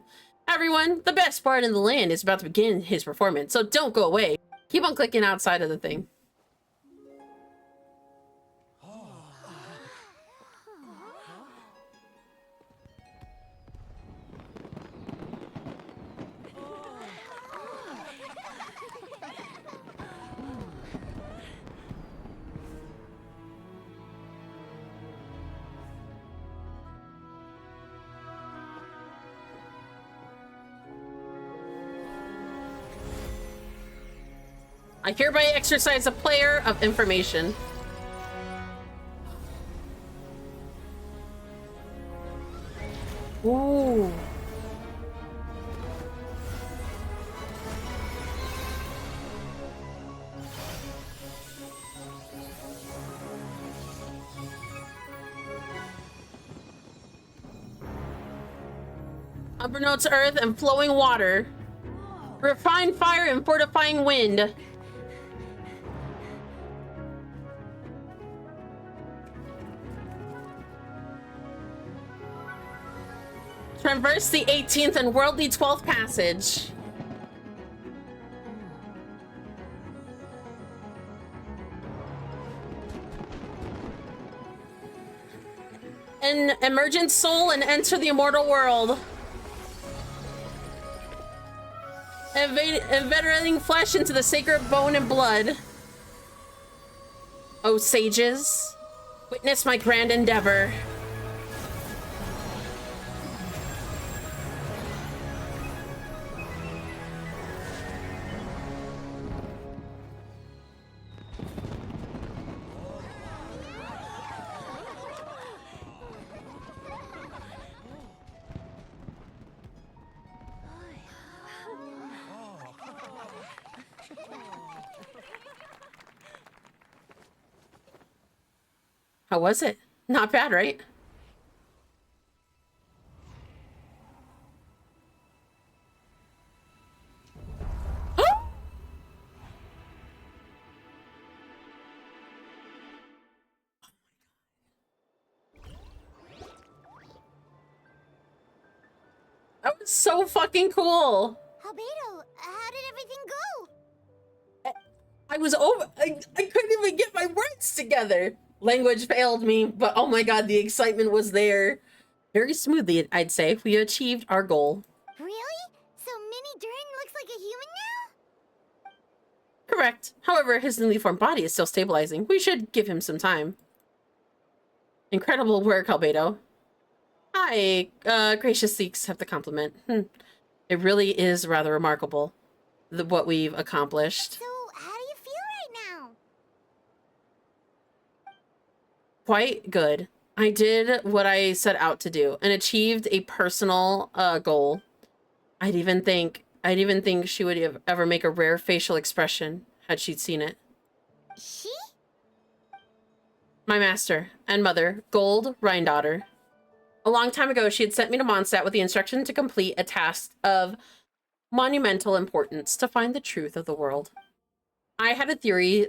Everyone, the best bard in the land is about to begin his performance, so don't go away. Keep on clicking outside of the thing. I hereby exercise a player of information. Ooh. Upper notes earth and flowing water. Refined fire and fortifying wind. Traverse the 18th and worldly 12th passage. An emergent soul and enter the immortal world. Inveteраting flesh into the sacred bone and blood. O sages, witness my grand endeavor. How was it? Not bad, right? That was so fucking cool. Albedo, how did everything go? I was over. I couldn't even get my words together. Language failed me, but oh my god, the excitement was there. Very smoothly, I'd say. We achieved our goal. Really? So Mini Durin looks like a human now? Correct. However, his newly formed body is still stabilizing. We should give him some time. Incredible work, Albedo. I graciously accept the compliment. It really is rather remarkable, what we've accomplished. So, how do you feel right now? Quite good. I did what I set out to do and achieved a personal goal. I'd even think she would ever make a rare facial expression had she seen it. She? My master and mother, Gold Rhindaughter. A long time ago, she had sent me to Mondstadt with the instruction to complete a task of monumental importance to find the truth of the world. I had a theory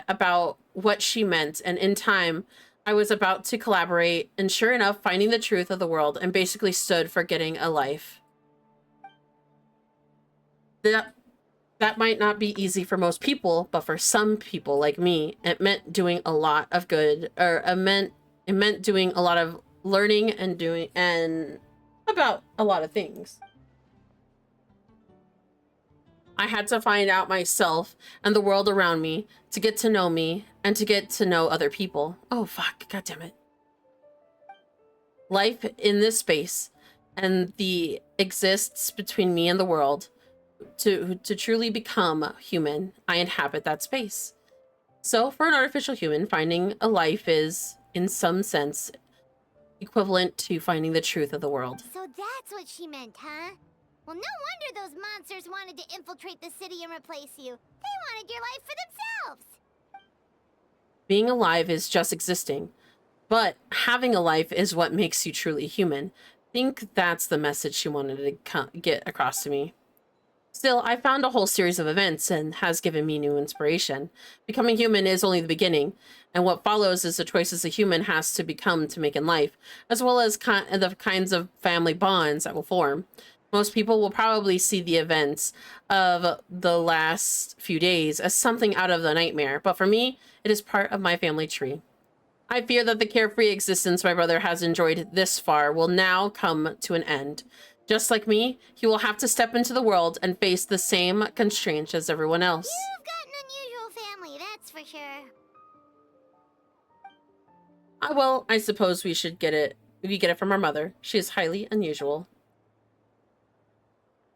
about what she meant, and in time, I was about to collaborate, and sure enough, finding the truth of the world and basically stood for getting a life. That might not be easy for most people, but for some people like me, it meant doing a lot of good, or it meant doing a lot of learning and doing and about a lot of things. I had to find out myself and the world around me to get to know me and to get to know other people. Oh, fuck. God damn it. Life in this space and the exists between me and the world. To truly become human, I inhabit that space. So for an artificial human, finding a life is, in some sense, equivalent to finding the truth of the world. So that's what she meant, huh? Well, no wonder those monsters wanted to infiltrate the city and replace you. They wanted your life for themselves. Being alive is just existing, but having a life is what makes you truly human. I think that's the message she wanted to get across to me. Still, I found a whole series of events and has given me new inspiration. Becoming human is only the beginning, and what follows is the choices a human has to become to make in life, as well as the kinds of family bonds that will form. Most people will probably see the events of the last few days as something out of the nightmare, but for me, it is part of my family tree. I fear that the carefree existence my brother has enjoyed this far will now come to an end. Just like me, he will have to step into the world and face the same constraints as everyone else. You've got an unusual family, that's for sure. Well, I suppose we should get it. We get it from our mother. She is highly unusual.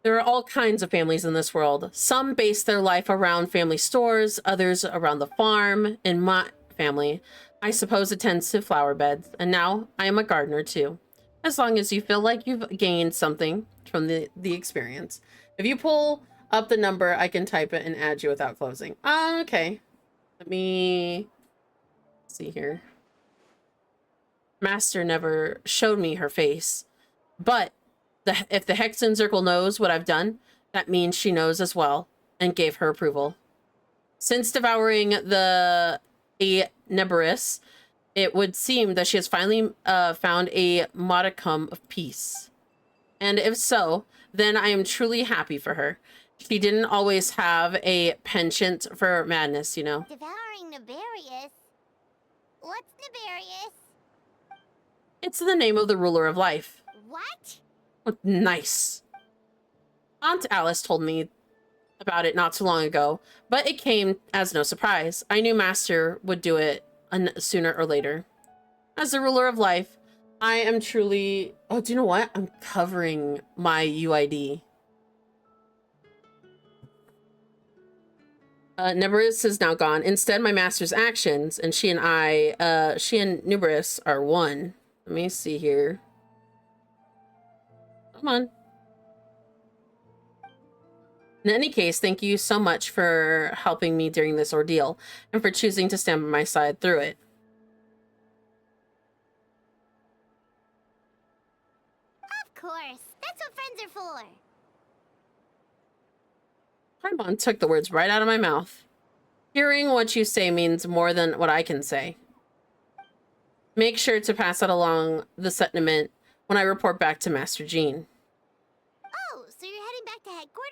There are all kinds of families in this world. Some base their life around family stores, others around the farm. In my family, I suppose it tends to flower beds, and now I am a gardener too. As long as you feel like you've gained something from the experience. If you pull up the number, I can type it and add you without closing. Okay. Let me see here. Master never showed me her face, but if the Hexen Circle knows what I've done, that means she knows as well and gave her approval. Since devouring the Neberis, it would seem that she has finally found a modicum of peace. And if so, then I am truly happy for her. She didn't always have a penchant for madness, you know. Devouring Nefarious? What's Nefarious? It's the name of the ruler of life. What? Oh, nice. Aunt Alice told me about it not too long ago, but it came as no surprise. I knew Master would do it sooner or later. As the ruler of life, I am truly... Oh, do you know what? I'm covering my UID. Neberis is now gone. Instead, my master's actions, and she and Neberis are one. Let me see here. Come on. In any case, thank you so much for helping me during this ordeal, and for choosing to stand by my side through it. Of course. That's what friends are for. Paimon took the words right out of my mouth. Hearing what you say means more than what I can say. Make sure to pass that along the sentiment when I report back to Master Jean. Oh, so you're heading back to headquarters?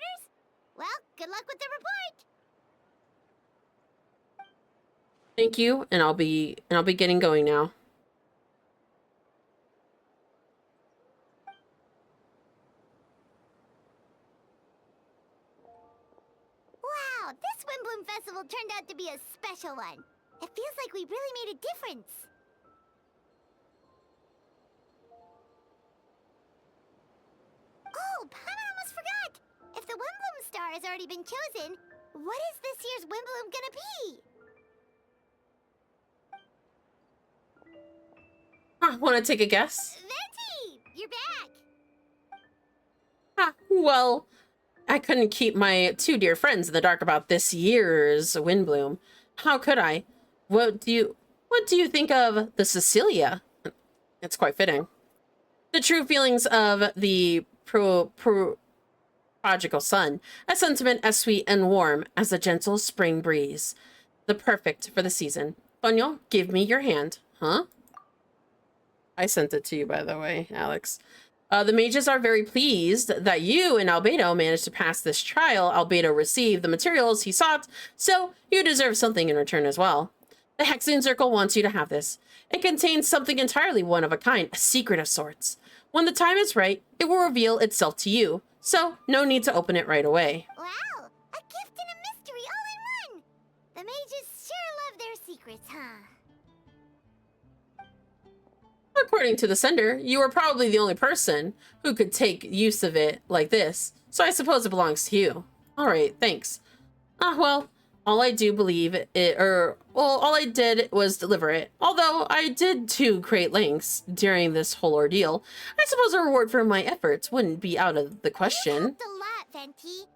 Well, good luck with the report. Thank you, and I'll be getting going now. Wow, this Windbloom Festival turned out to be a special one. It feels like we really made a difference. Oh, Paimon almost forgot! If the Windbloom star has already been chosen, what is this year's Windbloom gonna be? Want to take a guess? Venti! You're back! Well, I couldn't keep my two dear friends in the dark about this year's Windbloom. How could I? What do you think of the Cecilia? It's quite fitting. The true feelings of the prodigal son, a sentiment as sweet and warm as the gentle spring breeze, the perfect for the season. Tonyo, give me your hand. Huh? I sent it to you, by the way, Alex. The mages are very pleased that you and Albedo managed to pass this trial. Albedo received the materials he sought, so you deserve something in return as well. The Hexing Circle wants you to have this. It contains something entirely one of a kind, a secret of sorts. When the time is right, it will reveal itself to you, so no need to open it right away. Wow, a gift and a mystery all in one! The mages sure love their secrets, huh? According to the sender, you are probably the only person who could take use of it like this, so I suppose it belongs to you. All right, thanks. Well, all I do believe it, all I did was deliver it. Although I did too create links during this whole ordeal, I suppose a reward for my efforts wouldn't be out of the question. You helped a lot, Venti.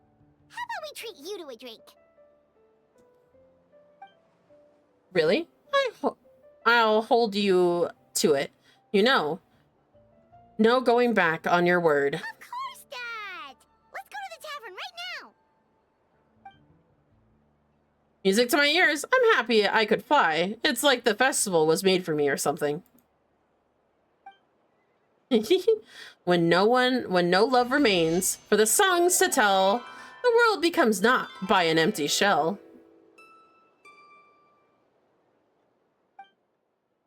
How about we treat you to a drink? Really? I'll hold you to it. You know, no going back on your word. Of course, Dad! Let's go to the tavern right now! Music to my ears. I'm happy I could fly. It's like the festival was made for me or something. When no love remains for the songs to tell, the world becomes naught by an empty shell.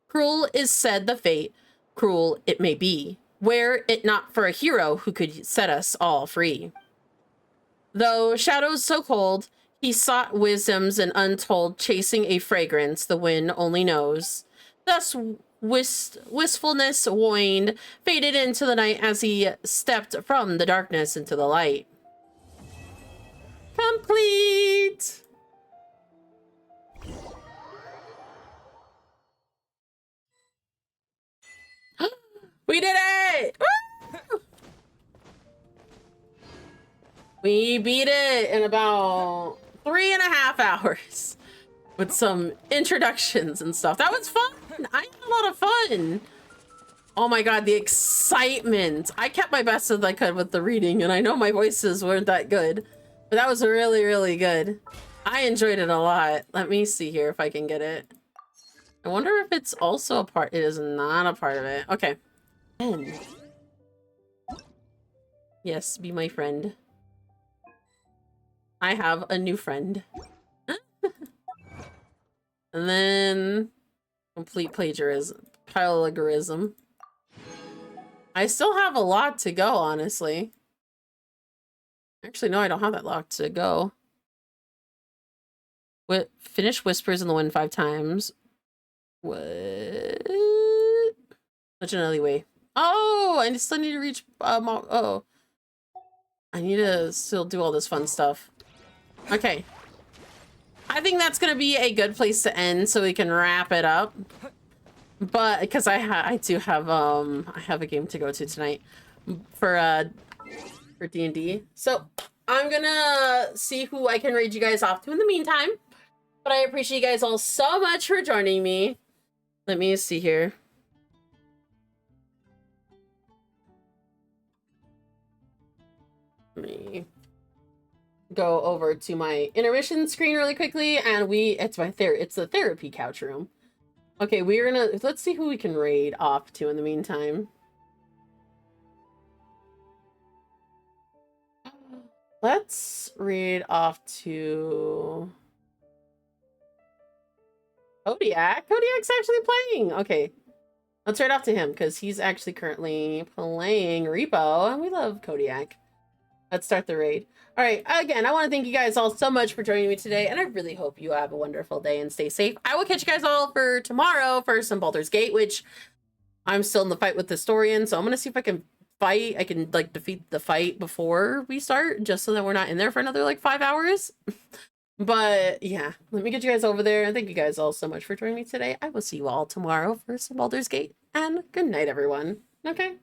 Cruel is said the fate, cruel it may be, were it not for a hero who could set us all free. Though shadows so cold, he sought wisdoms and untold, chasing a fragrance the wind only knows. Thus wistfulness waned, faded into the night as he stepped from the darkness into the light. Complete! We did it! Woo! We beat it in about 3.5 hours with some introductions and stuff. That was fun. I had a lot of fun. Oh my god, the excitement. I kept my best as I could with the reading, and I know my voices weren't that good, but that was really, really good. I enjoyed it a lot. Let me see here if I can get it. I wonder if it's also a part. It is not a part of it. Okay. Yes, be my friend. I have a new friend. And then complete plagiarism. Paralogism. I still have a lot to go, honestly. Actually, no, I don't have that lot to go. Finish Whispers in the Wind 5 times. What? Such an alleyway. Oh, I still need to reach, oh. I need to still do all this fun stuff. Okay. I think that's gonna be a good place to end so we can wrap it up. But, because I do have, I have a game to go to tonight for D&D. So, I'm gonna see who I can raid you guys off to in the meantime. But I appreciate you guys all so much for joining me. Let me see here. Let me go over to my intermission screen really quickly, and it's the therapy couch room. Okay, let's see who we can raid off to in the meantime. Let's raid off to Kodiak. Kodiak's actually playing. Okay, let's raid off to him because he's actually currently playing Repo, and we love Kodiak. Let's start the raid. All right, again, I want to thank you guys all so much for joining me today, and I really hope you have a wonderful day and stay safe. I will catch you guys all for tomorrow for some Baldur's Gate, which I'm still in the fight with the Historian, so I'm going to see if I can fight. I can, like, defeat the fight before we start, just so that we're not in there for another, like, 5 hours. But, yeah, let me get you guys over there, and thank you guys all so much for joining me today. I will see you all tomorrow for some Baldur's Gate, and good night, everyone. Okay?